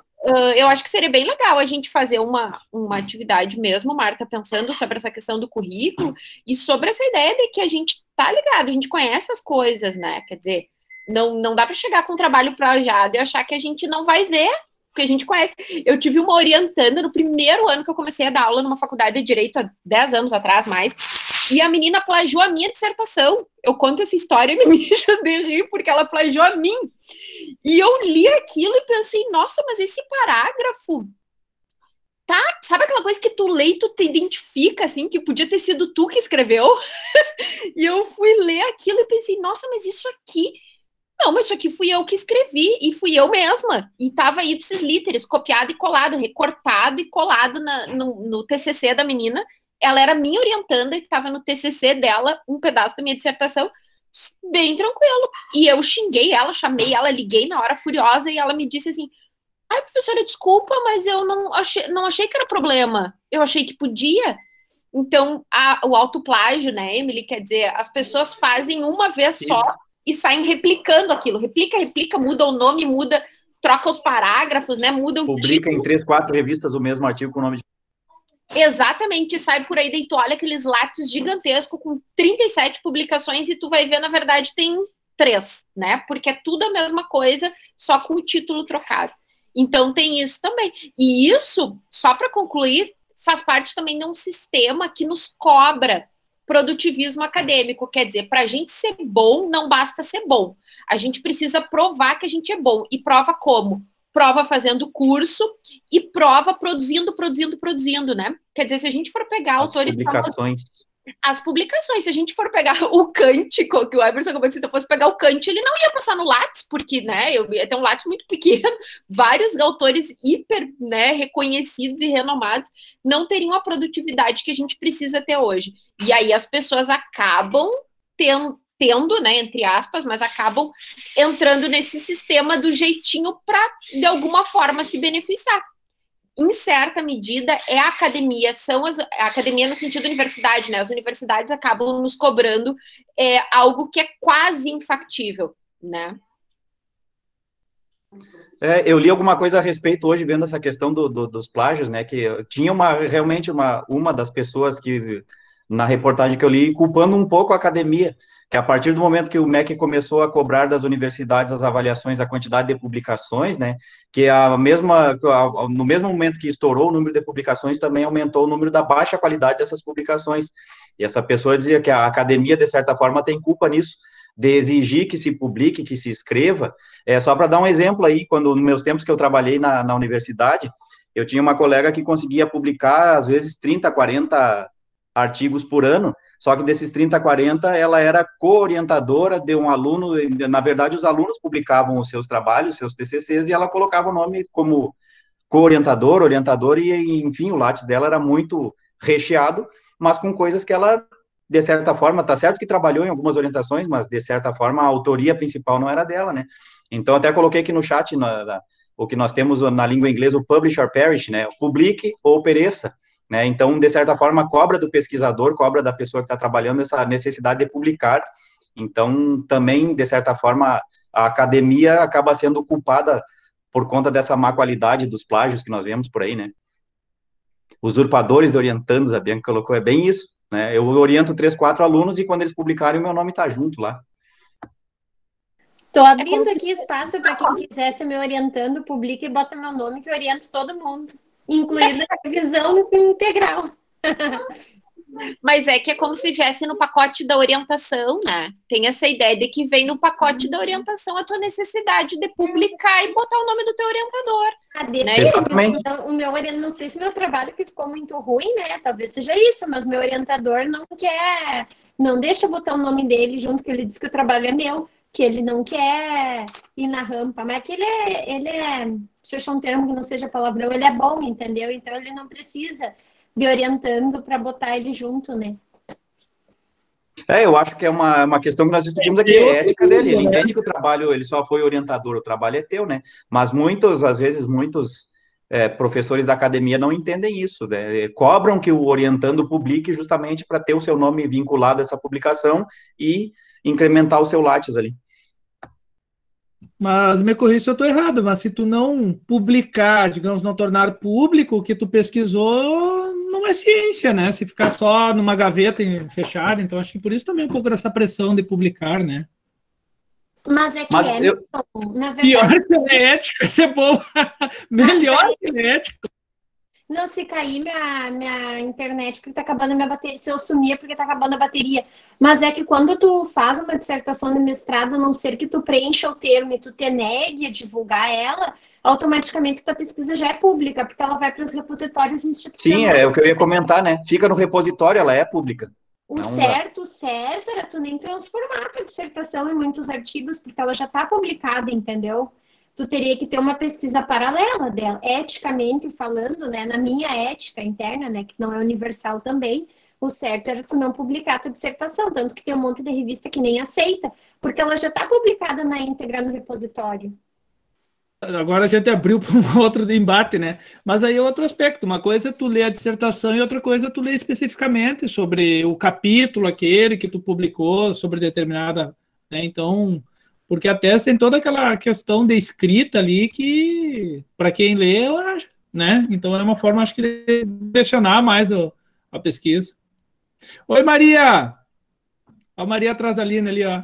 eu acho que seria bem legal a gente fazer uma atividade mesmo, Marta, pensando sobre essa questão do currículo e sobre essa ideia de que a gente tá ligado, a gente conhece as coisas, né? Quer dizer, não dá para chegar com um trabalho projado e achar que a gente não vai ver, porque a gente conhece. Eu tive uma orientanda no primeiro ano que eu comecei a dar aula numa faculdade de Direito, há 10 anos atrás, mais, e a menina plagiou a minha dissertação. Eu conto essa história e me mijo de rir, porque ela plagiou a mim. E eu li aquilo e pensei, nossa, mas esse parágrafo... Tá, sabe aquela coisa que tu lê e tu te identifica, assim, que podia ter sido tu que escreveu? E eu fui ler aquilo e pensei, nossa, mas isso aqui... Não, mas isso aqui fui eu que escrevi, e fui eu mesma. E tava ipsis literis, copiado e colado, recortado e colado no TCC da menina. Ela era minha orientanda, que estava no TCC dela, um pedaço da minha dissertação, bem tranquilo. E eu xinguei ela, chamei ela, liguei na hora furiosa, e ela me disse assim, ai, professora, desculpa, mas eu não achei que era problema. Eu achei que podia. Então, o autoplágio, né, Emily, quer dizer, as pessoas fazem uma vez só e saem replicando aquilo. Replica, muda o nome, troca os parágrafos, né, muda o Publica título. Em 3, 4 revistas o mesmo artigo com o nome de... Exatamente, sai por aí, daí tu olha aqueles lápis gigantescos com 37 publicações e tu vai ver, na verdade, tem 3, né? Porque é tudo a mesma coisa, só com o título trocado. Então tem isso também. E isso, só para concluir, faz parte também de um sistema que nos cobra produtivismo acadêmico. Quer dizer, para a gente ser bom, não basta ser bom. A gente precisa provar que a gente é bom. E prova como? Prova fazendo curso e prova produzindo, né? Quer dizer, se a gente for pegar autores... As publicações, se a gente for pegar o Kant, que o Emerson acabou de dizer, se eu fosse pegar o Kant, ele não ia passar no Lattes, porque, né, eu ia ter um Lattes muito pequeno, vários autores hiper, né, reconhecidos e renomados não teriam a produtividade que a gente precisa ter hoje. E aí as pessoas acabam tendo, né, entre aspas, mas acabam entrando nesse sistema do jeitinho para, de alguma forma, se beneficiar. Em certa medida, é a academia, a academia no sentido universidade, né? As universidades acabam nos cobrando algo que é quase infactível, né? Eu li alguma coisa a respeito hoje, vendo essa questão dos plágios, né? Que tinha realmente uma das pessoas que, na reportagem que eu li, culpando um pouco a academia, que a partir do momento que o MEC começou a cobrar das universidades as avaliações da quantidade de publicações, né, que no mesmo momento que estourou o número de publicações, também aumentou o número da baixa qualidade dessas publicações. E essa pessoa dizia que a academia, de certa forma, tem culpa nisso, de exigir que se publique, que se escreva. Só para dar um exemplo aí, nos meus tempos que eu trabalhei na universidade, eu tinha uma colega que conseguia publicar, às vezes, 30, 40 artigos por ano, só que desses 30, 40, ela era co-orientadora de um aluno, na verdade, os alunos publicavam os seus trabalhos, seus TCCs, e ela colocava o nome como co-orientador, orientador, e, enfim, o Lattes dela era muito recheado, mas com coisas que ela, de certa forma, tá certo que trabalhou em algumas orientações, mas, de certa forma, a autoria principal não era dela, né? Então, até coloquei aqui no chat, o que nós temos na língua inglesa, o publish or perish, né? Publique ou pereça. Né? Então, de certa forma, cobra do pesquisador, cobra da pessoa que está trabalhando essa necessidade de publicar. Então, também, de certa forma, a academia acaba sendo culpada por conta dessa má qualidade dos plágios que nós vemos por aí, né? Usurpadores de orientandos, a Bianca colocou, é bem isso, né? Eu oriento 3, 4 alunos e quando eles publicarem, o meu nome está junto lá. Estou abrindo aqui espaço para quem quiser ser me orientando, publica e bota meu nome que eu oriento todo mundo. Incluída a revisão integral. Mas é que é como se viesse no pacote da orientação, né? Tem essa ideia de que vem no pacote da orientação a tua necessidade de publicar e botar o nome do teu orientador. Né? Exatamente. O meu orientador, não sei se meu trabalho que ficou muito ruim, né? Talvez seja isso, mas meu orientador não deixa eu botar o nome dele junto, que ele diz que o trabalho é meu, que ele não quer ir na rampa, mas que ele é, deixa eu achar um termo que não seja palavrão, ele é bom, entendeu? Então ele não precisa de orientando para botar ele junto, né? Eu acho que é uma questão que nós discutimos aqui, é ética dele, ele entende que o trabalho, ele só foi orientador, o trabalho é teu, né? Mas às vezes muitos professores da academia não entendem isso, né? Cobram que o orientando publique justamente para ter o seu nome vinculado a essa publicação e incrementar o seu Lattes ali. Mas me corrija se eu estou errado, mas se tu não publicar, digamos, não tornar público o que tu pesquisou, não é ciência, né? Se ficar só numa gaveta fechada, então acho que por isso também um pouco dessa pressão de publicar, né? Mas é que na verdade... Pior que elétrico, isso é bom. Melhor que elétrico. Não, se cair minha internet porque tá acabando a minha bateria, se eu sumir é porque tá acabando a bateria. Mas é que quando tu faz uma dissertação de mestrado, a não ser que tu preencha o termo e tu te negue a divulgar ela, automaticamente tua pesquisa já é pública, porque ela vai para os repositórios institucionais. Sim, é o que eu ia comentar, né? Fica no repositório, ela é pública. O certo era tu nem transformar a tua dissertação em muitos artigos, porque ela já está publicada, entendeu? Tu teria que ter uma pesquisa paralela dela, eticamente falando, né? Na minha ética interna, né? Que não é universal também, o certo era tu não publicar a tua dissertação, tanto que tem um monte de revista que nem aceita, porque ela já está publicada na íntegra no repositório. Agora a gente abriu para um outro embate, né? Mas aí é outro aspecto. Uma coisa é tu ler a dissertação e outra coisa é tu ler especificamente sobre o capítulo aquele que tu publicou sobre determinada... Né? Então, porque a tese tem toda aquela questão de escrita ali que, para quem lê, eu acho, né? Então é uma forma, acho que, de direcionar mais a pesquisa. Oi, Maria! A Maria atrás da Lina ali, ó.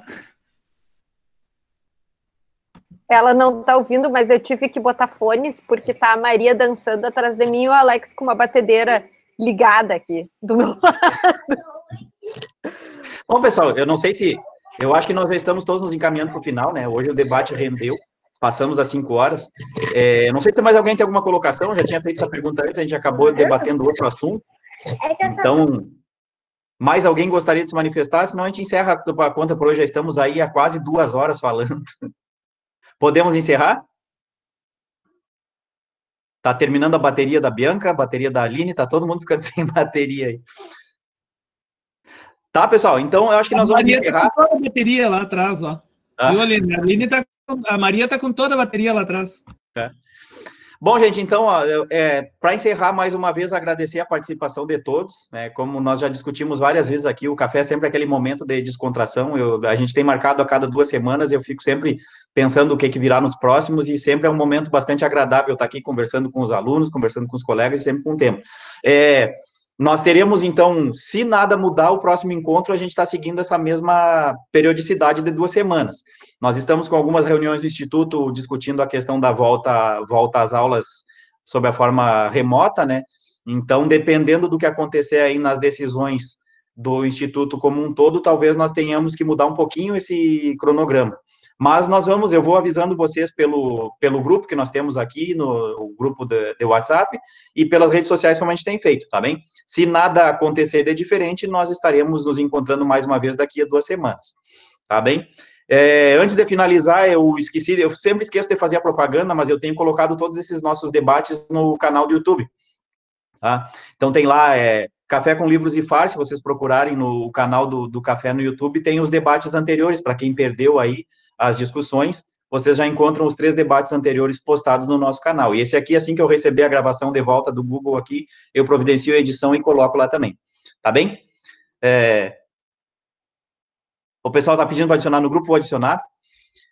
Ela não está ouvindo, mas eu tive que botar fones, porque tá a Maria dançando atrás de mim e o Alex com uma batedeira ligada aqui, do meu lado. Bom, pessoal, eu não sei se... Eu acho que nós já estamos todos nos encaminhando para o final, né? Hoje o debate rendeu, passamos das 5 horas. Não sei se mais alguém tem alguma colocação, eu já tinha feito essa pergunta antes, a gente acabou debatendo outro assunto. Então, mais alguém gostaria de se manifestar? Senão a gente encerra a conta por hoje, já estamos aí há quase 2 horas falando. Podemos encerrar? Tá terminando a bateria da Bianca, a bateria da Aline, tá todo mundo ficando sem bateria aí. Tá, pessoal, então eu acho que nós vamos encerrar. Tá com toda a bateria lá atrás, ó. Viu, Aline? A Maria tá com toda a bateria lá atrás. Bom, gente, então, para encerrar mais uma vez, agradecer a participação de todos, né? Como nós já discutimos várias vezes aqui, o café é sempre aquele momento de descontração, a gente tem marcado a cada 2 semanas, eu fico sempre pensando o que virá nos próximos, e sempre é um momento bastante agradável estar aqui conversando com os alunos, conversando com os colegas, e sempre com o tema. Nós teremos, então, se nada mudar, o próximo encontro, a gente está seguindo essa mesma periodicidade de 2 semanas. Nós estamos com algumas reuniões do Instituto discutindo a questão da volta às aulas sob a forma remota, né? Então, dependendo do que acontecer aí nas decisões do Instituto como um todo, talvez nós tenhamos que mudar um pouquinho esse cronograma. Mas eu vou avisando vocês pelo grupo que nós temos aqui, no grupo de WhatsApp, e pelas redes sociais, como a gente tem feito, tá bem? Se nada acontecer de diferente, nós estaremos nos encontrando mais uma vez daqui a 2 semanas, tá bem? Antes de finalizar, eu sempre esqueço de fazer a propaganda, mas eu tenho colocado todos esses nossos debates no canal do YouTube, tá? Então tem lá, Café com Livros e Farsa, se vocês procurarem no canal do Café no YouTube, tem os debates anteriores, para quem perdeu aí as discussões, vocês já encontram os 3 debates anteriores postados no nosso canal. E esse aqui, assim que eu receber a gravação de volta do Google aqui, eu providencio a edição e coloco lá também. Tá bem? O pessoal está pedindo para adicionar no grupo, vou adicionar.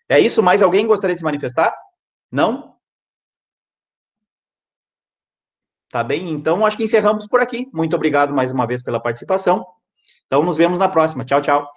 É isso? Mais alguém gostaria de se manifestar? Não? Tá bem? Então, acho que encerramos por aqui. Muito obrigado mais uma vez pela participação. Então, nos vemos na próxima. Tchau, tchau.